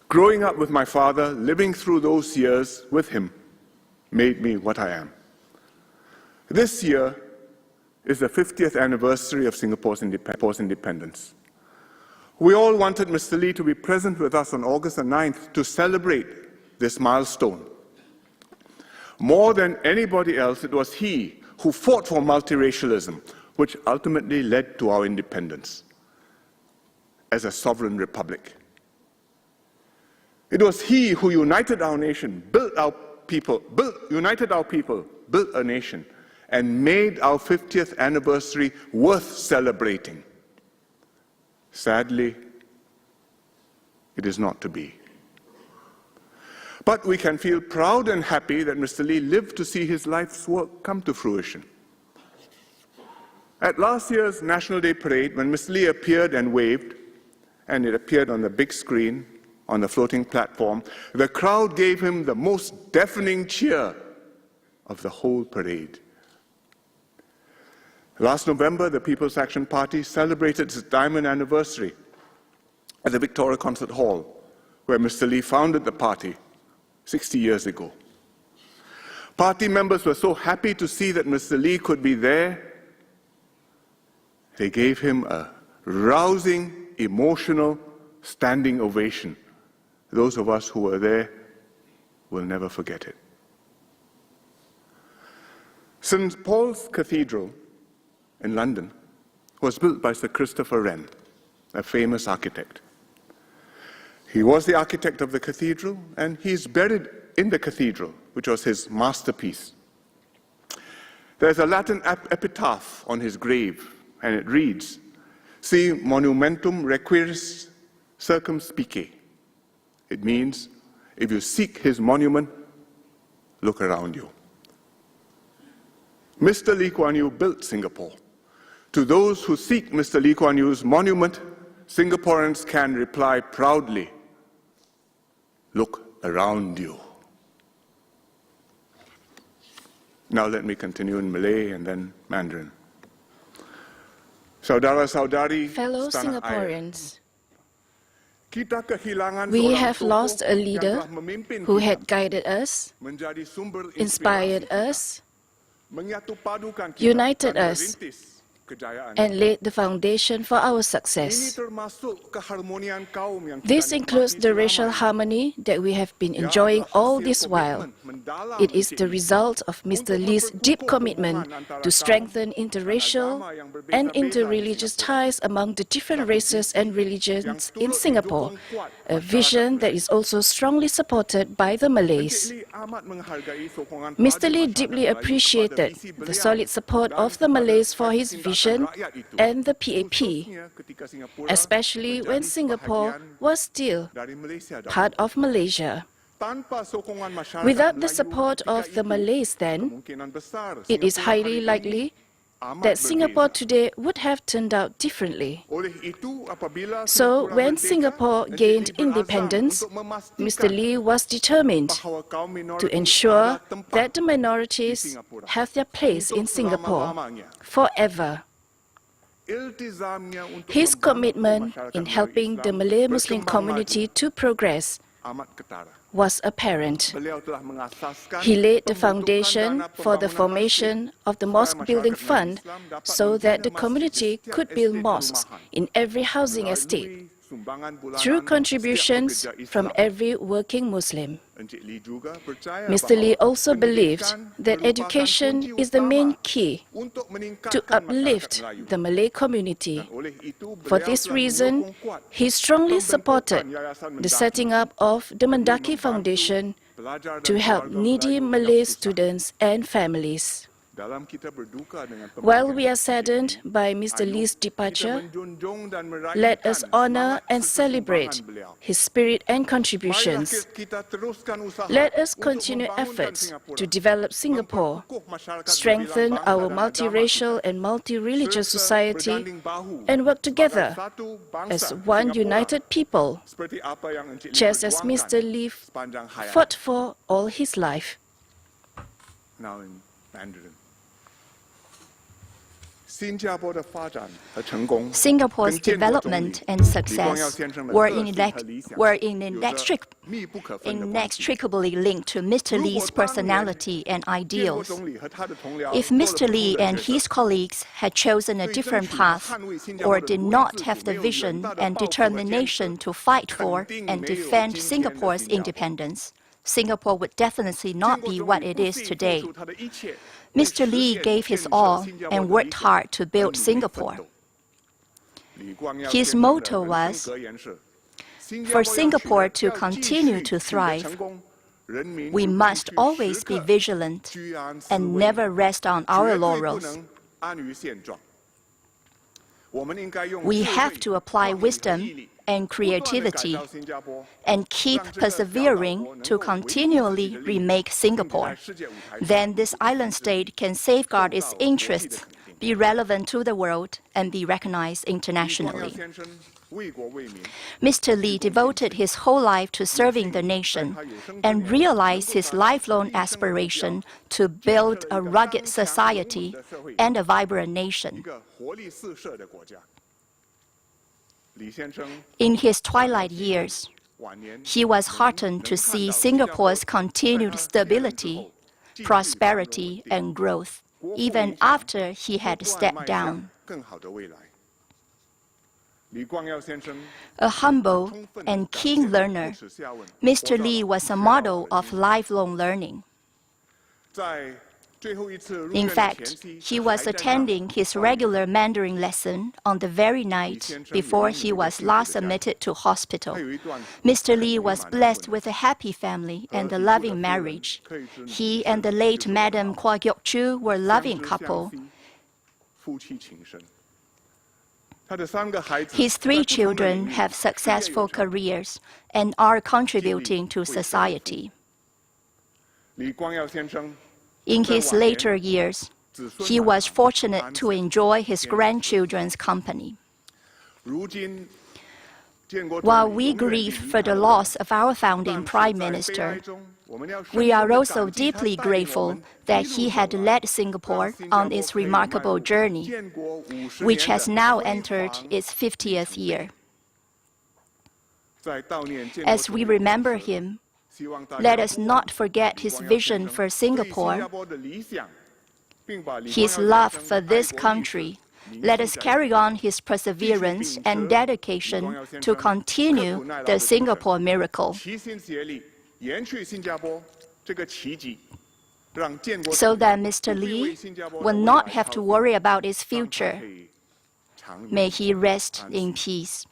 Growing up with my father, living through those years with him, made me what I am. This year is the 50th anniversary of Singapore's independence. We all wanted Mr. Lee to be present with us on August the 9th to celebrate this milestone. More than anybody else, it was he who fought for multiracialism, which ultimately led to our independence as a sovereign republic. It was he who united our nation, built a nation, and made our 50th anniversary worth celebrating. Sadly, it is not to be. But we can feel proud and happy that Mr. Lee lived to see his life's work come to fruition. At last year's National Day Parade, when Mr. Lee appeared and waved, and it appeared on the big screen on the floating platform, the crowd gave him the most deafening cheer of the whole parade. Last November, the People's Action Party celebrated its diamond anniversary at the Victoria Concert Hall, where Mr. Lee founded the party 60 years ago. Party members were so happy to see that Mr. Lee could be there, they gave him a rousing, emotional, standing ovation. Those of us who were there will never forget it. St. Paul's Cathedral in London was built by Sir Christopher Wren, a famous architect. He was the architect of the cathedral, and he's buried in the cathedral, which was his masterpiece. There's a Latin epitaph on his grave, and it reads, "Si monumentum requiris circumspice." It means, if you seek his monument, look around you. Mr. Lee Kuan Yew built Singapore. To those who seek Mr. Lee Kuan Yew's monument, Singaporeans can reply proudly, look around you. Now let me continue in Malay and then Mandarin. Saudara-saudari Fellow setanah air, Singaporeans, kita kehilangan we seorang have tokoh lost a yang leader telah memimpin who kita had guided us, menjadi sumber inspired inspirasi kita, us, menyatupadukan kita united dan us, merintis kejayaan and kita. laid the foundation for our Ini success. termasuk keharmonian kaum yang kita This includes nikmati the selama racial ini. harmony that we have been Ia enjoying adalah all hasil this while. komitmen mendalam It is Encik the Lee result of Mr. untuk Lee's deep memperkukuh commitment hubungan antara to kaum strengthen dan interracial agama yang berbeza-beza and di interreligious Singapura. ties among the different Satu races visi and yang religions in turut Singapore, didukung kuat a masyarakat vision that Melayu. is also strongly supported by the Encik Malays. Lee amat menghargai sokongan Mr. pada Lee masyarakat deeply Melayu appreciated kepada visi the beliau solid support dan of the kepada Malays for tindakan his vision rakyat itu, and the PAP, khususnya ketika Singapura especially when menjadi Singapore sebahagian was still dari Malaysia dahulu. part of Malaysia. Tanpa sokongan masyarakat Without the Melayu support ketika of the itu, Malays then, kemungkinan besar it is Singapura highly hari ini likely amat that Singapore berbeza. today would have turned out differently. Oleh itu, apabila So, Singapura when merdeka, Singapore Encik gained Lee berazam independence, untuk memastikan Mr. Lee was determined bahawa kaum minoritas to ensure ada tempat that the di minorities Singapura have their place untuk in Singapore selama-lamanya. forever. Iltizamnya untuk His membantu commitment masyarakat in Melayu helping Islam the Malay Muslim berkembang community maju to progress amat ketara. was apparent. Beliau telah mengasaskan He laid the pembentukan foundation dana for the pembangunan formation of the supaya mosque building masyarakat fund Melayu Islam dapat so that the membina masjid community di setiap could build estate mosques perumahan in every housing melalui estate sumbangan bulanan through setiap contributions pekerja from Islam. every working Muslim. Encik Lee juga percaya Mr. Lee bahawa also believed pendidikan that merupakan education kunci is the main utama key untuk to meningkatkan uplift masyarakat Melayu. the Malay community. Dan oleh itu, For beliau this telah reason, mendukung kuat he strongly pembentukan supported Yayasan the Mendaki setting up of the demi Mendaki membantu Foundation pelajar dan to help keluarga needy Melayu yang Malay susah. students and families. Dalam kita berduka dengan While kematian we are Encik saddened Lee, by Mr. ayo Lee's kita departure, menjunjung dan let us merayakan honor semangat and serta celebrate sumbangan beliau. his spirit and Marilah contributions. kita teruskan usaha Let us untuk continue membangunkan efforts Singapura, to develop Singapore, memperkukuh masyarakat strengthen berbilang bangsa our dan multiracial agama and multi-religious kita, serta society, berganding bahu and work sebagai together satu bangsa as one Singapura, united people, seperti apa yang Encik Lee just as perjuangkan Mr. Lee sepanjang hayat. fought for all his life. Now in Mandarin. 新加坡的发展和成功 Singapore's 跟建国总理 development and 李光耀 success 先生的 were 个性和理想 inextricably 密不可分的关系。 linked to Mr. 如果 Lee's 当年 personality and 建国 ideals. 总理和他的同僚 If 做了 Mr. 不同 Lee 的 and 抉择 his colleagues had chosen a 对 different 争取 path 捍卫新加坡 or 的 did 独立 not 自 have 主 the 没有远 vision 大的 and 抱负和坚持 determination to fight for 肯定 and 没有 今 defend 天的 Singapore's 新加坡。 independence, Singapore would definitely 建 not 国 be 总 what 理 it 不 is 惜付 today. 出他的一切 Mr. 为实 Lee 现 gave his 建设 all 新加坡 and 的 worked 理想 hard to 而 build 努力奋 Singapore. 斗。李光耀 His 先生的 motto 人 was, 生格言是 For Singapore to continue to thrive, we must always be vigilant and never rest on our laurels. We have to apply wisdom and creativity and keep persevering to continually remake Singapore. Then this island state can safeguard its interests, be relevant to the world, and be recognized internationally. Mr. Lee devoted his whole life to serving the nation and realized his lifelong aspiration to build a rugged society and a vibrant nation. In his twilight years, he was heartened to see Singapore's continued stability, prosperity, and growth, even after he had stepped down. A humble and keen learner, Mr. Lee was a model of lifelong learning. In fact, he was attending his regular Mandarin lesson on the very night before he was last admitted to hospital. Mr. Lee was blessed with a happy family and a loving marriage. He and the late Madam Kuan Yew were a loving couple. His 3 children have successful careers and are contributing to society. In his later years, he was fortunate to enjoy his grandchildren's company. While we grieve for the loss of our founding Prime Minister, We are also deeply grateful that he had led Singapore on its remarkable journey, which has now entered its 50th year. As we remember him, let us not forget his vision for Singapore, his love for this country. Let us carry on his perseverance and dedication to continue the Singapore miracle, so that Mr. Lee will not have to worry about his future. May he rest in peace.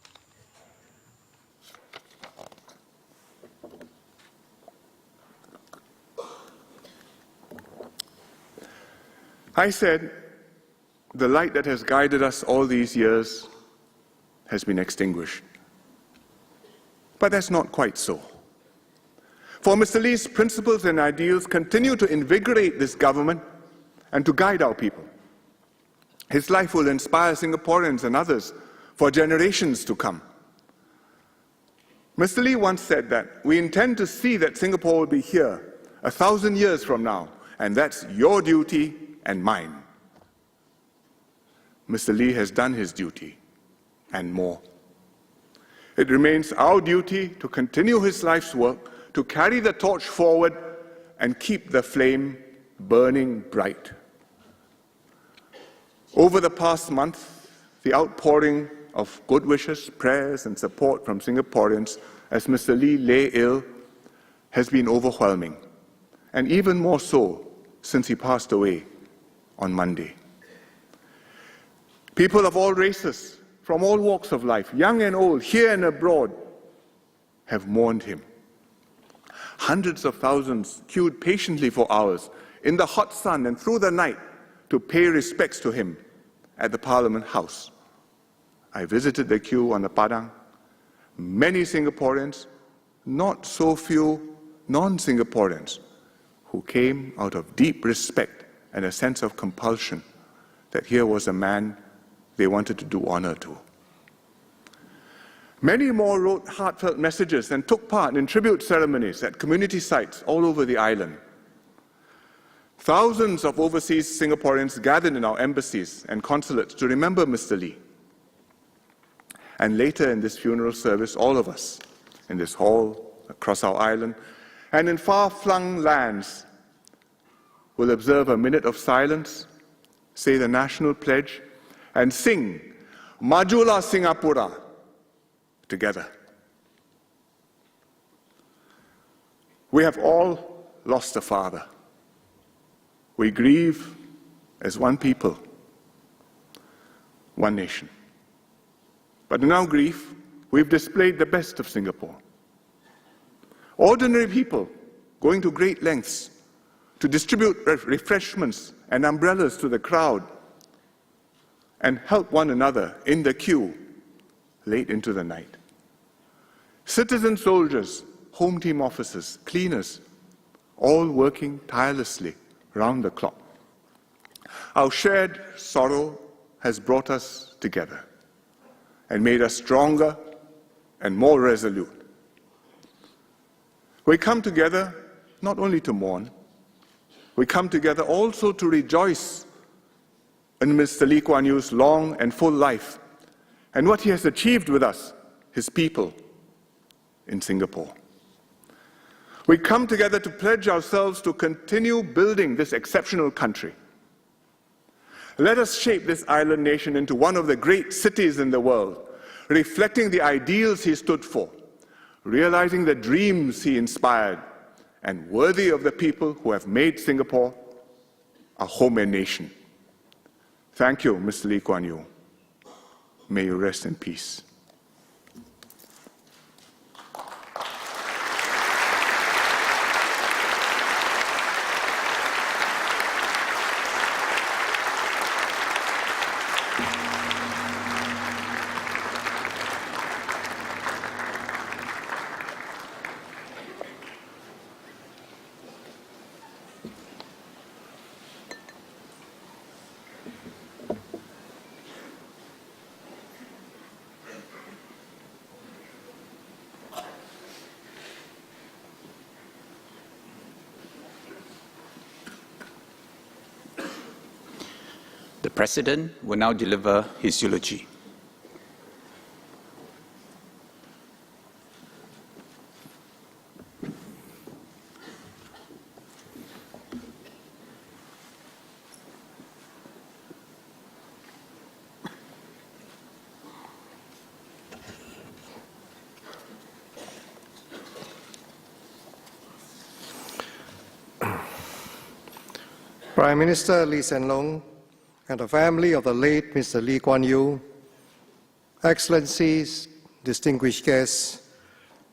I said, the light that has guided us all these years has been extinguished. But that's not quite so. For Mr. Lee's principles and ideals continue to invigorate this government and to guide our people. His life will inspire Singaporeans and others for generations to come. Mr. Lee once said that we intend to see that Singapore will be here 1,000 years from now, and that's your duty and mine. Mr. Lee has done his duty and more. It remains our duty to continue his life's work, to carry the torch forward and keep the flame burning bright. Over the past month, the outpouring of good wishes, prayers, and support from Singaporeans as Mr. Lee lay ill has been overwhelming, and even more so since he passed away on Monday. People of all races, from all walks of life, young and old, here and abroad, have mourned him. Hundreds of thousands queued patiently for hours in the hot sun and through the night to pay respects to him at the Parliament House. I visited the queue on the Padang. Many Singaporeans, not so few non-Singaporeans, who came out of deep respect and a sense of compulsion that here was a man they wanted to do honor to. Many more wrote heartfelt messages and took part in tribute ceremonies at community sites all over the island. Thousands of overseas Singaporeans gathered in our embassies and consulates to remember Mr. Lee. And later in this funeral service, all of us in this hall, across our island, and in far-flung lands will observe a minute of silence, say the national pledge, and sing Majulah Singapura together. We have all lost a father. We grieve as one people, one nation. But in our grief, we've displayed the best of Singapore. Ordinary people going to great lengths to distribute refreshments and umbrellas to the crowd and help one another in the queue late into the night. Citizen soldiers, home team officers, cleaners, all working tirelessly round the clock. Our shared sorrow has brought us together and made us stronger and more resolute. We come together not only to mourn, we come together also to rejoice in Mr. Lee Kuan Yew's long and full life and what he has achieved with us, his people, in Singapore. We come together to pledge ourselves to continue building this exceptional country. Let us shape this island nation into one of the great cities in the world, reflecting the ideals he stood for, realizing the dreams he inspired, and worthy of the people who have made Singapore a home and nation. Thank you, Mr. Lee Kuan Yew. May you rest in peace. The President will now deliver his eulogy. Prime Minister Lee Hsien Loong and the family of the late Mr. Lee Kuan Yew, Excellencies, distinguished guests,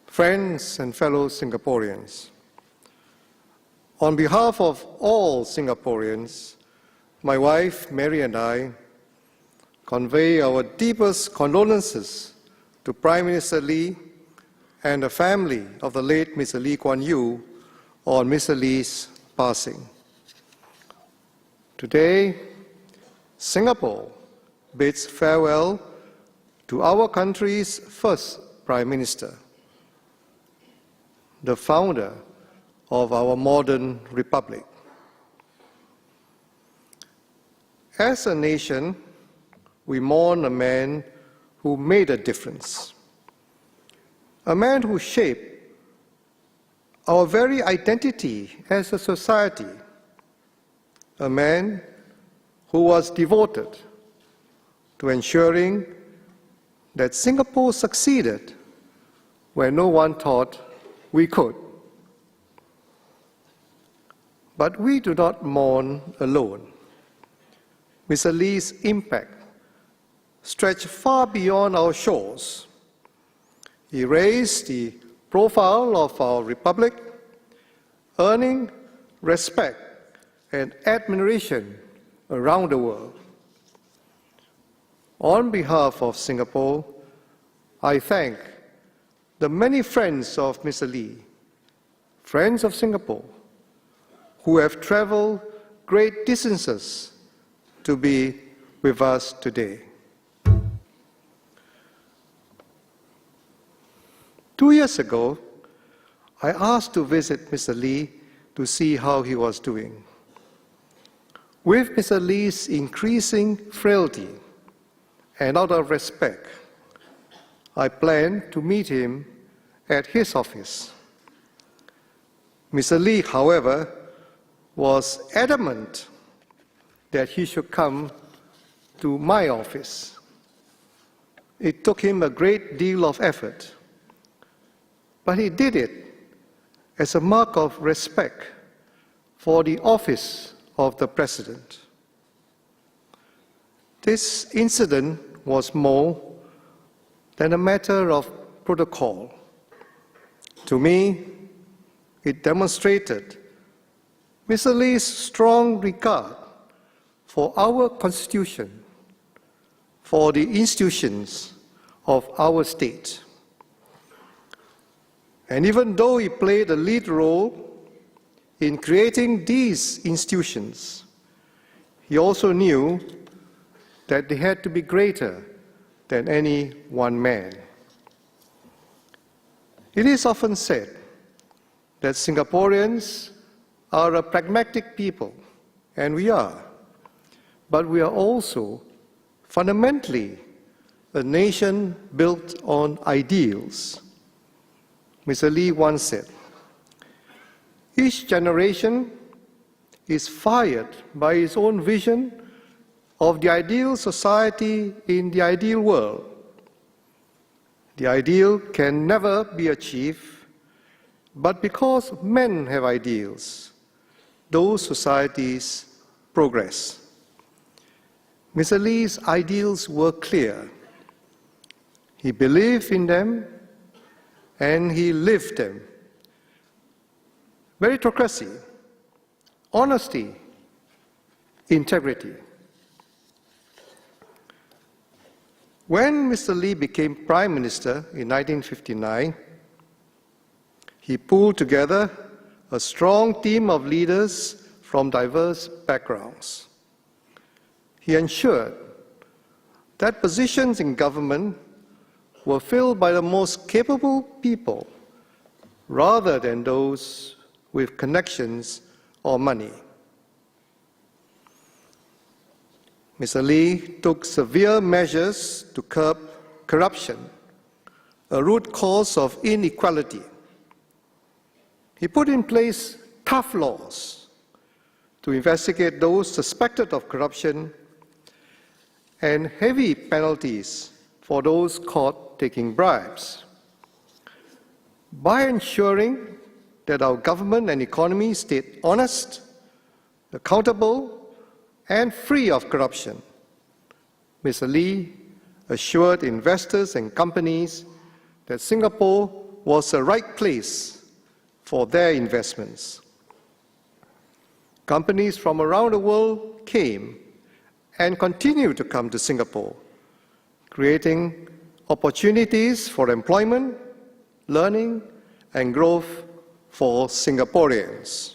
friends and fellow Singaporeans. On behalf of all Singaporeans, my wife Mary and I convey our deepest condolences to Prime Minister Lee and the family of the late Mr. Lee Kuan Yew on Mr. Lee's passing. Today, Singapore bids farewell to our country's first Prime Minister, the founder of our modern republic. As a nation, we mourn a man who made a difference, a man who shaped our very identity as a society, a man who was devoted to ensuring that Singapore succeeded where no one thought we could. But we do not mourn alone. Mr. Lee's impact stretched far beyond our shores. He raised the profile of our republic, earning respect and admiration around the world. On behalf of Singapore, I thank the many friends of Mr. Lee, friends of Singapore, who have traveled great distances to be with us today. 2 years ago, I asked to visit Mr. Lee to see how he was doing. With Mr. Lee's increasing frailty and out of respect, I planned to meet him at his office. Mr. Lee, however, was adamant that he should come to my office. It took him a great deal of effort, but he did it as a mark of respect for the office of the President. This incident was more than a matter of protocol. To me, it demonstrated Mr. Lee's strong regard for our Constitution, for the institutions of our state. And even though he played a lead role in creating these institutions, he also knew that they had to be greater than any one man. It is often said that Singaporeans are a pragmatic people, and we are, but we are also fundamentally a nation built on ideals. Mr. Lee once said, "Each generation is fired by its own vision of the ideal society in the ideal world. The ideal can never be achieved, but because men have ideals, those societies progress." Mr. Lee's ideals were clear. He believed in them and he lived them. Meritocracy, honesty, integrity. When Mr. Lee became Prime Minister in 1959, he pulled together a strong team of leaders from diverse backgrounds. He ensured that positions in government were filled by the most capable people rather than those with connections or money. Mr. Lee took severe measures to curb corruption, a root cause of inequality. He put in place tough laws to investigate those suspected of corruption and heavy penalties for those caught taking bribes. By ensuring that our government and economy stayed honest, accountable, and free of corruption, Mr. Lee assured investors and companies that Singapore was the right place for their investments. Companies from around the world came and continue to come to Singapore, creating opportunities for employment, learning, and growth for Singaporeans.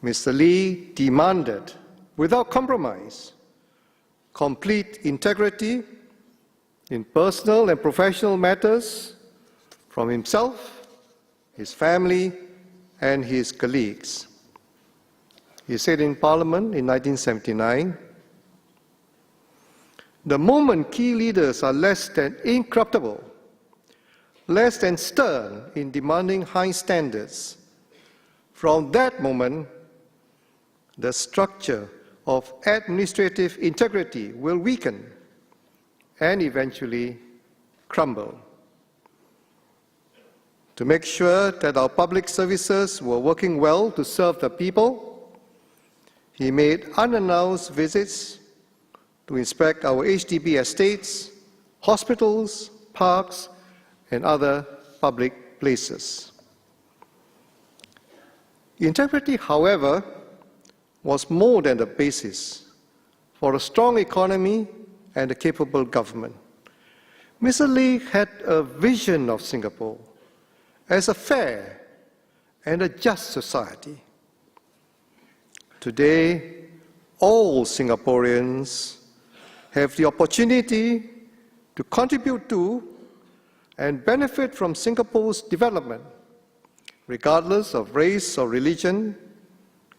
Mr. Lee demanded, without compromise, complete integrity in personal and professional matters from himself, his family, and his colleagues. He said in Parliament in 1979, "The moment key leaders are less than incorruptible, less than stern in demanding high standards, from that moment, the structure of administrative integrity will weaken and eventually crumble." To make sure that our public services were working well to serve the people, he made unannounced visits to inspect our HDB estates, hospitals, parks, and other public places. Integrity, however, was more than the basis for a strong economy and a capable government. Mr. Lee had a vision of Singapore as a fair and a just society. Today, all Singaporeans have the opportunity to contribute to and benefit from Singapore's development, regardless of race or religion,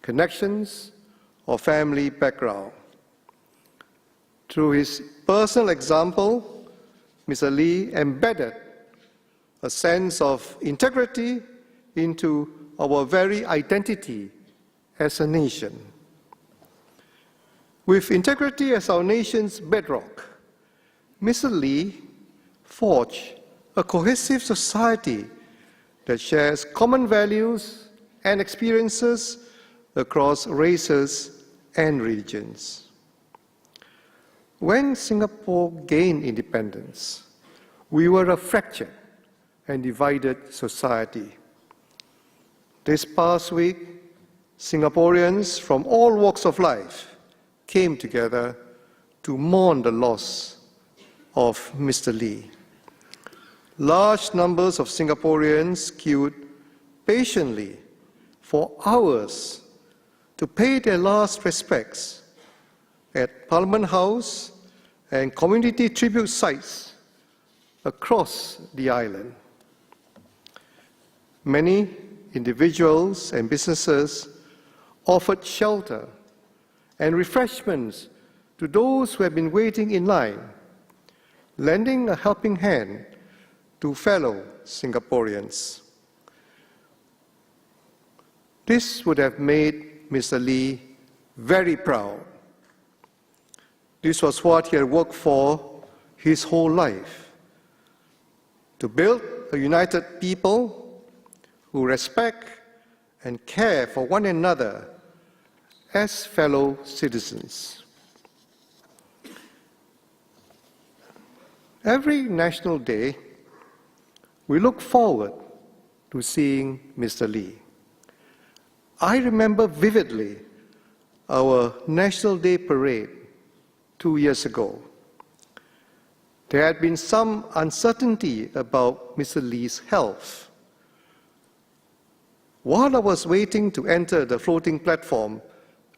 connections, or family background. Through his personal example, Mr. Lee embedded a sense of integrity into our very identity as a nation. With integrity as our nation's bedrock, Mr. Lee forged a cohesive society that shares common values and experiences across races and religions. When Singapore gained independence, we were a fractured and divided society. This past week, Singaporeans from all walks of life came together to mourn the loss of Mr. Lee. Large numbers of Singaporeans queued patiently for hours to pay their last respects at Parliament House and community tribute sites across the island. Many individuals and businesses offered shelter and refreshments to those who have been waiting in line, lending a helping hand to fellow Singaporeans. This would have made Mr. Lee very proud. This was what he had worked for his whole life: to build a united people who respect and care for one another as fellow citizens. Every National Day, we look forward to seeing Mr. Lee. I remember vividly our National Day parade 2 years ago. There had been some uncertainty about Mr. Lee's health. While I was waiting to enter the floating platform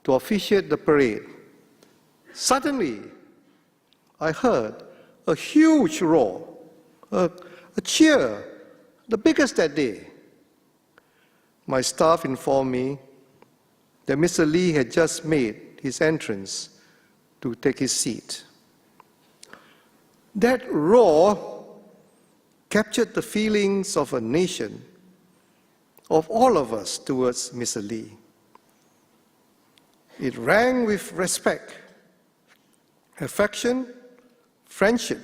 to officiate the parade, suddenly I heard a huge roar, a cheer, the biggest that day. My staff informed me that Mr. Lee had just made his entrance to take his seat. That roar captured the feelings of a nation, of all of us towards Mr. Lee. It rang with respect, affection, friendship,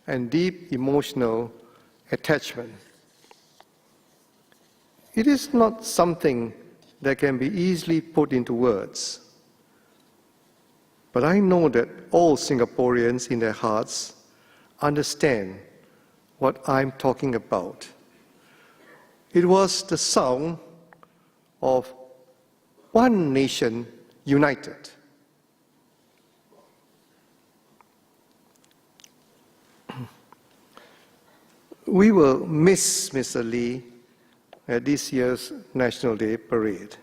and deep emotional attachment. It is not something that can be easily put into words. But I know that all Singaporeans in their hearts understand what I'm talking about. It was the sound of one nation united. We will miss Mr. Lee at this year's National Day Parade.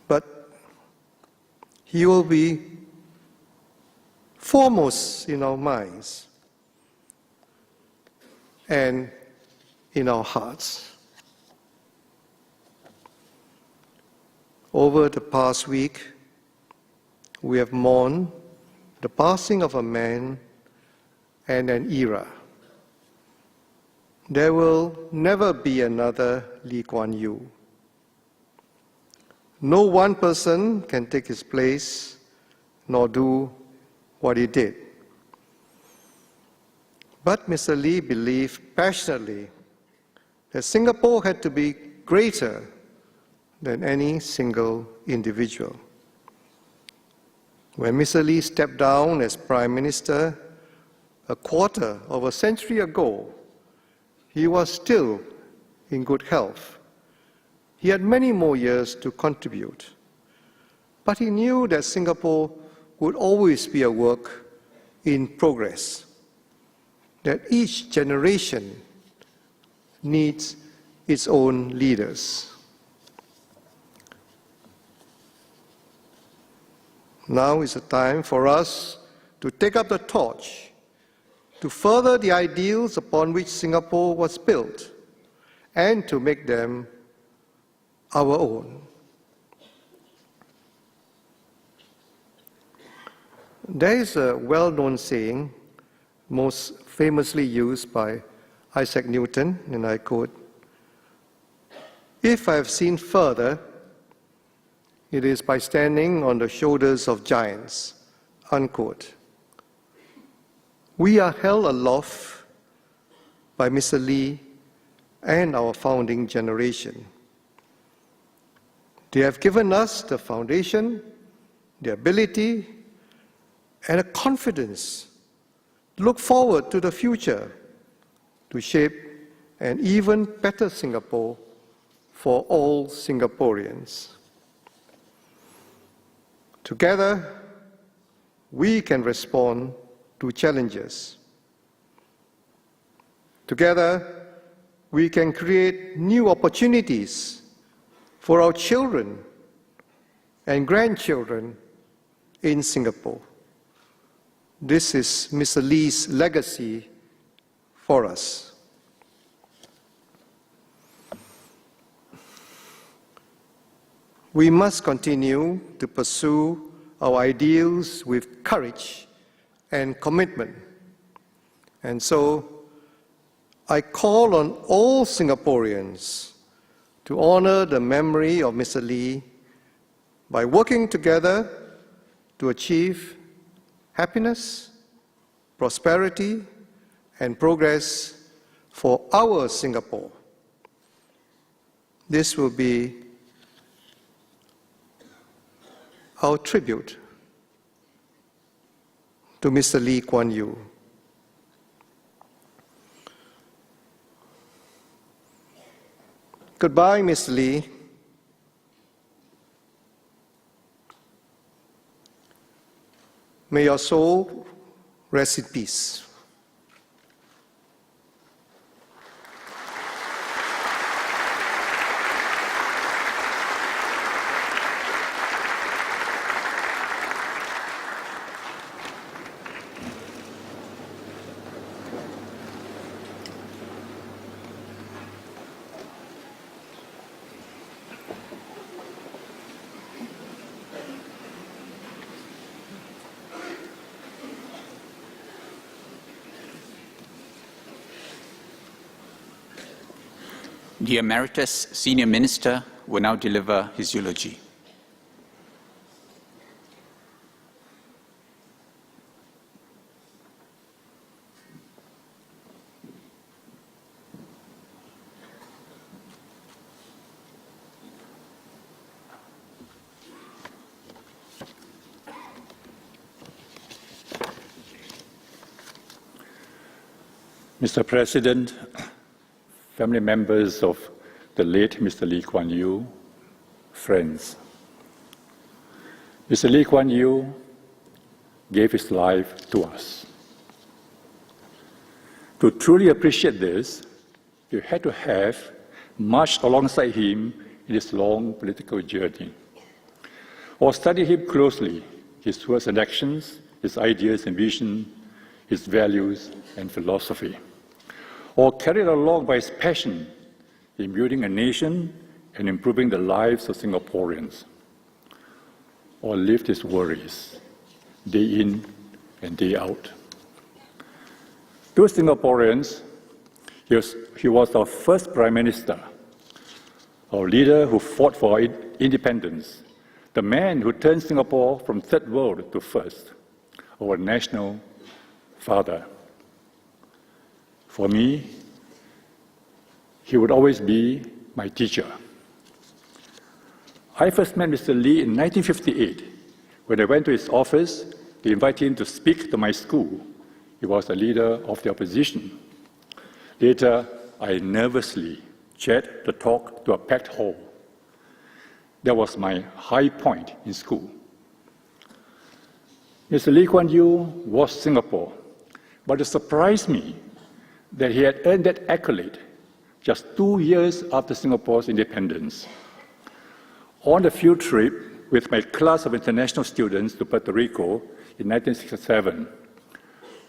But he will be foremost in our minds and in our hearts. Over the past week, we have mourned the passing of a man and an era. There will never be another Lee Kuan Yew. No one person can take his place nor do what he did. But Mr. Lee believed passionately that Singapore had to be greater than any single individual. When Mr. Lee stepped down as Prime Minister a quarter of a century ago, he was still in good health. He had many more years to contribute. But he knew that Singapore would always be a work in progress, that each generation needs its own leaders. Now is the time for us to take up the torch, to further the ideals upon which Singapore was built, and to make them our own. There is a well-known saying, most famously used by Isaac Newton, and I quote, "If I have seen further, it is by standing on the shoulders of giants," unquote. We are held aloft by Mr. Lee and our founding generation. They have given us the foundation, the ability, and a confidence to look forward to the future, to shape an even better Singapore for all Singaporeans. Together, we can respond to challenges. Together, we can create new opportunities for our children and grandchildren in Singapore. This is Mr. Lee's legacy for us. We must continue to pursue our ideals with courage and commitment. And so, I call on all Singaporeans to honor the memory of Mr. Lee by working together to achieve happiness, prosperity, and progress for our Singapore. This will be our tribute to Mr. Lee Kuan Yew. Goodbye, Mr. Lee. May your soul rest in peace. The Emeritus Senior Minister will now deliver his eulogy. Mr. President, family members of the late Mr. Lee Kuan Yew, friends. Mr. Lee Kuan Yew gave his life to us. To truly appreciate this, you had to have marched alongside him in his long political journey, or study him closely, his words and actions, his ideas and vision, his values and philosophy, or carried along by his passion in building a nation and improving the lives of Singaporeans, or lived his worries day in and day out. To Singaporeans, he was our first Prime Minister, our leader who fought for our independence, the man who turned Singapore from third world to first, our national father. For me, he would always be my teacher. I first met Mr. Lee in 1958 when I went to his office to invite him to speak to my school. He was the leader of the opposition. Later, I nervously chaired the talk to a packed hall. That was my high point in school. Mr. Lee Kuan Yew was Singapore, but it surprised me that he had earned that accolade just 2 years after Singapore's independence. On a field trip with my class of international students to Puerto Rico in 1967,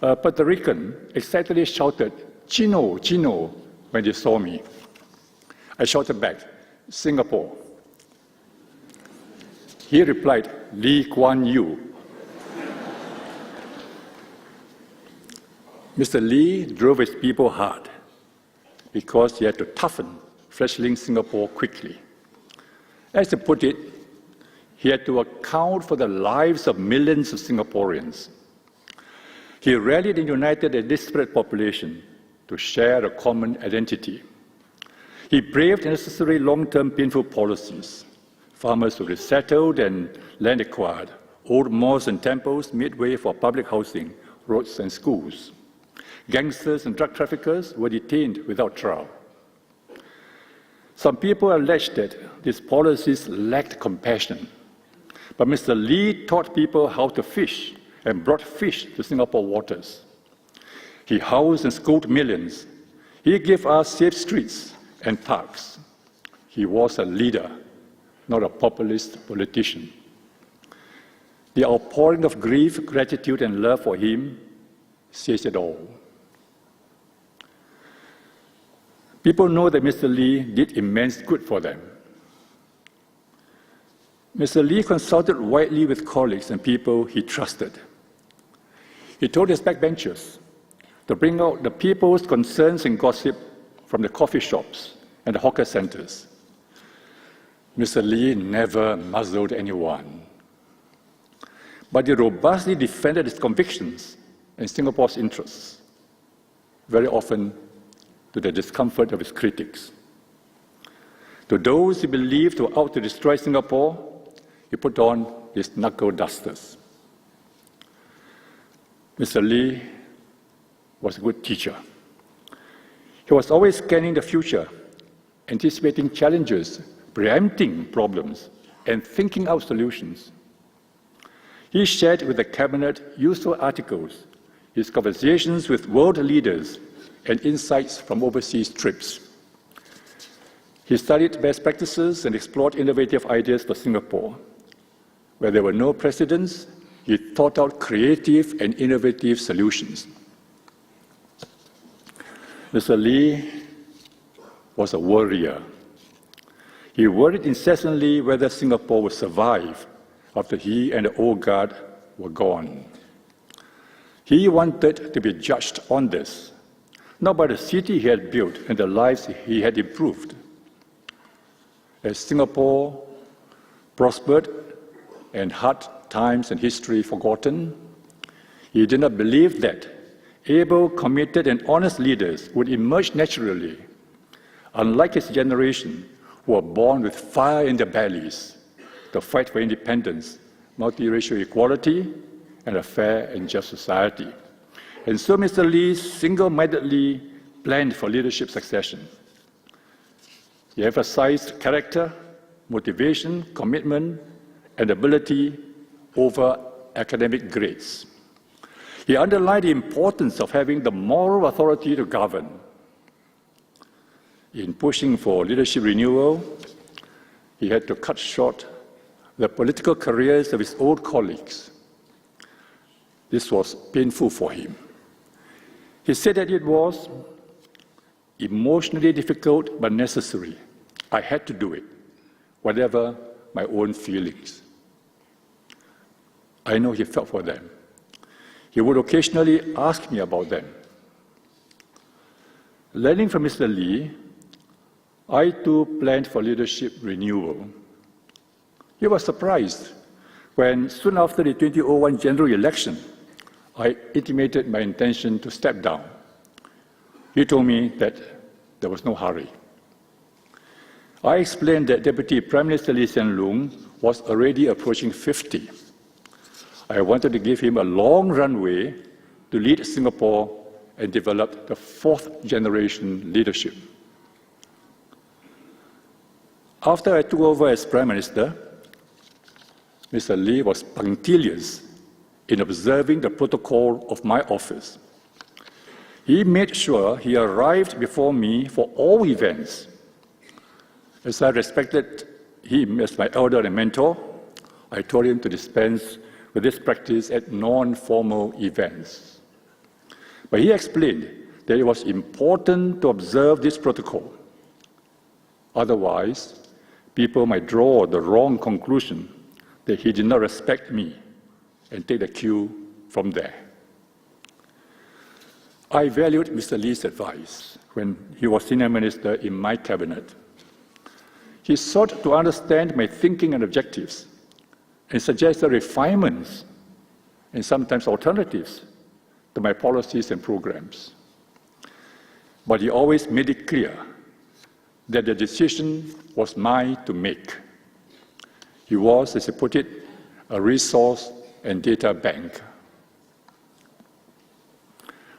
a Puerto Rican excitedly shouted, "Chino, Chino," when they saw me. I shouted back, "Singapore." He replied, "Lee Kuan Yew." Mr. Lee drove his people hard because he had to toughen fledgling Singapore quickly. As he put it, he had to account for the lives of millions of Singaporeans. He rallied and united a disparate population to share a common identity. He braved necessary long-term painful policies. Farmers were resettled and land acquired. Old malls and temples made way for public housing, roads and schools. Gangsters and drug traffickers were detained without trial. Some people alleged that these policies lacked compassion, but Mr. Lee taught people how to fish and brought fish to Singapore waters. He housed and schooled millions. He gave us safe streets and parks. He was a leader, not a populist politician. The outpouring of grief, gratitude, and love for him says it all. People know that Mr. Lee did immense good for them. Mr. Lee consulted widely with colleagues and people he trusted. He told his backbenchers to bring out the people's concerns and gossip from the coffee shops and the hawker centers. Mr. Lee never muzzled anyone, but he robustly defended his convictions and Singapore's interests, very often to the discomfort of his critics. To those he believed were out to destroy Singapore, he put on his knuckle dusters. Mr. Lee was a good teacher. He was always scanning the future, anticipating challenges, preempting problems, and thinking out solutions. He shared with the cabinet useful articles, his conversations with world leaders, and insights from overseas trips. He studied best practices and explored innovative ideas for Singapore. Where there were no precedents, he thought out creative and innovative solutions. Mr. Lee was a worrier. He worried incessantly whether Singapore would survive after he and the old guard were gone. He wanted to be judged on this, not by the city he had built and the lives he had improved, As Singapore prospered and hard times and history forgotten, he did not believe that able, committed, and honest leaders would emerge naturally, unlike his generation, who were born with fire in their bellies to fight for independence, multiracial equality, and a fair and just society. And so Mr. Lee single-mindedly planned for leadership succession. He emphasized character, motivation, commitment, and ability over academic grades. He underlined the importance of having the moral authority to govern. In pushing for leadership renewal, he had to cut short the political careers of his old colleagues. This was painful for him. He said that it was emotionally difficult but necessary. I had to do it, whatever my own feelings. I know he felt for them. He would occasionally ask me about them. Learning from Mr. Lee, I too planned for leadership renewal. He was surprised when, soon after the 2001 general election, I intimated my intention to step down. He told me that there was no hurry. I explained that Deputy Prime Minister Lee Hsien Loong was already approaching 50. I wanted to give him a long runway to lead Singapore and develop the fourth generation leadership. After I took over as Prime Minister, Mr. Lee was punctilious in observing the protocol of my office. He made sure he arrived before me for all events. As I respected him as my elder and mentor, I told him to dispense with this practice at non-formal events. But he explained that it was important to observe this protocol. Otherwise, people might draw the wrong conclusion that he did not respect me and take the cue from there. I valued Mr. Lee's advice when he was senior minister in my cabinet. He sought to understand my thinking and objectives and suggested refinements and sometimes alternatives to my policies and programs. But he always made it clear that the decision was mine to make. He was, as he put it, a resource and data bank.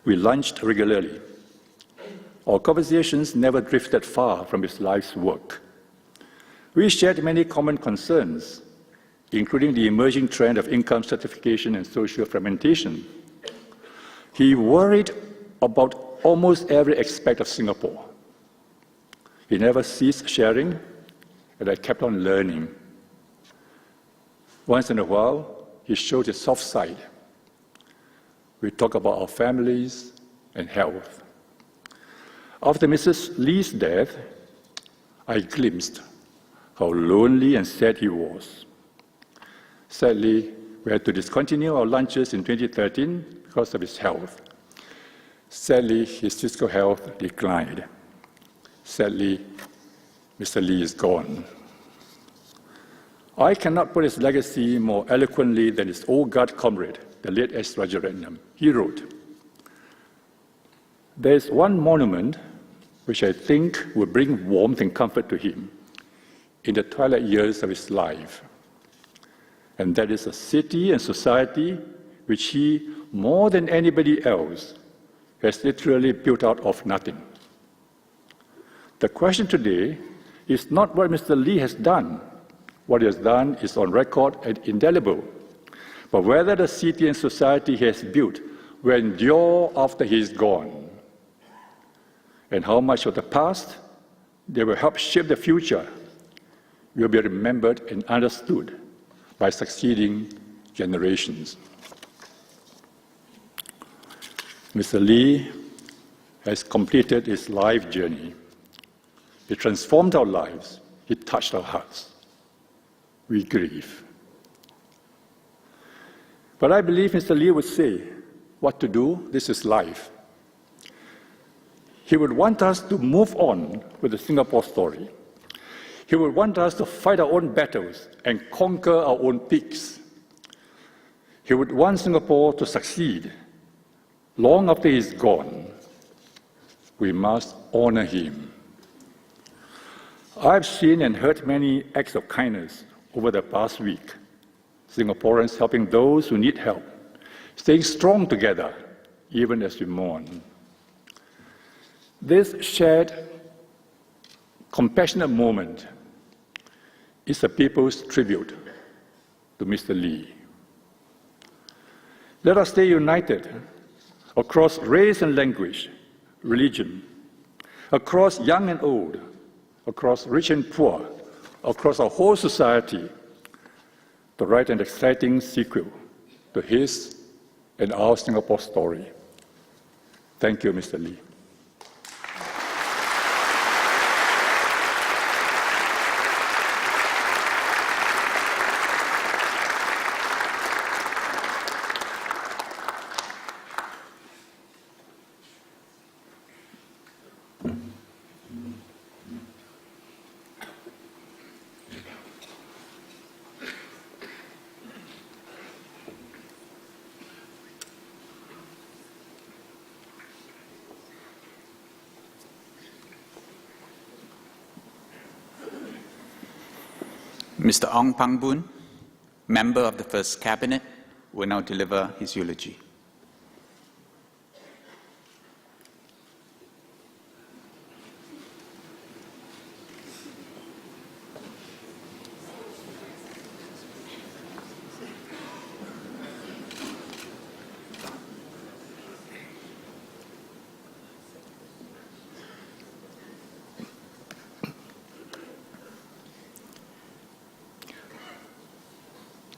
We lunched regularly. Our conversations never drifted far from his life's work. We shared many common concerns, including the emerging trend of income stratification and social fragmentation. He worried about almost every aspect of Singapore. He never ceased sharing, and I kept on learning. Once in a while, he showed his soft side. We talked about our families and health. After Mrs. Lee's death, I glimpsed how lonely and sad he was. Sadly, we had to discontinue our lunches in 2013 because of his health. Sadly, his physical health declined. Sadly, Mr. Lee is gone. I cannot put his legacy more eloquently than his old guard comrade, the late S. Rajaratnam. He wrote, "There is one monument which I think will bring warmth and comfort to him in the twilight years of his life. And that is a city and society which he, more than anybody else, has literally built out of nothing. The question today is not what Mr. Lee has done. What he has done is on record and indelible. But whether the city and society he has built will endure after he is gone. And how much of the past they will help shape the future will be remembered and understood by succeeding generations." Mr. Lee has completed his life journey. He transformed our lives. He touched our hearts. We grieve. But I believe Mr. Lee would say, what to do? This is life. He would want us to move on with the Singapore story. He would want us to fight our own battles and conquer our own peaks. He would want Singapore to succeed. Long after he's gone, we must honor him. I've seen and heard many acts of kindness over the past week. Singaporeans helping those who need help, staying strong together, even as we mourn. This shared, compassionate moment is the people's tribute to Mr. Lee. Let us stay united across race and language, religion, across young and old, across rich and poor, across our whole society, to write an exciting sequel to his and our Singapore story. Thank you, Mr. Lee. Mr. Ong Pang Boon, member of the First Cabinet, will now deliver his eulogy.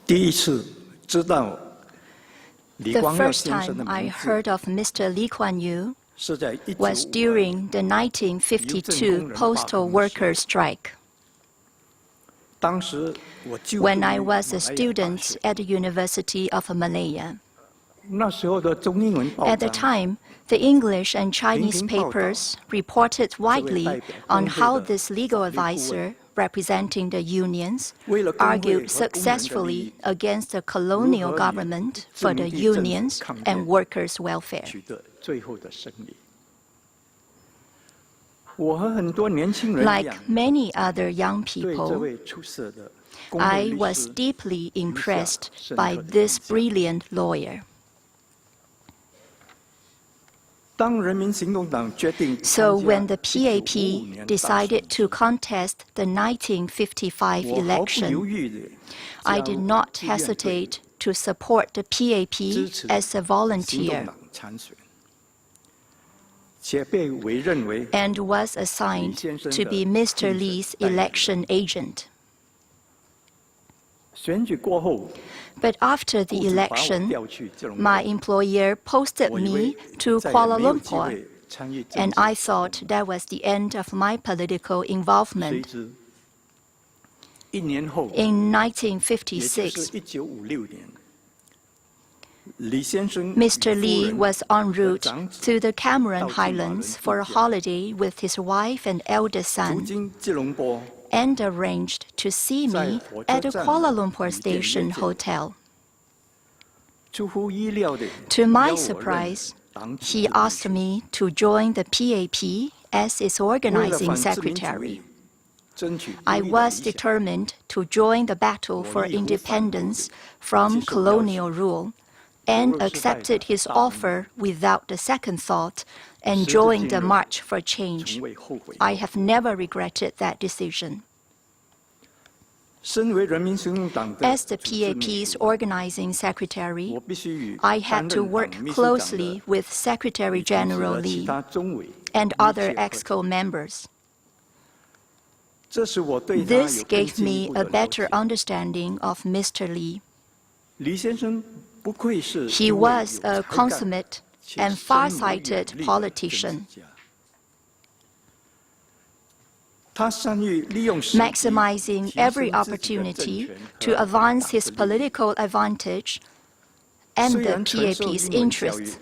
The first time I heard of Mr. Lee Kuan Yew was during the 1952 postal workers' strike. When I was a student at the University of Malaya. At the time, the English and Chinese papers reported widely on how this legal advisor representing the unions argued successfully against the colonial government for the unions and workers' welfare. Like many other young people, I was deeply impressed by this brilliant lawyer. So when the PAP decided to contest the 1955 election, I did not hesitate to support the PAP as a volunteer and was assigned to be Mr. Lee's election agent. But after the election, my employer posted me to Kuala Lumpur, and I thought that was the end of my political involvement. In 1956, Mr. Lee was en route to the Cameron Highlands for a holiday with his wife and eldest son, and arranged to see me at the Kuala Lumpur Station Hotel. To my surprise, he asked me to join the PAP as its organizing secretary. I was determined to join the battle for independence from colonial rule and accepted his offer without a second thought and joined the March for Change. I have never regretted that decision. As the PAP's organizing secretary, I had to work closely with Secretary General Lee and other EXCO members. This gave me a better understanding of Mr. Lee. He was a consummate and far-sighted politician. Maximizing every opportunity to advance his political advantage and the PAP's interests.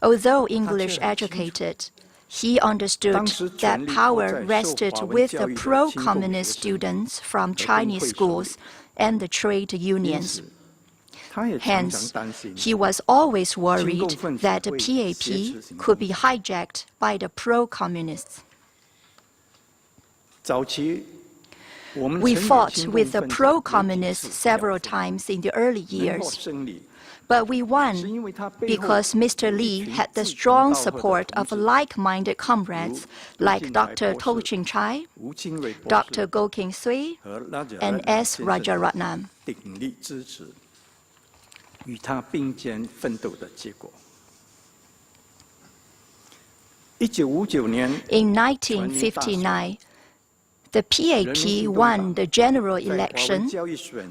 Although English educated, He understood that power rested with the pro-communist students from Chinese schools and the trade unions. Hence, he was always worried that the PAP could be hijacked by the pro-communists. We fought with the pro-communists several times in the early years, but we won because Mr. Li had the strong support of like-minded comrades like Dr. Tou Ching-chai, Dr. Goh King-sui, and S. Rajaratnam. In 1959, the PAP won the general election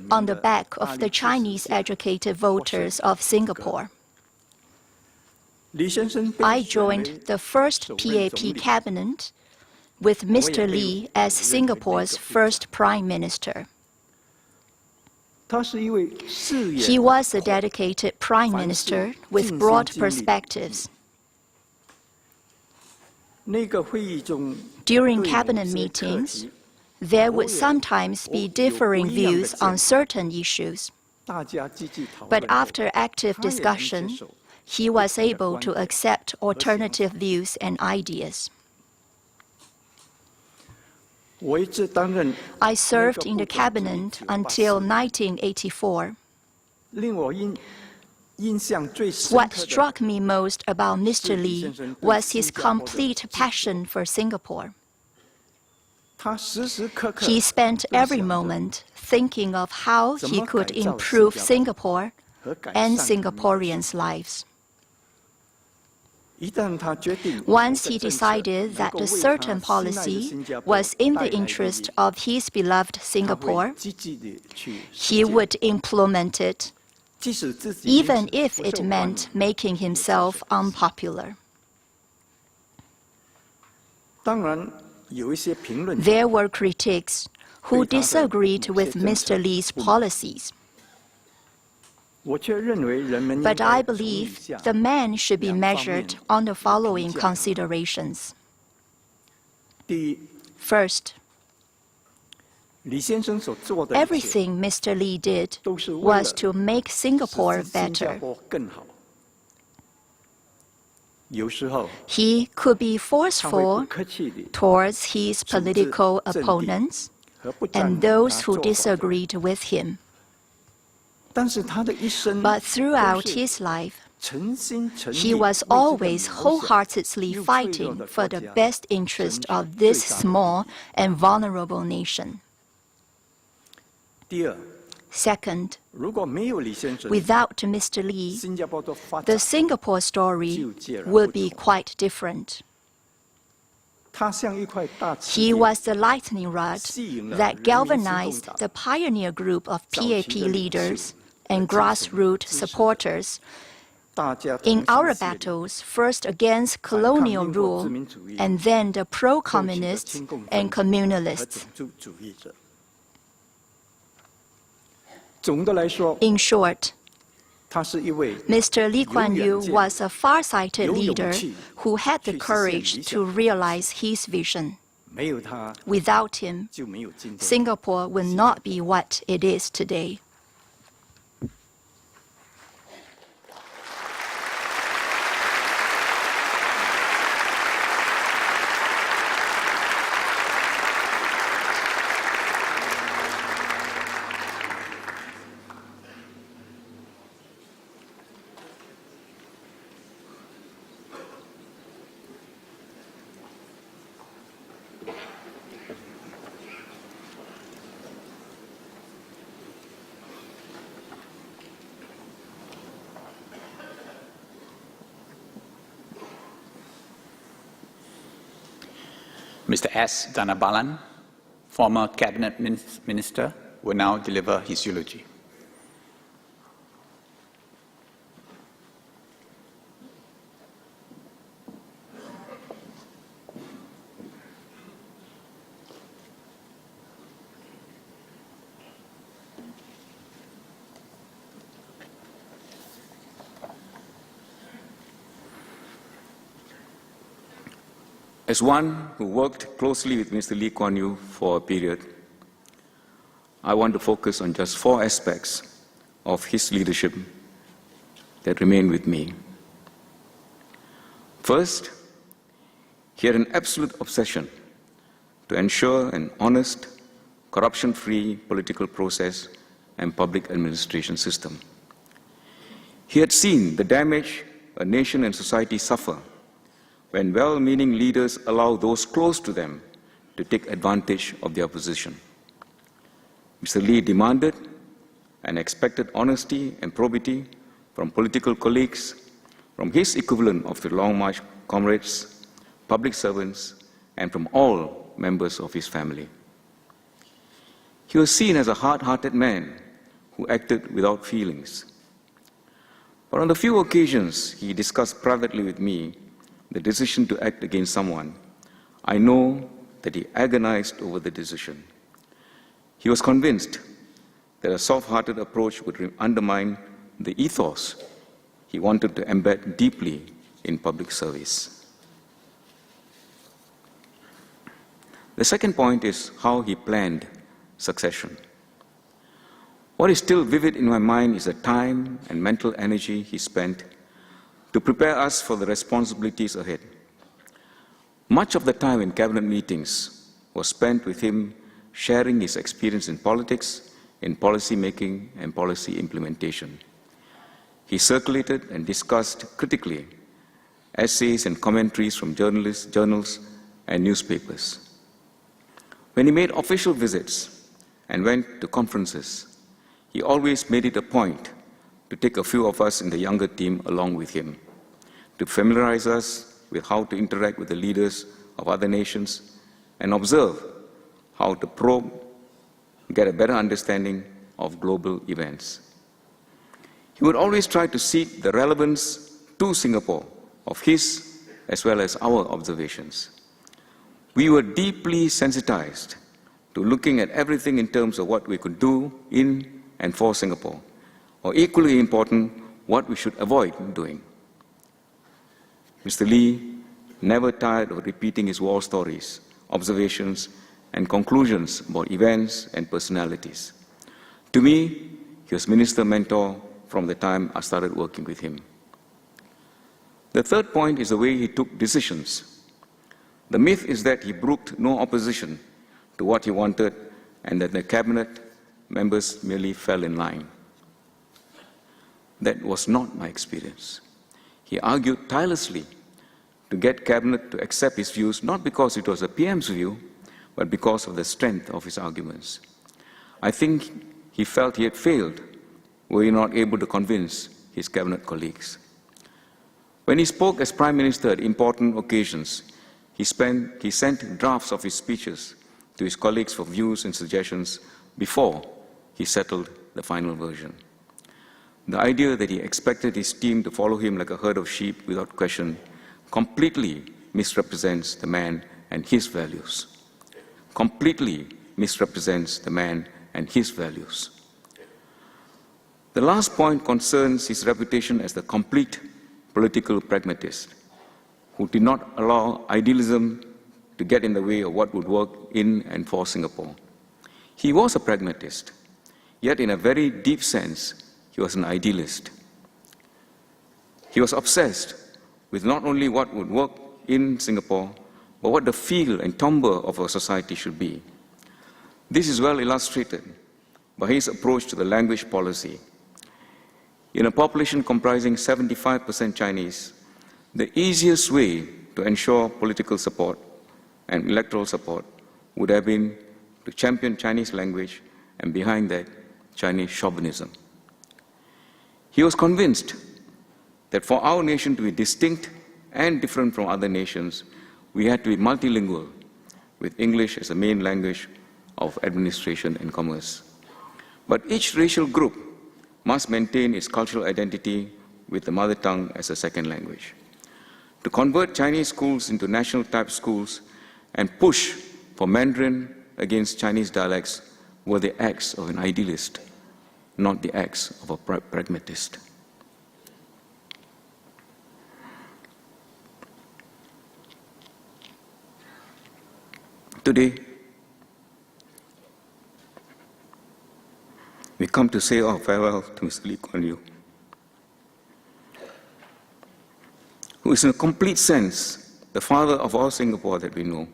on the back of the Chinese-educated voters of Singapore. I joined the first PAP cabinet with Mr. Li as Singapore's first Prime Minister. He was a dedicated Prime Minister with broad perspectives. During cabinet meetings, there would sometimes be differing views on certain issues. But after active discussion, he was able to accept alternative views and ideas. I served in the cabinet until 1984. What struck me most about Mr. Li was his complete passion for Singapore. He spent every moment thinking of how he could improve Singapore and Singaporeans' lives. Once he decided that a certain policy was in the interest of his beloved Singapore, he would implement it, even if it meant making himself unpopular. There were critics who disagreed with Mr. Li's policies. But I believe the man should be measured on the following considerations. First, everything Mr. Li did was to make Singapore better. He could be forceful towards his political opponents and those who disagreed with him. But throughout his life, he was always wholeheartedly fighting for the best interest of this small and vulnerable nation. Second, without Mr. Li, the Singapore story would be quite different. He was the lightning rod that galvanized the pioneer group of PAP leaders and grassroots supporters in our battles, first against colonial rule and then the pro-communists and communalists. In short, Mr. Lee Kuan Yew was a far-sighted leader who had the courage to realize his vision. Without him, Singapore would not be what it is today. Mr. S. Dhanabalan, former cabinet minister, will now deliver his eulogy. As one who worked closely with Mr. Lee Kuan Yew for a period, I want to focus on just 4 aspects of his leadership that remain with me. First, he had an absolute obsession to ensure an honest, corruption-free political process and public administration system. He had seen the damage a nation and society suffer when well-meaning leaders allow those close to them to take advantage of their position. Mr. Lee demanded and expected honesty and probity from political colleagues, from his equivalent of the Long March comrades, public servants, and from all members of his family. He was seen as a hard-hearted man who acted without feelings. But on the few occasions he discussed privately with me the decision to act against someone, I know that he agonized over the decision. He was convinced that a soft-hearted approach would undermine the ethos he wanted to embed deeply in public service. The second point is how he planned succession. What is still vivid in my mind is the time and mental energy he spent to prepare us for the responsibilities ahead. Much of the time in cabinet meetings was spent with him sharing his experience in politics, in policy making and policy implementation. He circulated and discussed critically essays and commentaries from journals and newspapers. When he made official visits and went to conferences, he always made it a point to take a few of us in the younger team along with him, to familiarize us with how to interact with the leaders of other nations and observe how to probe, get a better understanding of global events. He would always try to seek the relevance to Singapore of his as well as our observations. We were deeply sensitized to looking at everything in terms of what we could do in and for Singapore, or equally important, what we should avoid doing. Mr. Lee never tired of repeating his war stories, observations, and conclusions about events and personalities. To me, he was minister mentor from the time I started working with him. The third point is the way he took decisions. The myth is that he brooked no opposition to what he wanted and that the cabinet members merely fell in line. That was not my experience. He argued tirelessly to get cabinet to accept his views, not because it was the PM's view, but because of the strength of his arguments. I think he felt he had failed were he not able to convince his cabinet colleagues. When he spoke as Prime Minister at important occasions, he sent drafts of his speeches to his colleagues for views and suggestions before he settled the final version. The idea that he expected his team to follow him like a herd of sheep without question completely misrepresents the man and his values. Completely misrepresents the man and his values. The last point concerns his reputation as the complete political pragmatist, who did not allow idealism to get in the way of what would work in and for Singapore. He was a pragmatist, yet in a very deep sense, he was an idealist. He was obsessed with not only what would work in Singapore, but what the feel and timbre of our society should be. This is well illustrated by his approach to the language policy. In a population comprising 75% Chinese, the easiest way to ensure political support and electoral support would have been to champion Chinese language and behind that, Chinese chauvinism. He was convinced that for our nation to be distinct and different from other nations, we had to be multilingual, with English as the main language of administration and commerce. But each racial group must maintain its cultural identity with the mother tongue as a second language. To convert Chinese schools into national-type schools and push for Mandarin against Chinese dialects were the acts of an idealist, not the acts of a pragmatist. Today, we come to say our farewell to Mr. Lee Kuan Yew, who is in a complete sense the father of all Singapore that we know.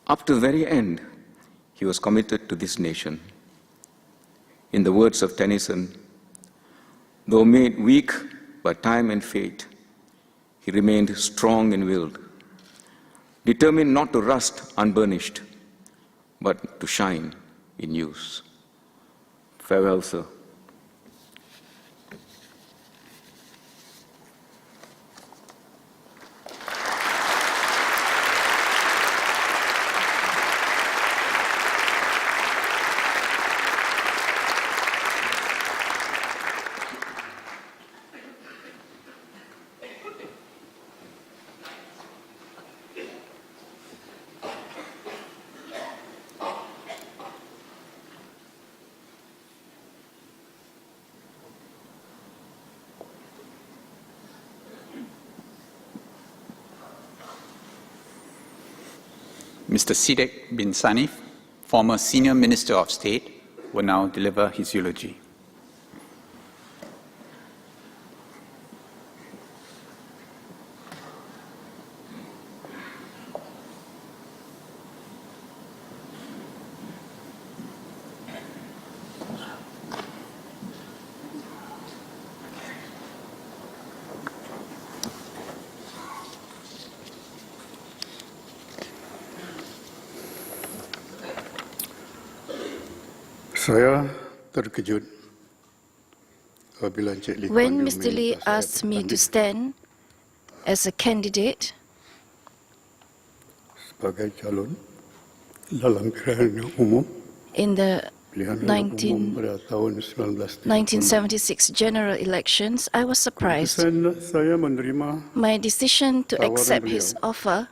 Up to the very end, he was committed to this nation. In the words of Tennyson, though made weak by time and fate, he remained strong and willed, determined not to rust unburnished, but to shine in use. Farewell, sir. Mr. Sidek bin Sanif, former Senior Minister of State, will now deliver his eulogy. Saya terkejut apabila Encik Lee Kuan When Yew Mr. Lee meminta saya asked me to bertanding stand as a candidate sebagai calon dalam pilihan umum in the pilihan umum pada tahun 1976 general elections, I was surprised. Saya menerima My decision to tawaran accept beliau his offer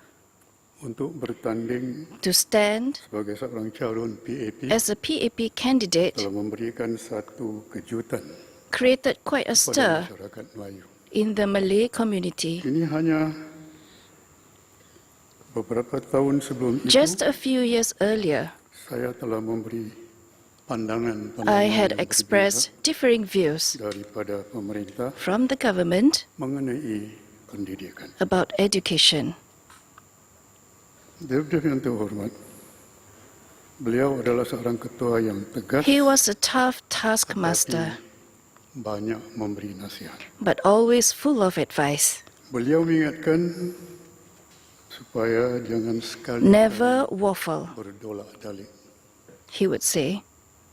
untuk bertanding to stand sebagai seorang calon PAP as a PAP candidate telah memberikan satu kejutan created quite a kepada stir masyarakat Melayu. in the Malay community. Ini hanya beberapa tahun sebelum itu Just a few years earlier, saya telah memberi pandangan I had yang expressed differing views berbeza daripada pemerintah from the government mengenai pendidikan. about education. Deputi yang terhormat, beliau adalah seorang ketua yang tegas, He was a tough taskmaster, tetapi banyak memberi nasihat. but always full of advice. Beliau mengingatkan supaya jangan sekali Never waffle, berdolak-dalik, he would say.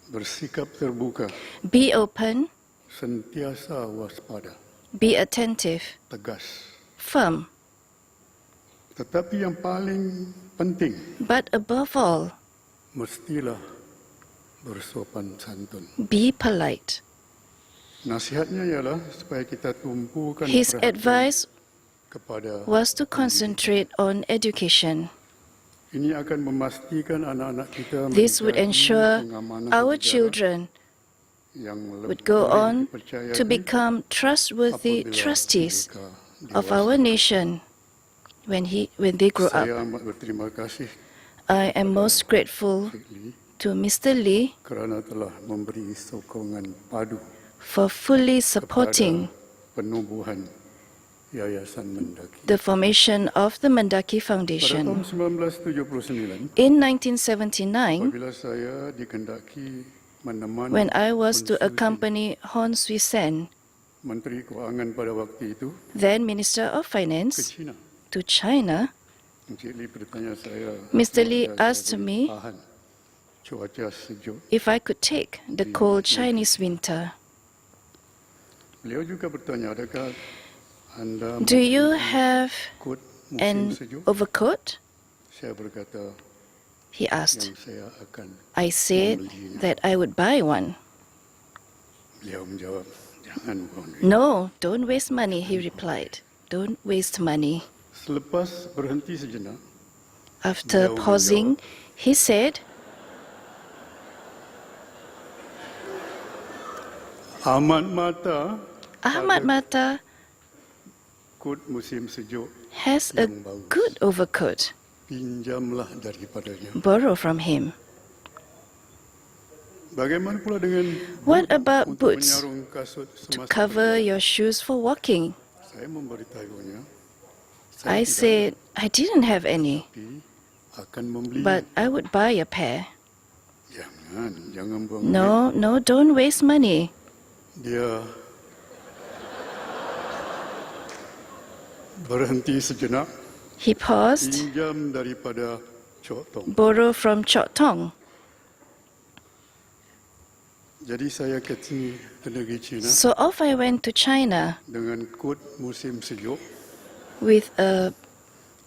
bersikap terbuka, Be open, sentiasa waspada, be attentive, tegas. firm, Tetapi yang paling penting, but above all, mestilah bersopan santun. be polite. Nasihatnya ialah supaya kita tumpukan His perhatian advice kepada was to concentrate on education. ini akan memastikan anak-anak kita This would menjadi ensure pengamanah our negara children yang would go boleh on dipercayai to become trustworthy apabila trustees mereka of dewasa. our nation when they grow up. Saya amat berterima kasih I am most grateful Encik Lee to Mr. Lee kerana telah memberi sokongan padu for fully kepada supporting penubuhan Yayasan Mendaki. the formation of the Mendaki Pada Foundation. tahun 1979, In 1979, apabila saya dikendaki menemani when I was to konsulsi accompany Hon Swee Sen, Menteri Kewangan pada waktu itu then Minister of ke Finance, China, to China, Encik Lee bertanya saya, Mr. Lee apakah asked saya me boleh tahan cuaca sejuk. if I could take the cold Chinese winter. Beliau juga bertanya, adakah Anda Do you memiliki have kot musim an sejuk? overcoat? Saya berkata, He asked. yang saya akan I said membelinya. that I would buy one. Beliau menjawab, jangan buang duit. No, don't waste money, he replied. Don't waste money. Selepas berhenti sejenak, After Beliau pausing, he said, amat mata Ahmad Mata kot musim sejuk has a yang bagus. good overcoat. pinjamlah daripadanya. Borrow from him. Bagaimana pula dengan What about untuk boots menyarung kasut to semasa cover perjalanan? your shoes for walking? Saya memberitahunya, I said I didn't have any, tapi akan membeli. but I would buy a pair. Jangan buang duit. No, don't waste money. Dia berhenti sejenak, He paused, pinjam daripada Chok Tong. borrow from Chok Tong. Jadi saya ke negeri China So off I went to China dengan kot musim sejuk with a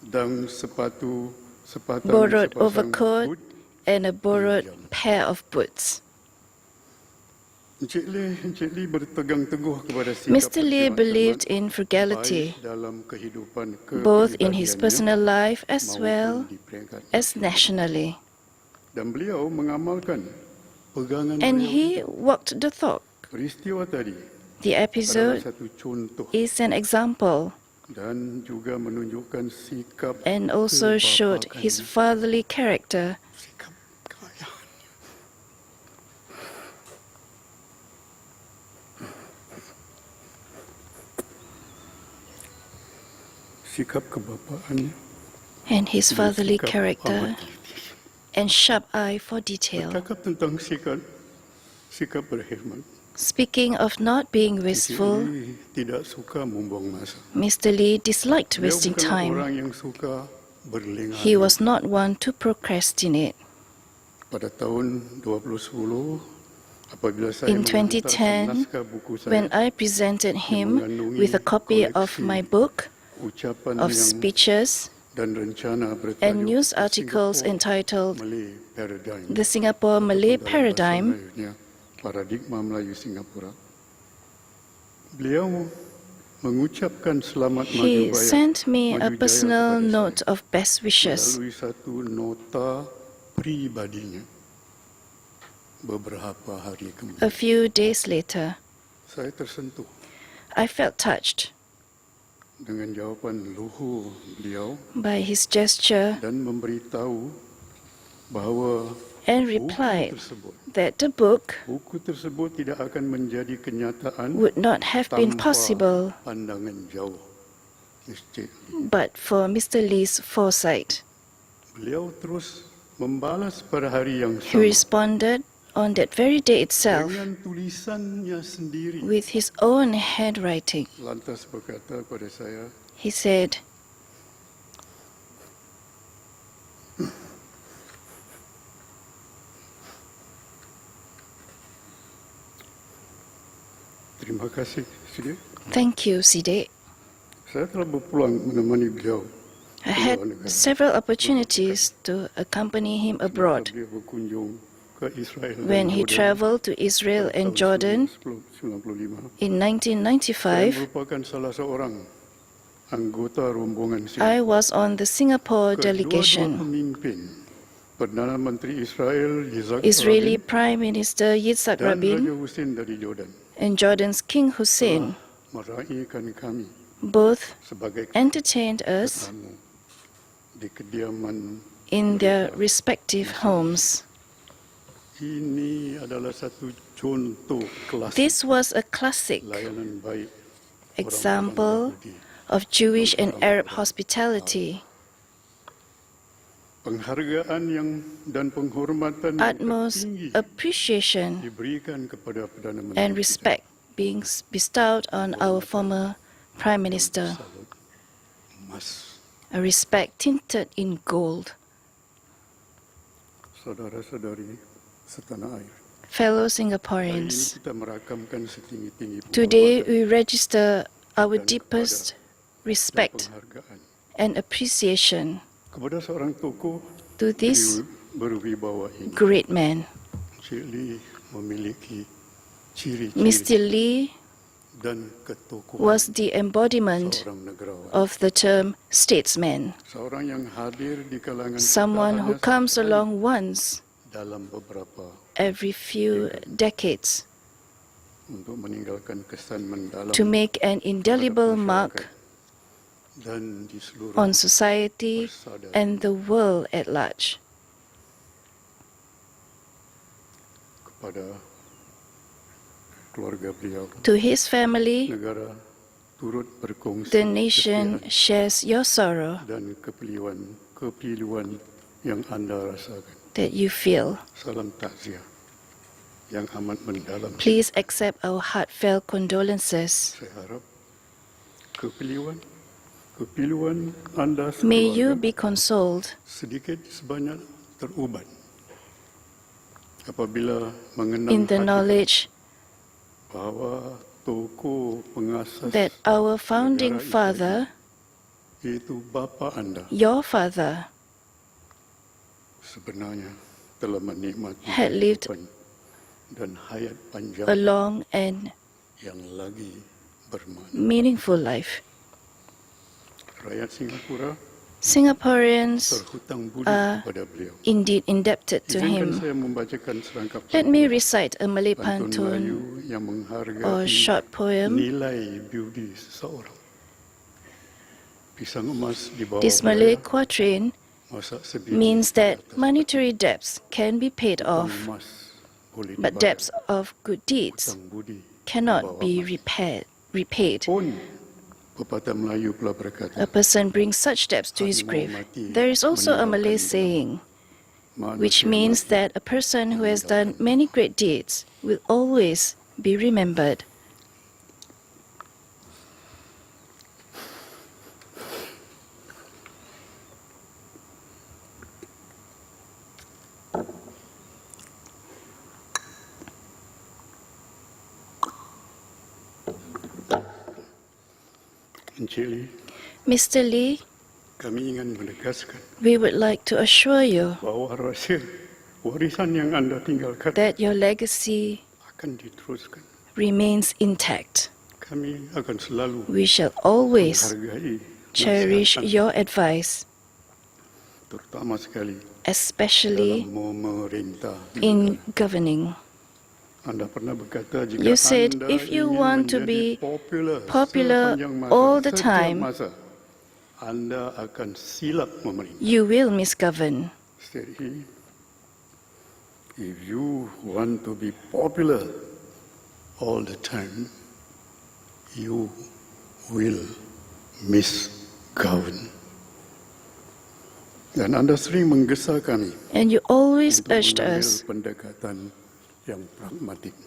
dan sepatang borrowed sepasang overcoat boot. and a borrowed pair of boots. Encik Lee berpegang teguh kepada sikap Mr. Lee berkhidmat believed cermat, in frugality, baik dalam kehidupan both in his kepribadiannya personal life as maupun well di peringkat as nasional. nationally. Dan beliau mengamalkan pegangan And beliau. he walked the talk. Peristiwa tadi The adalah episode satu contoh is an example dan juga menunjukkan sikap and also showed his kebapakannya, fatherly character. sikap kekayaan. Sikap kebapaannya And his dan fatherly sikap character amat kritis. and sharp eye for detail. Bercakap tentang sikap berkhidmat. Speaking of not being Encik wasteful, Lee tidak suka membuang masa. Mr. Lee disliked Beliau wasting bukanlah time. orang yang suka berlengah. He was not one to procrastinate. Pada tahun 2010, apabila saya In menghantarkan 2010, naskah buku saya, when I presented him with a copy of my book ucapan of yang speeches dan rencana bertajuk and news articles Singapore entitled Malay Paradigm, The Singapore Malay ataupun dalam bahasa Paradigm, Melayunya, Paradigma Melayu Singapura, beliau mengucapkan selamat he maju sent me a maju jaya personal kepada note saya of best wishes melalui satu nota pribadinya beberapa hari a kemudian. few days later. Saya tersentuh I felt touched dengan jawapan luhur beliau by his gesture dan memberitahu bahawa and buku replied tersebut that the book tidak akan menjadi kenyataan would not have been tanpa possible pandangan jauh. Encik Lee. but for Mr. Lee's foresight. Beliau terus membalas pada hari yang He sama responded on that very day itself dengan tulisannya sendiri. with his own handwriting. Lantas berkata kepada saya, He said, terima kasih, Sidi. "Thank you, Side. Saya telah berpulang menemani beliau. I had several opportunities to accompany him abroad Beliau berkunjung ke Israel dan when he Jordan traveled to Israel pada and tahun Jordan 1995. in Saya 1995. merupakan salah seorang anggota rombongan I Singapura. was on the Singapore Kedua-dua delegation. pemimpin, Perdana Menteri Israel Yitzhak Israeli Rabin Prime Minister Yitzhak dan Raja Rabin Hussein dari Jordan and Jordan's King Hussein meraihkan kami both sebagai entertained us tetamu di kediaman in their mereka. respective homes. Ini adalah satu contoh klasik This was a classic layanan baik example orang-orang Yahudi. of Jewish and Arab hospitality. Penghargaan dan penghormatan yang Utmost tertinggi appreciation diberikan kepada Perdana Menteri and kita. respect being bestowed on our former Prime Minister, Salut emas. a respect tinted in gold. Saudara-saudari setanah air. Fellow Hari ini Singaporeans, kita merakamkan setinggi-tinggi today penghormatan we register our dan deepest dan respect penghargaan and appreciation kepada seorang tokoh to this berwibawa ini. great man. Encik Lee memiliki ciri-ciri Mr. Lee dan ketokohan was the embodiment seorang negarawan. of the term statesman, Seorang yang hadir di kalangan kita someone who hanya comes sekali along once dalam beberapa every few decades untuk meninggalkan kesan mendalam to make an indelible terhadap mark masyarakat on society and the world at large. To his family, the nation shares your sorrow that you feel. Please accept our heartfelt condolences. May you be consoled in the knowledge that our founding father, your father, had lived a long and meaningful life. Singaporeans are indeed indebted to him. Let me recite a Malay pantun or short poem. This Malay quatrain means that monetary debts can be paid off, but debts of good deeds cannot be repaid. A person brings such debts to his grave. There is also a Malay saying, which means that a person who has done many great deeds will always be remembered. Mr. Lee, we would like to assure you that your legacy remains intact. We shall always cherish your advice, especially in governing. You said if you want to be popular all the time, you will misgovern. If you want to be popular all the time, you will misgovern. Dan Anda sering menggesa kami. And you always urged us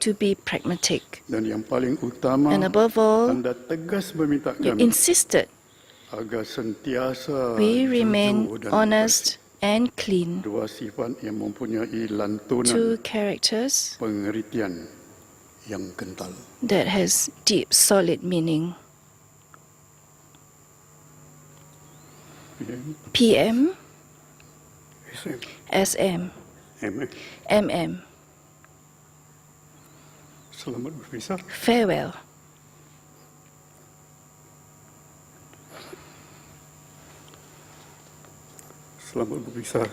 to be pragmatic. And above all, you insisted we remain honest and clean. Two characters that has deep, solid meaning. PM, SM, MM. Farewell.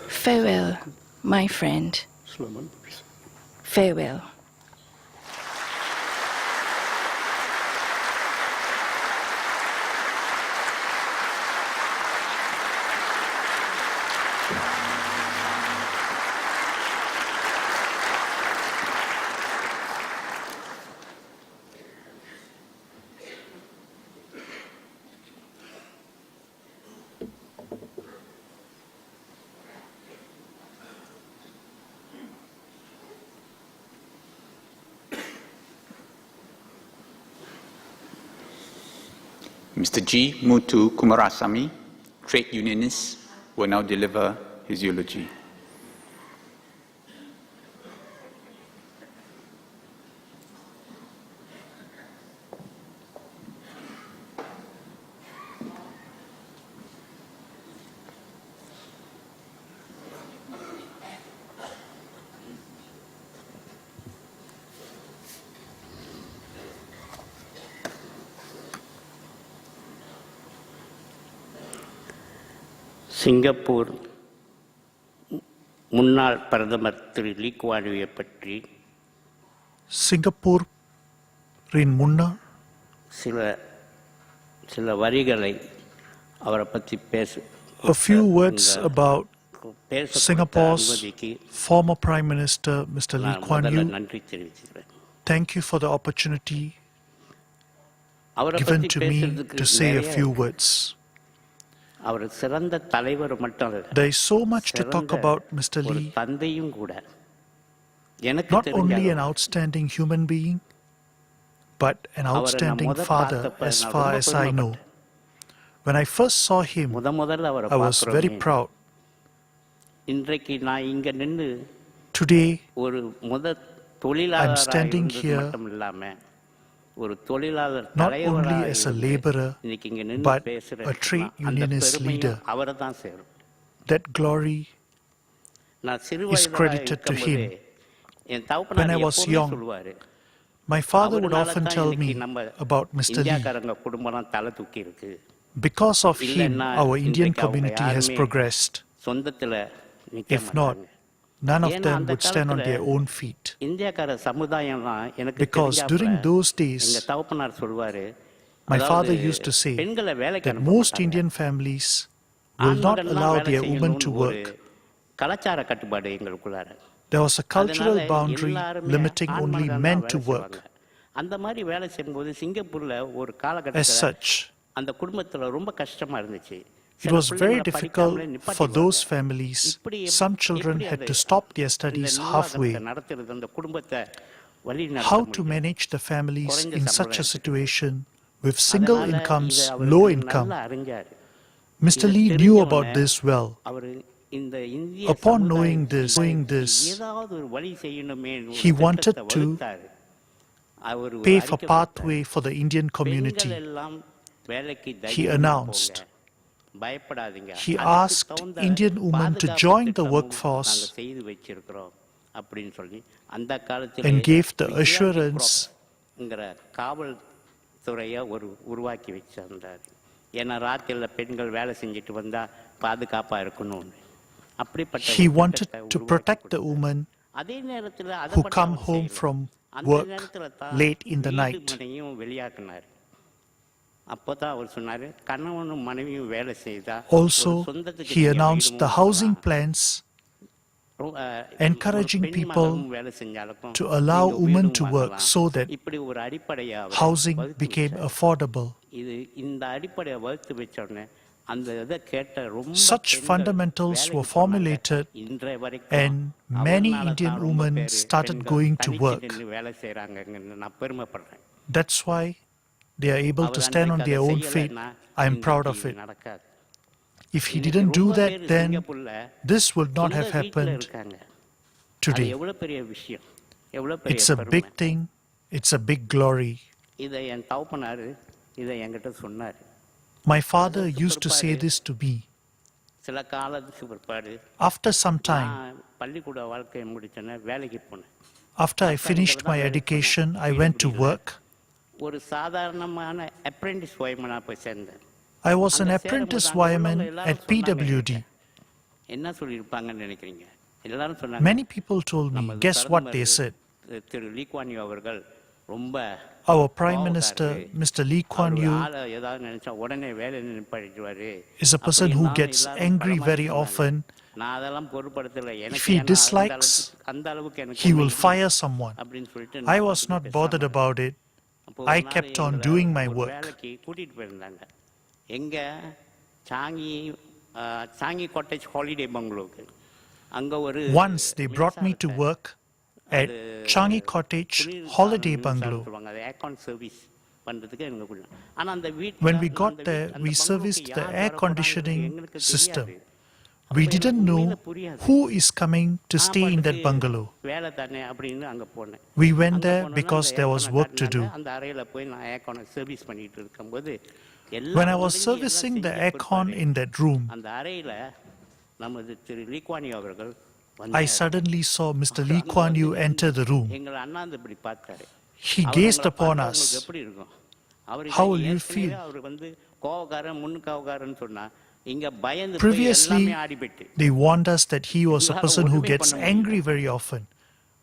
Farewell, my friend. Farewell. Mr. G. Mutu Kumarasamy, trade unionist, will now deliver his eulogy. Singapore முன்னாள் பிரதமர் திரு Lee Kuan யூவை பற்றி சிங்கப்பூரின் முன்னாள் சில வரிகளை A few words about Singapore's former Prime Minister, Mr. Lee Kuan Yew. Thank you for the opportunity given to me to say a few words. There is so much to talk about Mr. Lee. Not only an outstanding human being, but an outstanding father as far as I know. When I first saw him, I was very proud. Today, I'm standing here not only as a laborer, but a trade unionist leader. That glory is credited to him. When I was young, my father would often tell me about Mr. Lee. Because of him, our Indian community has progressed. If not, none of them would stand on their own feet. Because during those days, my father used to say that most Indian families will not allow their women to work. There was a cultural boundary limiting only men to work. As such, it was very difficult for those families. Some children had to stop their studies halfway. How to manage the families in such a situation with single incomes, low income? Mr. Lee knew about this well. Upon knowing this, he wanted to pave a pathway for the Indian community. He announced, he asked Indian women to join the workforce and gave the assurance he wanted to protect the women who come home from work late in the night. Also, he announced the housing plans, encouraging people to allow women to work so that housing became affordable. Such fundamentals were formulated and many Indian women started going to work. That's why they are able to stand on their own feet. I am proud of it. If he didn't do that, then this would not have happened today. It's a big thing. It's a big glory. My father used to say this to me. After some time, after I finished my education, I went to work. I was an apprentice wireman at PWD. Many people told me, guess what they said? Our Prime Minister, Mr. Lee Kuan Yew, is a person who gets angry very often. If he dislikes, he will fire someone. I was not bothered about it. I kept on doing my work. Once they brought me to work at Changi Cottage Holiday Bungalow. When we got there, we serviced the air conditioning system. We didn't know who is coming to stay in that bungalow. We went there because there was work to do. When I was servicing the aircon in that room, I suddenly saw Mr. Lee Kuan Yew enter the room. He gazed upon us. How will you feel? Previously, they warned us that he was a person who gets angry very often.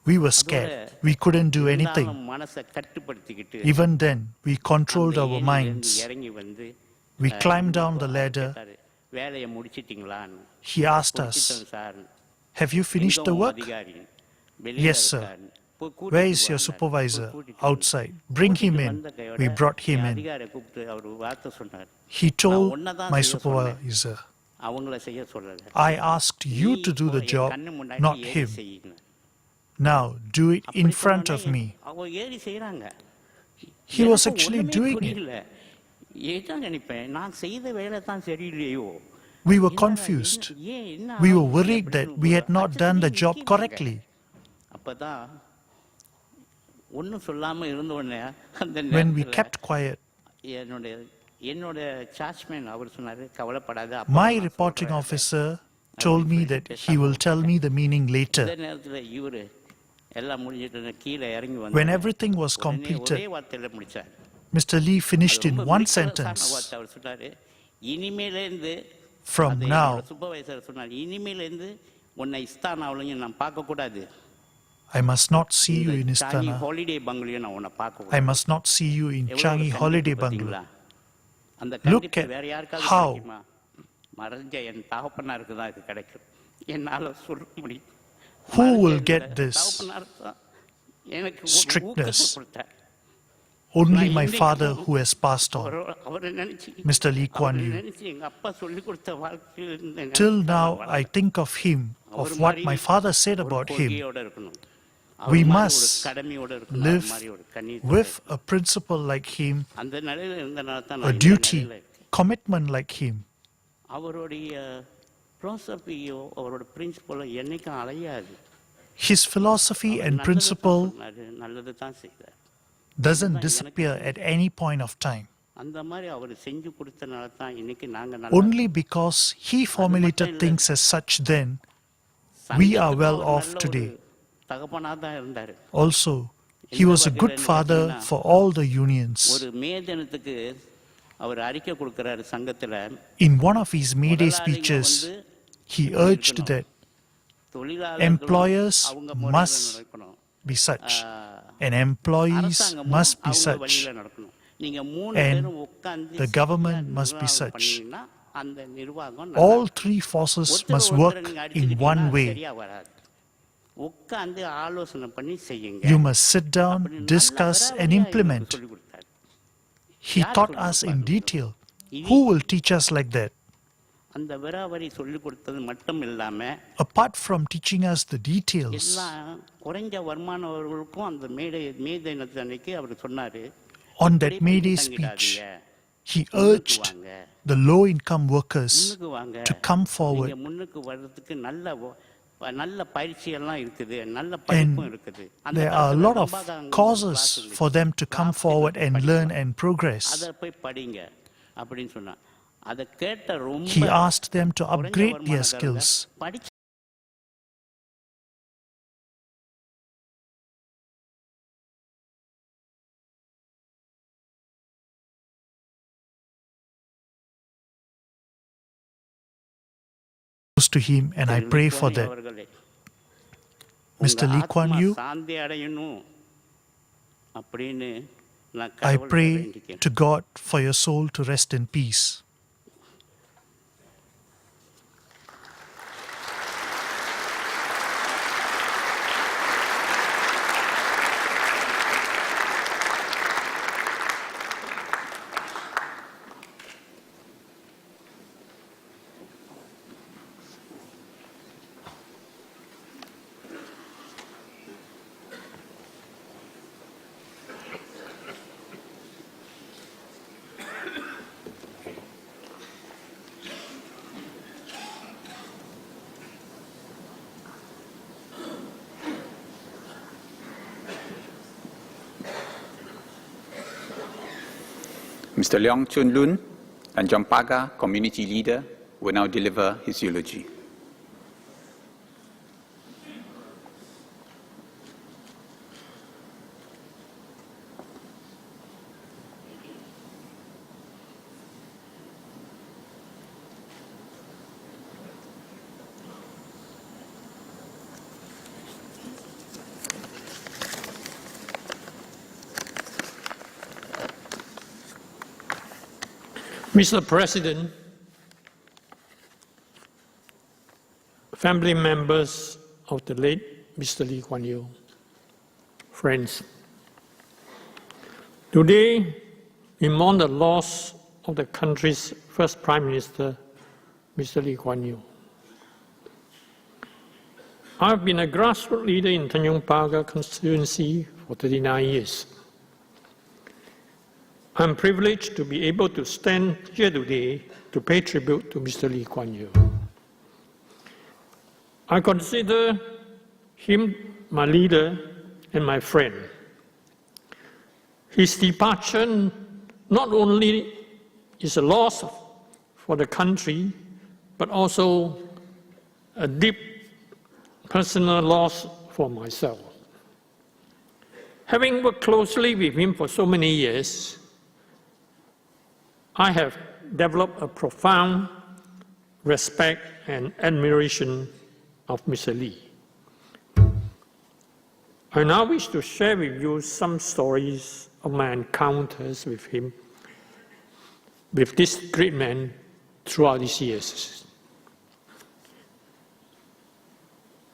We were scared. We couldn't do anything. Even then, we controlled our minds. We climbed down the ladder. வேலையை முடிச்சிட்டீங்களான்னு He asked us, முடிச்சிட்டோம் sir "Have you finished the work?" அதிகாரி வெளியில "Yes, sir." இருக்காரு போய் "Where கூட்டிட்டு is your வாங்க." supervisor?" போய் கூட்டிட்டு வாங்க. "Outside." "Bring him in." வந்த கையோட We brought him N in. அதிகாரியை கூப்பிட்டு அவர் வார்த்தை சொன்னார் He told ஒன்னதான் my செய்ய சொன்னேன். supervisor, அவங்கள செய்ய சொல்லல "I asked you to do the N job, கண்ணு முன்னாடி not ஏறி him. செய்யுங்க. Now do it in அப்படி front of சொன்னோனே me." அவங்க ஏறி செய்றாங்க. He was எனக்கு actually ஒண்ணுமே doing it. புரியல. ஏதான் நினைப்பேன் நான் செய்த வேலை தான் சரியில்லையோ. We were என்னடா, confused. ஏன் என்ன We were ஆகும் worried that அப்படின்னு we had not done the job நிக்கிறாங்க. correctly. அப்பதான் ஒன்னும் சொல்லாம இருந்த உடனே அந்த When we நேரத்துல kept quiet, என்னோட சார்ஜ்மேன் அவர் சொன்னாரு கவலைப்படாத my reporting officer told me that he will tell me the meaning later. இந்த நேரத்துல இவரு எல்லாம் முடிஞ்சிட்டு கீழே இறங்கி When வந்து everything was ஒரே completed, வார்த்தையில முடிச்சார். Mr. Lee finished in ரொம்ப one வித்தியாசமான sentence. வார்த்தை அவர் சொன்னாரு இனிமேலேருந்து From now, சூப்பர்வைசர் சொன்னார் இனிமேலேருந்து உன்னை இஸ்தானாவிலையும் நான் பார்க்க கூடாது. I must not see you in Istana. Holiday பங்களையும் நான் உன்னை பார்க்க I கூடாது. must not see you in எவ்வளவு Changi கண்டிப்பு Holiday பாத்தீங்களா? Bungalow. அந்த Look கண்டிப்பு at வேற யாருக்காவது how கிடைக்குமா? மறைஞ்ச என் தகப்பனாருக்கு தான் இது கிடைக்கும். என்னால சொல்ல முடியும். who will மறைஞ்ச get இந்த this தகப்பனார் தான் எனக்கு ஒரு strictness? ஊக்கத்தை கொடுத்தார். Only my father who has passed on, அவரை நினைச்சு Mr. Lee Kuan அவரை Yew. நினைச்சு எங்க அப்பா சொல்லி கொடுத்த வாழ்க்கையில் இந்த Till நினைச்சு now, நான் I think of him, of our what மாதிரி my father said ஒரு about him. கொள்கையோட இருக்கணும். We அவர் மாதிரி ஒரு must கடமையோட இருக்கணும். அவர் live மாதிரி ஒரு கண்ணீர் with a principle like him, அந்த நிலையில இருந்தனால தான் a நான் இந்த duty, நிலையில இருக்கேன். commitment like him. அவருடைய பிலாசபியோ அவரோட பிரின்சிபலோ என்னைக்கும் அலையாது. His philosophy and principle நல்லது தான் செய்தார். doesn't disappear at any point of time. அந்த மாதிரி அவர் செஞ்சு கொடுத்தனால தான் இன்னைக்கு நாங்க Only because he formulated things as such then, we are well off today. தகப்பனா தான் இருந்தாரு. Also, he was a good father for all the unions. ஒரு மே தினத்துக்கு அவர் அறிக்கை கொடுக்கிறாரு சங்கத்துல. In one of his May Day speeches, he urged that employers must be such and employees must be such and the government must be such. All three forces must work in one way. You must sit down, discuss and implement. He taught us in detail. Who will teach us like that? அந்த விராவரி சொல்லி கொடுத்தது மட்டும் இல்லாம apart from teaching us the details, எல்லாம் குறைஞ்ச வருமானவர்களுக்கும் அந்த மே தினத்தன்னைக்கு அவர் சொன்னாரு. On that May Day speech, he urged the low-income workers to come forward. முன்னுக்கு வர்றதுக்கு நல்ல பயிற்சி எல்லாம் இருக்குது, நல்ல படிப்பும் இருக்குது. There are a lot of causes for them to come forward and learn and progress. அத போய் படிங்க அப்படின்னு சொன்னா. அத கேட்ட ரொம்ப He asked them to upgrade their skills. To him, and I pray for that. Mr. Lee Kuan Yew, I pray to God for your soul to rest in peace. Mr. Leong Chun Lun, Tanjong Pagar community leader, will now deliver his eulogy. Mr. President, family members of the late Mr. Lee Kuan Yew, friends, today we mourn the loss of the country's first Prime Minister, Mr. Lee Kuan Yew. I have been a grassroots leader in Tanjong Pagar constituency for 39 years. I am privileged to be able to stand here today to pay tribute to Mr. Lee Kuan Yew. I consider him my leader and my friend. His departure not only is a loss for the country, but also a deep personal loss for myself. Having worked closely with him for so many years, I have developed a profound respect and admiration of Mr. Lee. I now wish to share with you some stories of my encounters with him, with this great man throughout these years.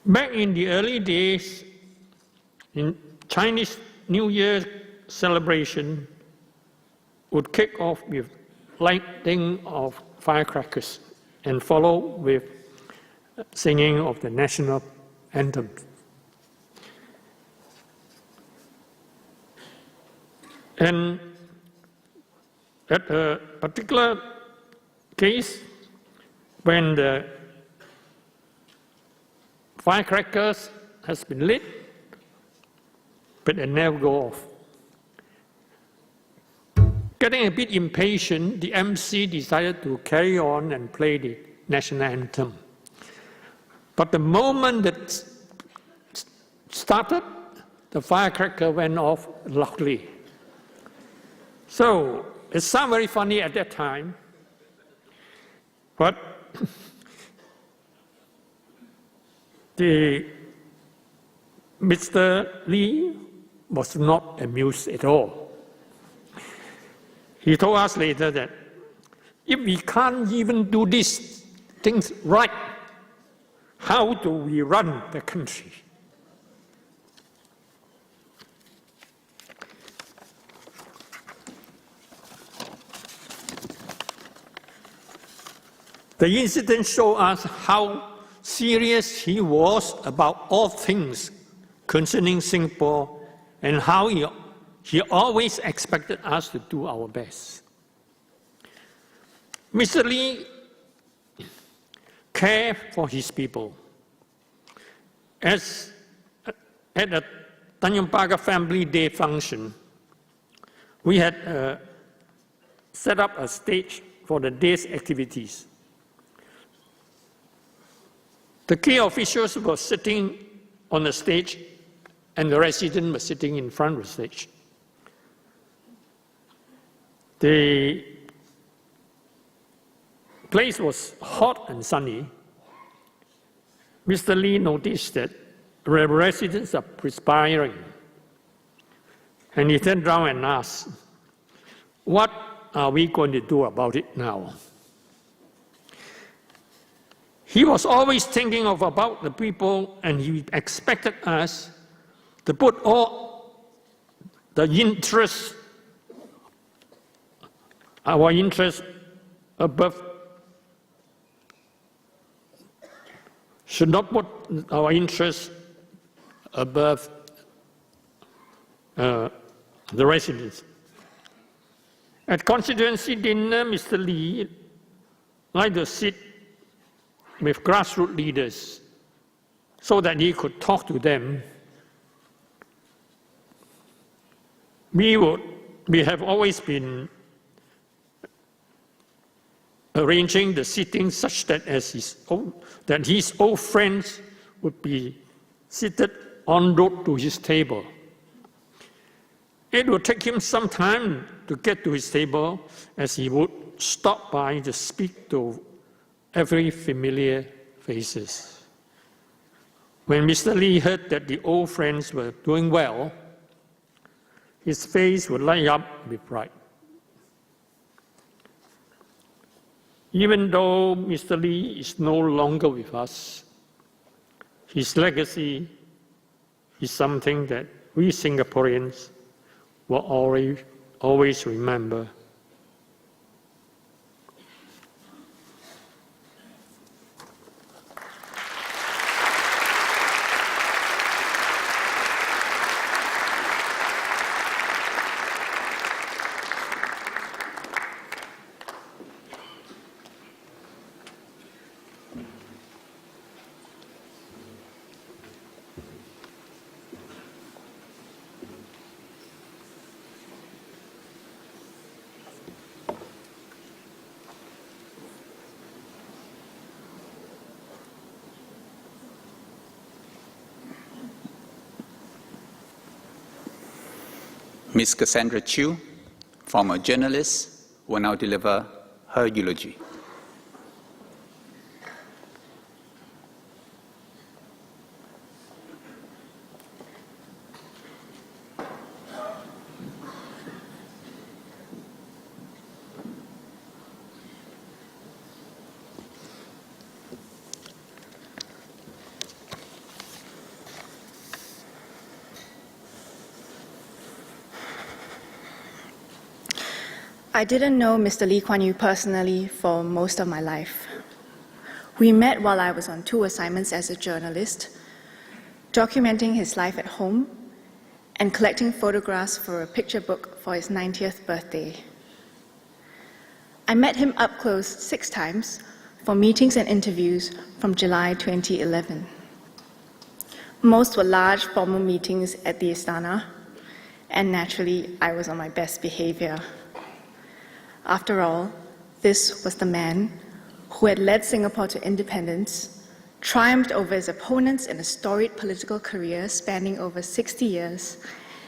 Back in the early days, in Chinese New Year celebration would kick off with lighting of firecrackers and follow with singing of the national anthem. And at a particular case, when the firecrackers has been lit, but they never go off. Getting a bit impatient, the MC decided to carry on and play the national anthem. But the moment that started, the firecracker went off loudly. So it sounded very funny at that time, but Mr. Lee was not amused at all. He told us later that if we can't even do these things right, how do we run the country? The incident showed us how serious he was about all things concerning Singapore and how he always expected us to do our best. Mr. Lee cared for his people. As at a Tanjong Pagar Family Day function, we had set up a stage for the day's activities. The key officials were sitting on the stage and the residents were sitting in front of the stage. The place was hot and sunny. Mr. Lee noticed that the residents are perspiring. And he turned around and asked, "What are we going to do about it now?" He was always thinking about the people, and he expected us to put all the interests, our interests above, should not put our interests above the residents. At constituency dinner, Mr. Lee liked to sit with grassroots leaders so that he could talk to them. We have always been arranging the sitting such that his old friends would be seated en route to his table. It would take him some time to get to his table, as he would stop by to speak to every familiar faces. When Mr. Lee heard that the old friends were doing well, his face would light up with pride. Even though Mr. Lee is no longer with us, his legacy is something that we Singaporeans will always remember. Ms. Cassandra Chew, former journalist, will now deliver her eulogy. I didn't know Mr. Lee Kuan Yew personally for most of my life. We met while I was on 2 assignments as a journalist, documenting his life at home and collecting photographs for a picture book for his 90th birthday. I met him up close 6 times for meetings and interviews from July 2011. Most were large formal meetings at the Istana, and naturally, I was on my best behavior. After all, this was the man who had led Singapore to independence, triumphed over his opponents in a storied political career spanning over 60 years,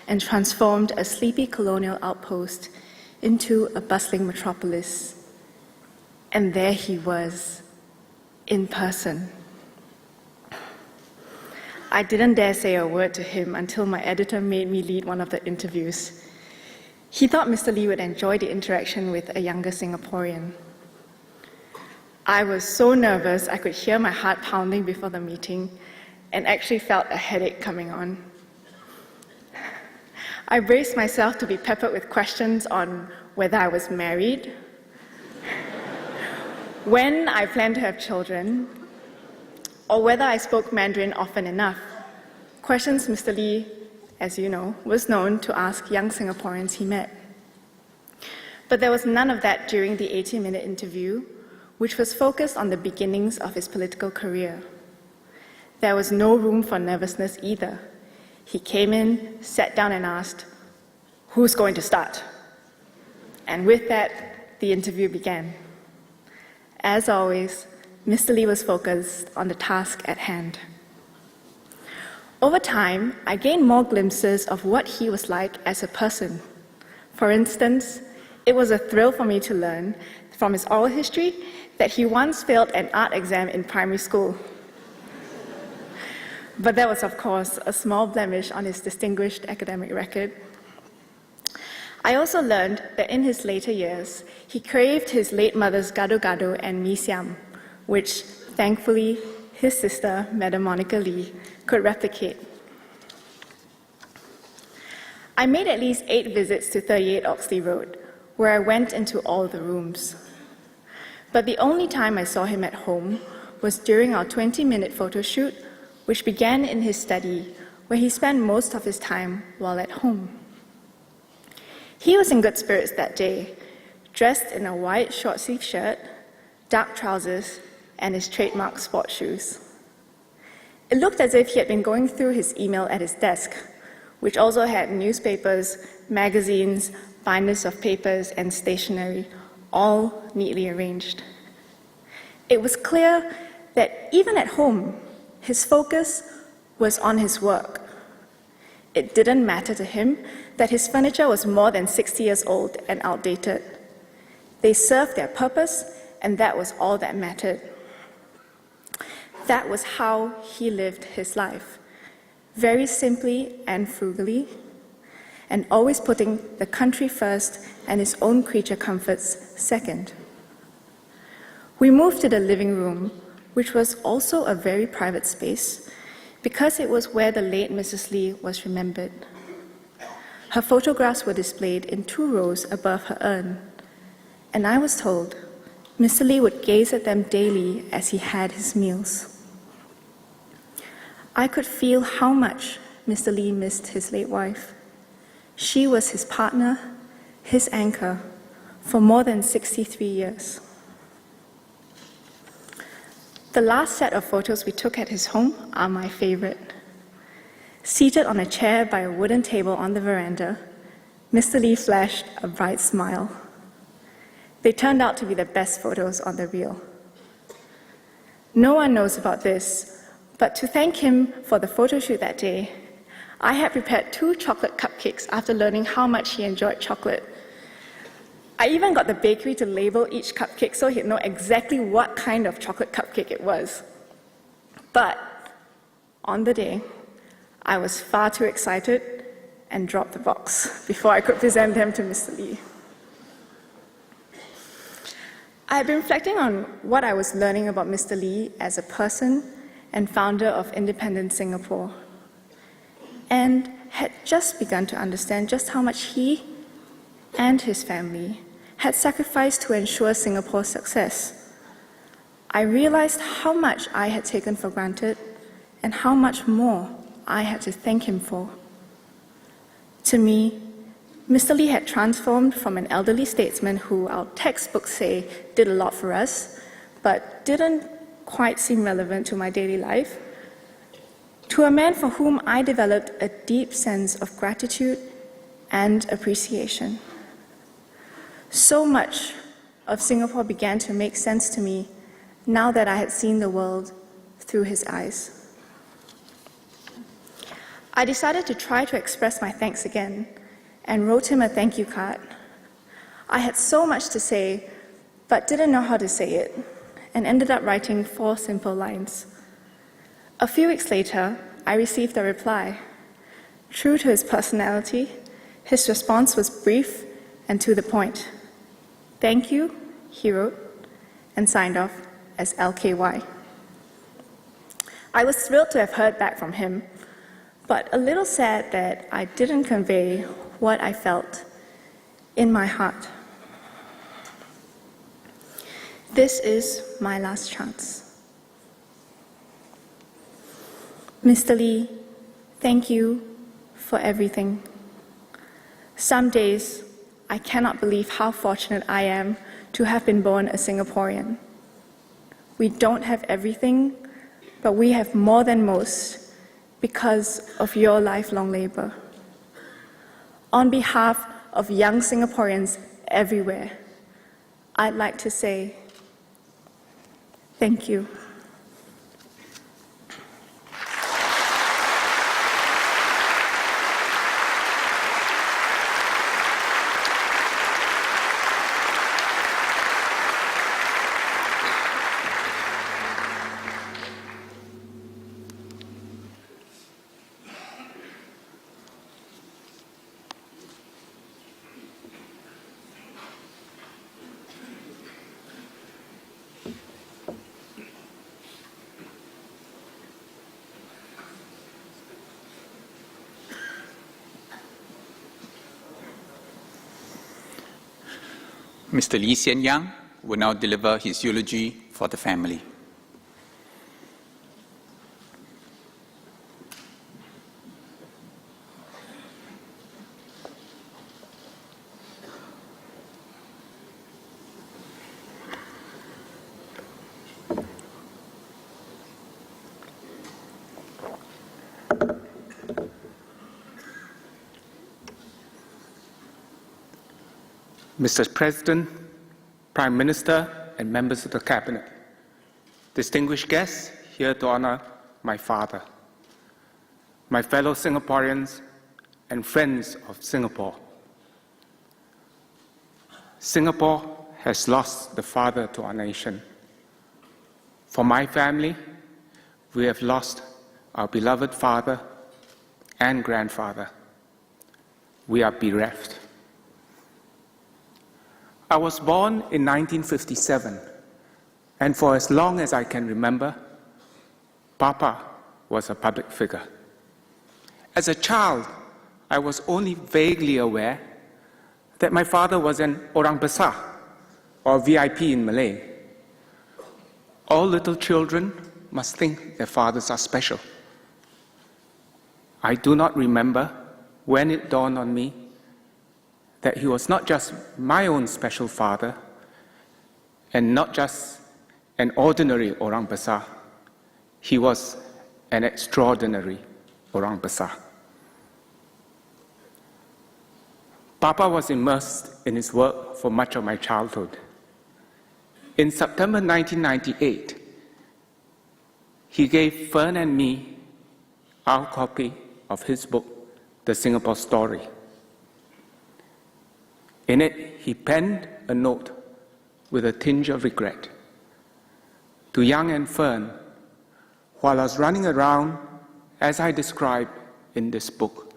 and transformed a sleepy colonial outpost into a bustling metropolis. And there he was, in person. I didn't dare say a word to him until my editor made me lead one of the interviews. He thought Mr. Lee would enjoy the interaction with a younger Singaporean. I was so nervous I could hear my heart pounding before the meeting and actually felt a headache coming on. I braced myself to be peppered with questions on whether I was married, when I planned to have children, or whether I spoke Mandarin often enough. Questions Mr. Lee, as you know, was known to ask young Singaporeans he met. But there was none of that during the 80-minute interview, which was focused on the beginnings of his political career. There was no room for nervousness either. He came in, sat down and asked, "Who's going to start?" And with that, the interview began. As always, Mr. Lee was focused on the task at hand. Over time, I gained more glimpses of what he was like as a person. For instance, it was a thrill for me to learn from his oral history that he once failed an art exam in primary school. But that was, of course, a small blemish on his distinguished academic record. I also learned that in his later years, he craved his late mother's gado-gado and mee siam, which, thankfully, his sister, Madam Monica Lee, could replicate. I made at least 8 visits to 38 Oxley Road, where I went into all the rooms. But the only time I saw him at home was during our 20-minute photo shoot, which began in his study, where he spent most of his time while at home. He was in good spirits that day, dressed in a white short-sleeved shirt, dark trousers, and his trademark sport shoes. It looked as if he had been going through his email at his desk, which also had newspapers, magazines, binders of papers, and stationery, all neatly arranged. It was clear that even at home, his focus was on his work. It didn't matter to him that his furniture was more than 60 years old and outdated. They served their purpose, and that was all that mattered. That was how he lived his life, very simply and frugally, and always putting the country first and his own creature comforts second. We moved to the living room, which was also a very private space, because it was where the late Mrs. Lee was remembered. Her photographs were displayed in 2 rows above her urn, and I was told Mr. Lee would gaze at them daily as he had his meals. I could feel how much Mr. Lee missed his late wife. She was his partner, his anchor, for more than 63 years. The last set of photos we took at his home are my favorite. Seated on a chair by a wooden table on the veranda, Mr. Lee flashed a bright smile. They turned out to be the best photos on the reel. No one knows about this, but to thank him for the photo shoot that day, I had prepared 2 chocolate cupcakes after learning how much he enjoyed chocolate. I even got the bakery to label each cupcake so he'd know exactly what kind of chocolate cupcake it was. But on the day, I was far too excited and dropped the box before I could present them to Mr. Lee. I had been reflecting on what I was learning about Mr. Lee as a person and founder of independent Singapore, and had just begun to understand just how much he and his family had sacrificed to ensure Singapore's success. I realized how much I had taken for granted and how much more I had to thank him for. To me, Mr. Lee had transformed from an elderly statesman who our textbooks say did a lot for us, but didn't quite seem relevant to my daily life, to a man for whom I developed a deep sense of gratitude and appreciation. So much of Singapore began to make sense to me now that I had seen the world through his eyes. I decided to try to express my thanks again and wrote him a thank you card. I had so much to say, but didn't know how to say it, and ended up writing 4 simple lines. A few weeks later, I received a reply. True to his personality, his response was brief and to the point. Thank you, he wrote, and signed off as LKY. I was thrilled to have heard back from him, but a little sad that I didn't convey what I felt in my heart. This is my last chance. Mr. Lee, thank you for everything. Some days, I cannot believe how fortunate I am to have been born a Singaporean. We don't have everything, but we have more than most because of your lifelong labor. On behalf of young Singaporeans everywhere, I'd like to say thank you. Mr. Lee Hsien Yang will now deliver his eulogy for the family. Mr. President, Prime Minister, and members of the Cabinet, distinguished guests here to honor my father, my fellow Singaporeans, and friends of Singapore. Singapore has lost the father to our nation. For my family, we have lost our beloved father and grandfather. We are bereft. I was born in 1957 And for as long as I can remember, Papa was a public figure. As a child, I was only vaguely aware that my father was an orang besar, or VIP in Malay. All little children must think their fathers are special. I do not remember when it dawned on me that he was not just my own special father and not just an ordinary orang besar. He was an extraordinary orang besar. Papa was immersed in his work for much of my childhood. In September 1998, he gave Fern and me our copy of his book, The Singapore Story. In it, he penned a note with a tinge of regret to Young and Fern while I was running around as I described in this book.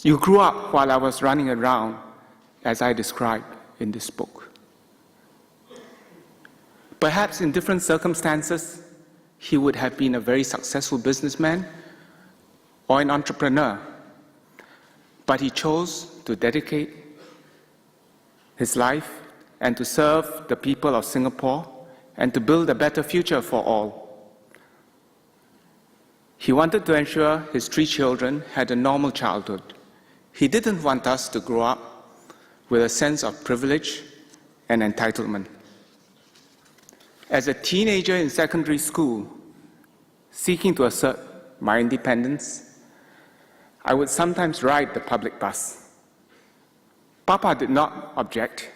You grew up while I was running around as I described in this book. Perhaps in different circumstances, he would have been a very successful businessman or an entrepreneur, but he chose to dedicate his life and to serve the people of Singapore and to build a better future for all. He wanted to ensure his 3 children had a normal childhood. He didn't want us to grow up with a sense of privilege and entitlement. As a teenager in secondary school, seeking to assert my independence, I would sometimes ride the public bus. Papa did not object,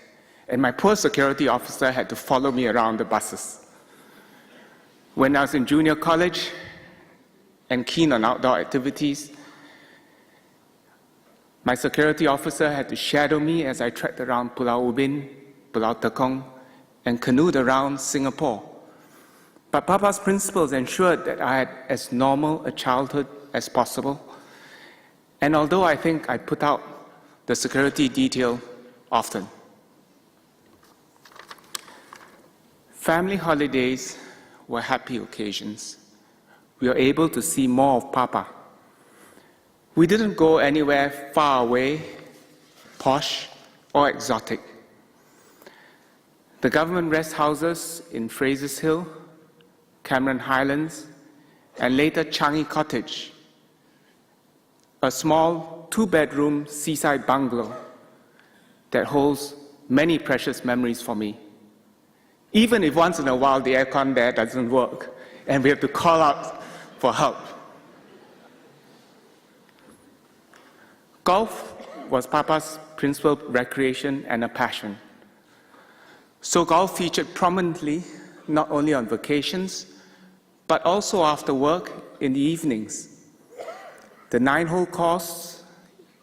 and my poor security officer had to follow me around the buses. When I was in junior college and keen on outdoor activities, my security officer had to shadow me as I trekked around Pulau Ubin, Pulau Tekong, and canoed around Singapore. But Papa's principles ensured that I had as normal a childhood as possible. And although I think I put out the security detail often, family holidays were happy occasions. We were able to see more of Papa. We didn't go anywhere far away, posh, or exotic. The government rest houses in Fraser's Hill, Cameron Highlands, and later Changi Cottage, a small 2-bedroom seaside bungalow that holds many precious memories for me. Even if once in a while the aircon there doesn't work and we have to call out for help. Golf was Papa's principal recreation and a passion. So golf featured prominently not only on vacations, but also after work in the evenings. The 9-hole course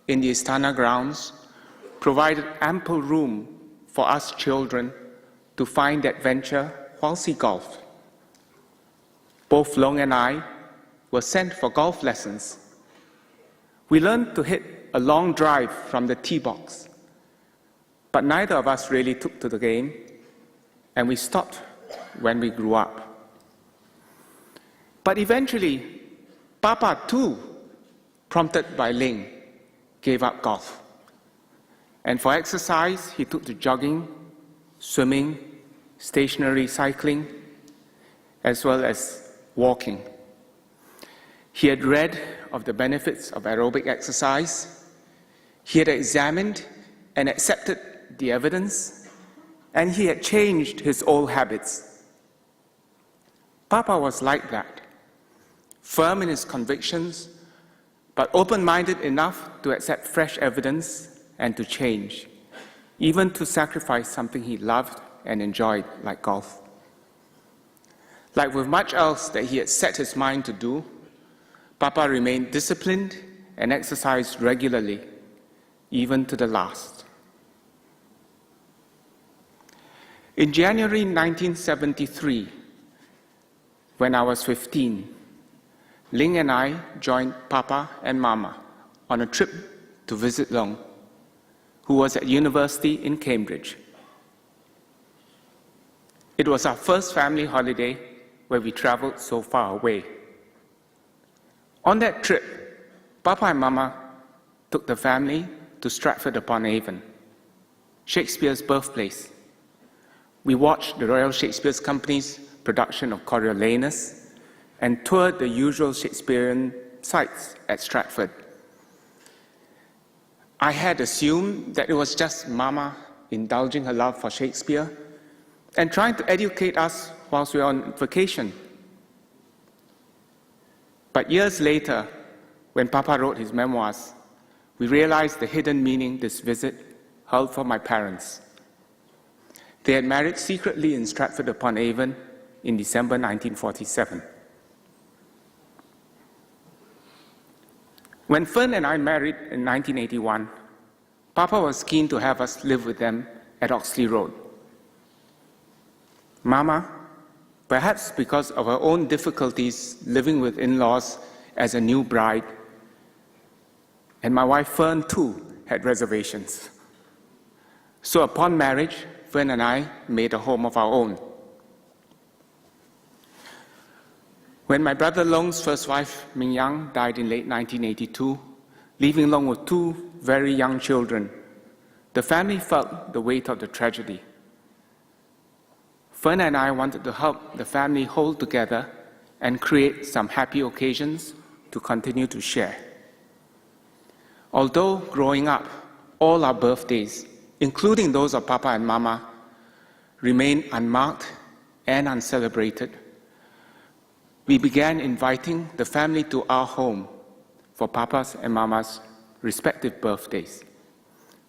in the Istana grounds provided ample room for us children to find adventure whilst he golfed. Both Long and I were sent for golf lessons. We learned to hit a long drive from the tee box, but neither of us really took to the game, and we stopped when we grew up. But eventually, Papa too, prompted by Ling, gave up golf. And for exercise, he took to jogging, swimming, stationary cycling, as well as walking. He had read of the benefits of aerobic exercise. He had examined and accepted the evidence, and he had changed his old habits. Papa was like that, firm in his convictions, but open-minded enough to accept fresh evidence and to change, even to sacrifice something he loved and enjoyed, like golf. Like with much else that he had set his mind to do, Papa remained disciplined and exercised regularly, even to the last. In January 1973, when I was 15, Ling and I joined Papa and Mama on a trip to visit Long, who was at university in Cambridge. It was our first family holiday where we traveled so far away. On that trip, Papa and Mama took the family to Stratford-upon-Avon, Shakespeare's birthplace. We watched the Royal Shakespeare Company's production of Coriolanus and toured the usual Shakespearean sites at Stratford. I had assumed that it was just Mama indulging her love for Shakespeare and trying to educate us whilst we were on vacation. But years later, when Papa wrote his memoirs, we realized the hidden meaning this visit held for my parents. They had married secretly in Stratford-upon-Avon in December 1947. When Fern and I married in 1981, Papa was keen to have us live with them at Oxley Road. Mama, perhaps because of her own difficulties living with in-laws as a new bride, and my wife Fern too had reservations. So upon marriage, Fern and I made a home of our own. When my brother Long's first wife, Ming Yang, died in late 1982, leaving Long with two very young children, the family felt the weight of the tragedy. Fern and I wanted to help the family hold together and create some happy occasions to continue to share. Although growing up, all our birthdays, including those of Papa and Mama, remained unmarked and uncelebrated, we began inviting the family to our home for Papa's and Mama's respective birthdays,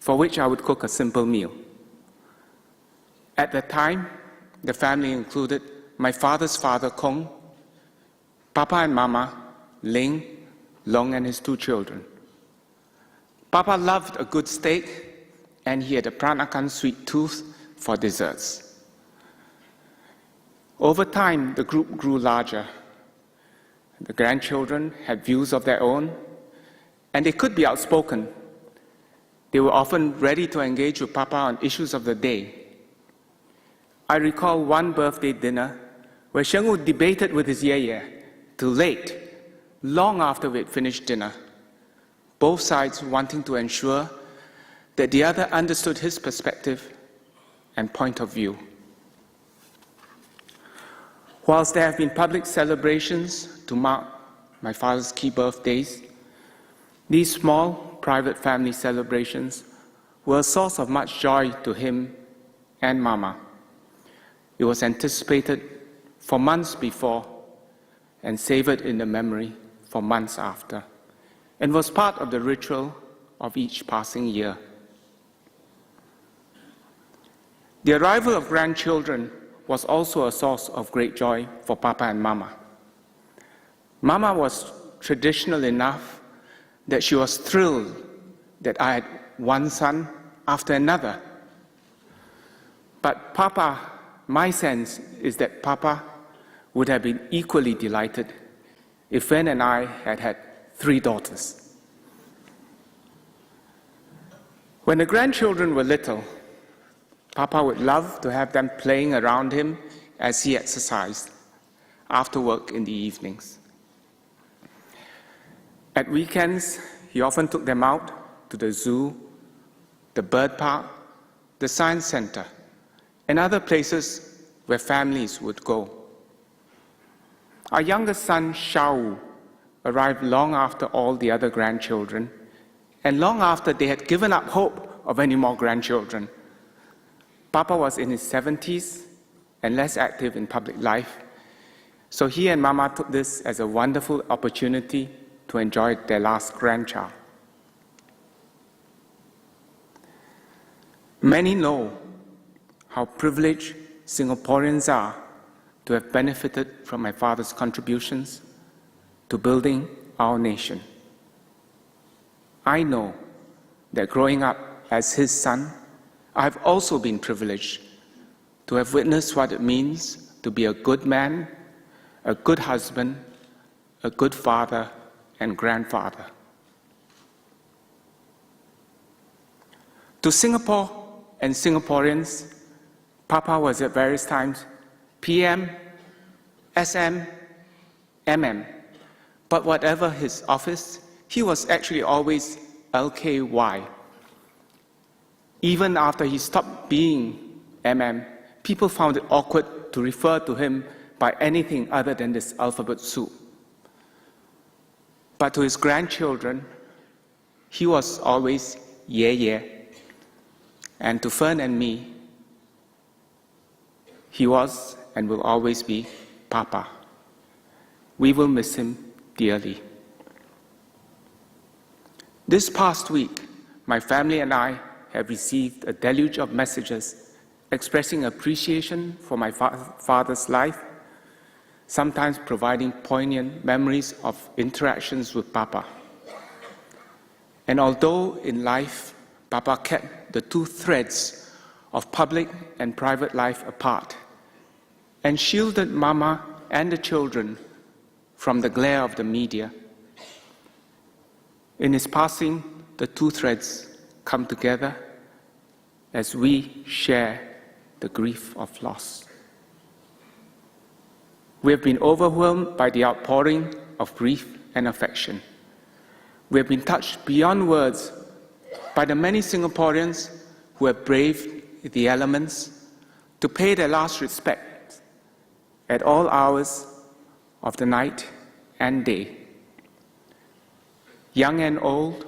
for which I would cook a simple meal. At that time, the family included my father's father, Kong, Papa and Mama, Ling, Long and his two children. Papa loved a good steak, and he had a Peranakan sweet tooth for desserts. Over time, the group grew larger. The grandchildren had views of their own, and they could be outspoken. They were often ready to engage with Papa on issues of the day. I recall one birthday dinner where Sheng-Wu debated with his yeye till late, long after we had finished dinner, both sides wanting to ensure that the other understood his perspective and point of view. Whilst there have been public celebrations to mark my father's key birthdays, these small, private family celebrations were a source of much joy to him and Mama. It was anticipated for months before and savored in the memory for months after, and was part of the ritual of each passing year. The arrival of grandchildren was also a source of great joy for Papa and Mama. Mama was traditional enough that she was thrilled that I had one son after another. But Papa, my sense is that Papa would have been equally delighted if Fen and I had had 3 daughters. When the grandchildren were little, Papa would love to have them playing around him as he exercised after work in the evenings. At weekends, he often took them out to the zoo, the bird park, the science center, and other places where families would go. Our youngest son, Xiao, arrived long after all the other grandchildren, and long after they had given up hope of any more grandchildren. Papa was in his 70s and less active in public life, so he and Mama took this as a wonderful opportunity to enjoy their last grandchild. Many know how privileged Singaporeans are to have benefited from my father's contributions to building our nation. I know that growing up as his son, I've also been privileged to have witnessed what it means to be a good man, a good husband, a good father, and grandfather. To Singapore and Singaporeans, Papa was at various times PM, SM, MM. But whatever his office, he was actually always LKY. Even after he stopped being MM, people found it awkward to refer to him by anything other than this alphabet soup. But to his grandchildren, he was always yeah. And to Fern and me, he was and will always be Papa. We will miss him dearly. This past week, my family and I have received a deluge of messages expressing appreciation for my father's life, sometimes providing poignant memories of interactions with Papa. And although in life, Papa kept the two threads of public and private life apart and shielded Mama and the children from the glare of the media, in his passing, the two threads come together as we share the grief of loss. We have been overwhelmed by the outpouring of grief and affection. We have been touched beyond words by the many Singaporeans who have braved the elements to pay their last respect at all hours of the night and day. Young and old,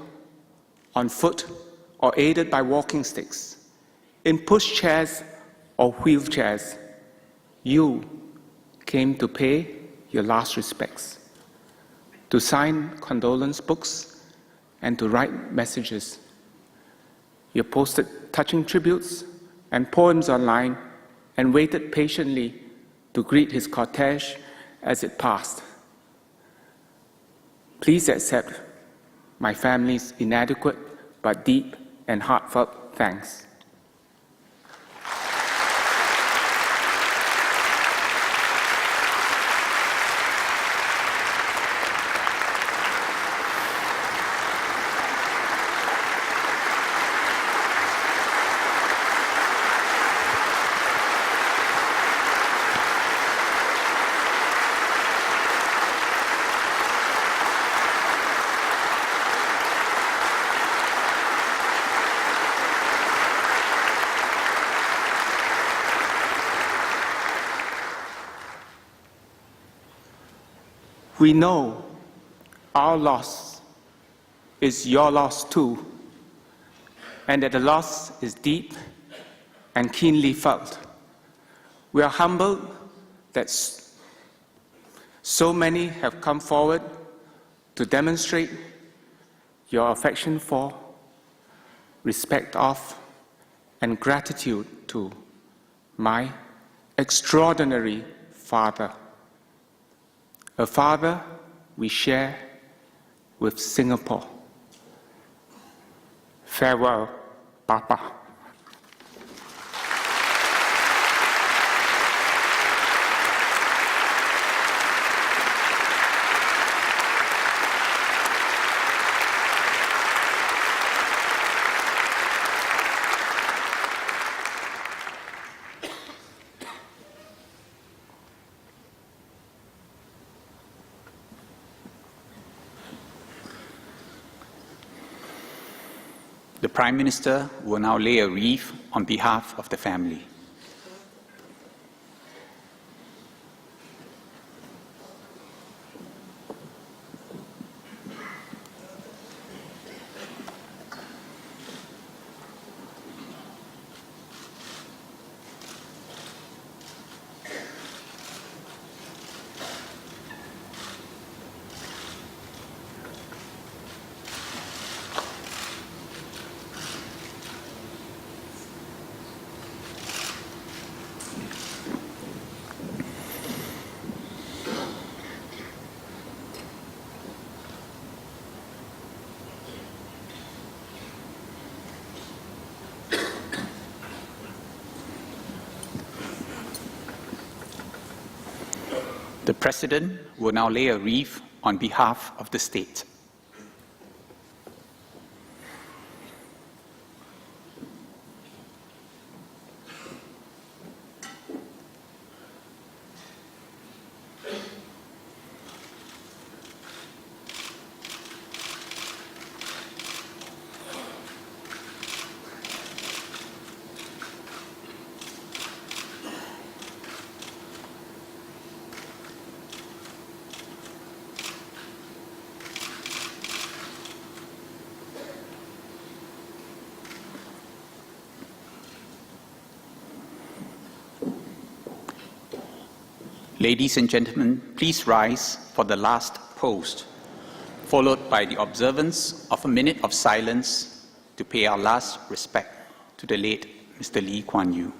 on foot or aided by walking sticks, in pushchairs or wheelchairs, you came to pay your last respects, to sign condolence books and to write messages. You posted touching tributes and poems online and waited patiently to greet his cortege as it passed. Please accept my family's inadequate but deep and heartfelt thanks. We know our loss is your loss too, and that the loss is deep and keenly felt. We are humbled that so many have come forward to demonstrate your affection for, respect of, and gratitude to my extraordinary father. A father we share with Singapore. Farewell, Papa. The Prime Minister will now lay a wreath on behalf of the family. The President will now lay a wreath on behalf of the state. Ladies and gentlemen, please rise for the last post, followed by the observance of a minute of silence to pay our last respect to the late Mr. Lee Kuan Yew.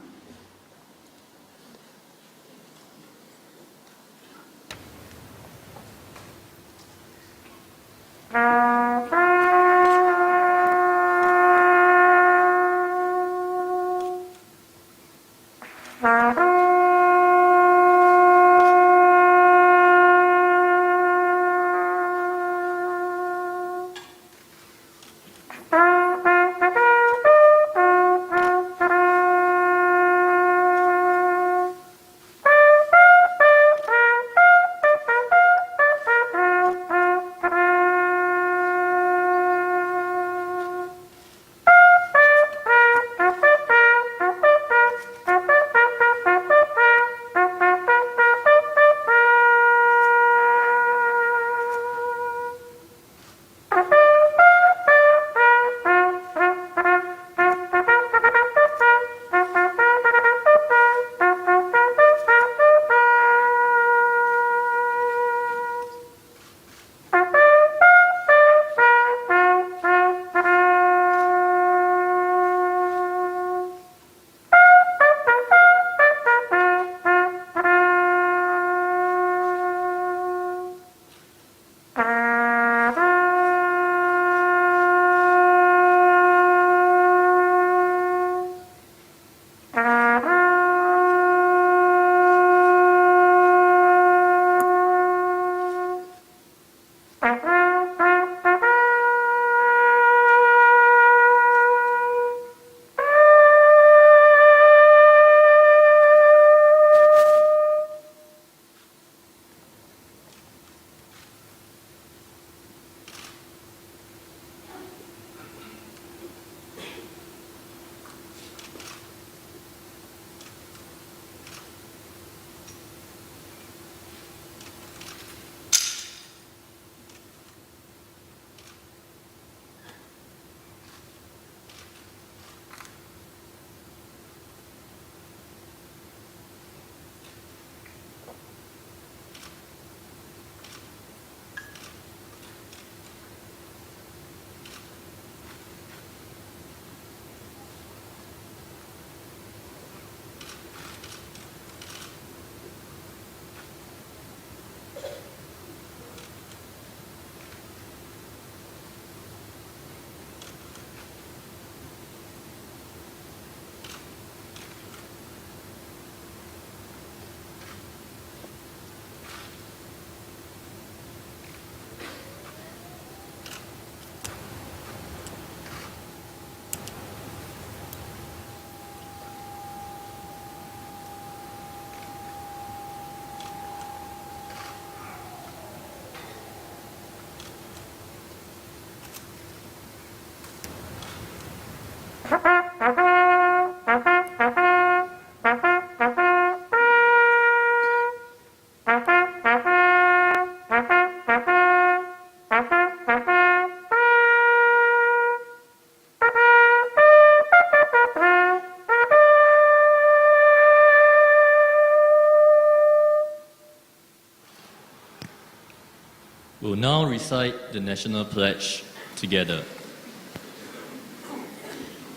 We'll now recite the national pledge together.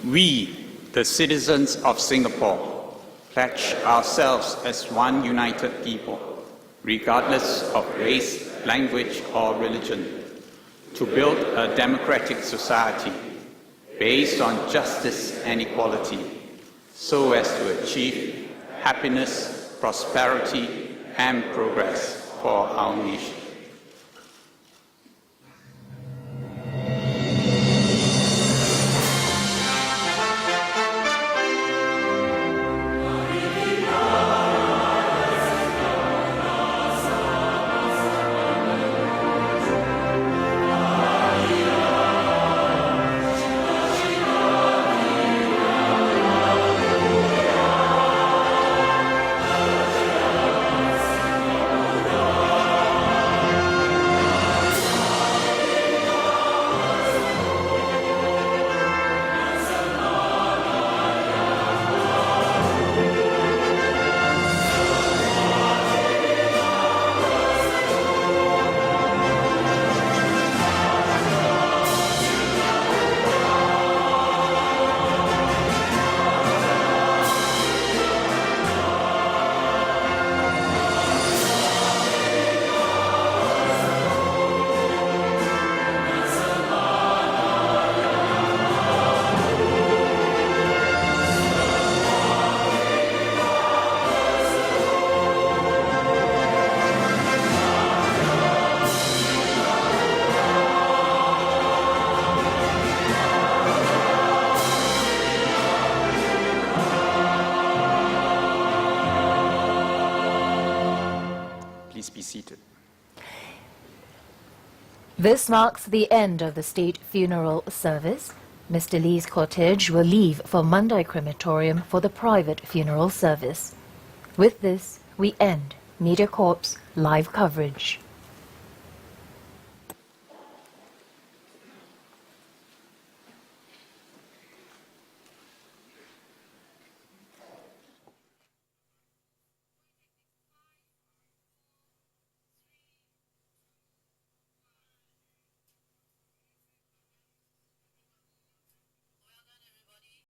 We, the citizens of Singapore, pledge ourselves as one united people, regardless of race, language, or religion, to build a democratic society based on justice and equality, so as to achieve happiness, prosperity, and progress for our nation. seated. This marks the end of the state funeral service. Mr. Lee's cortege will leave for Mandai Crematorium for the private funeral service. With this, we end MediaCorp's live coverage.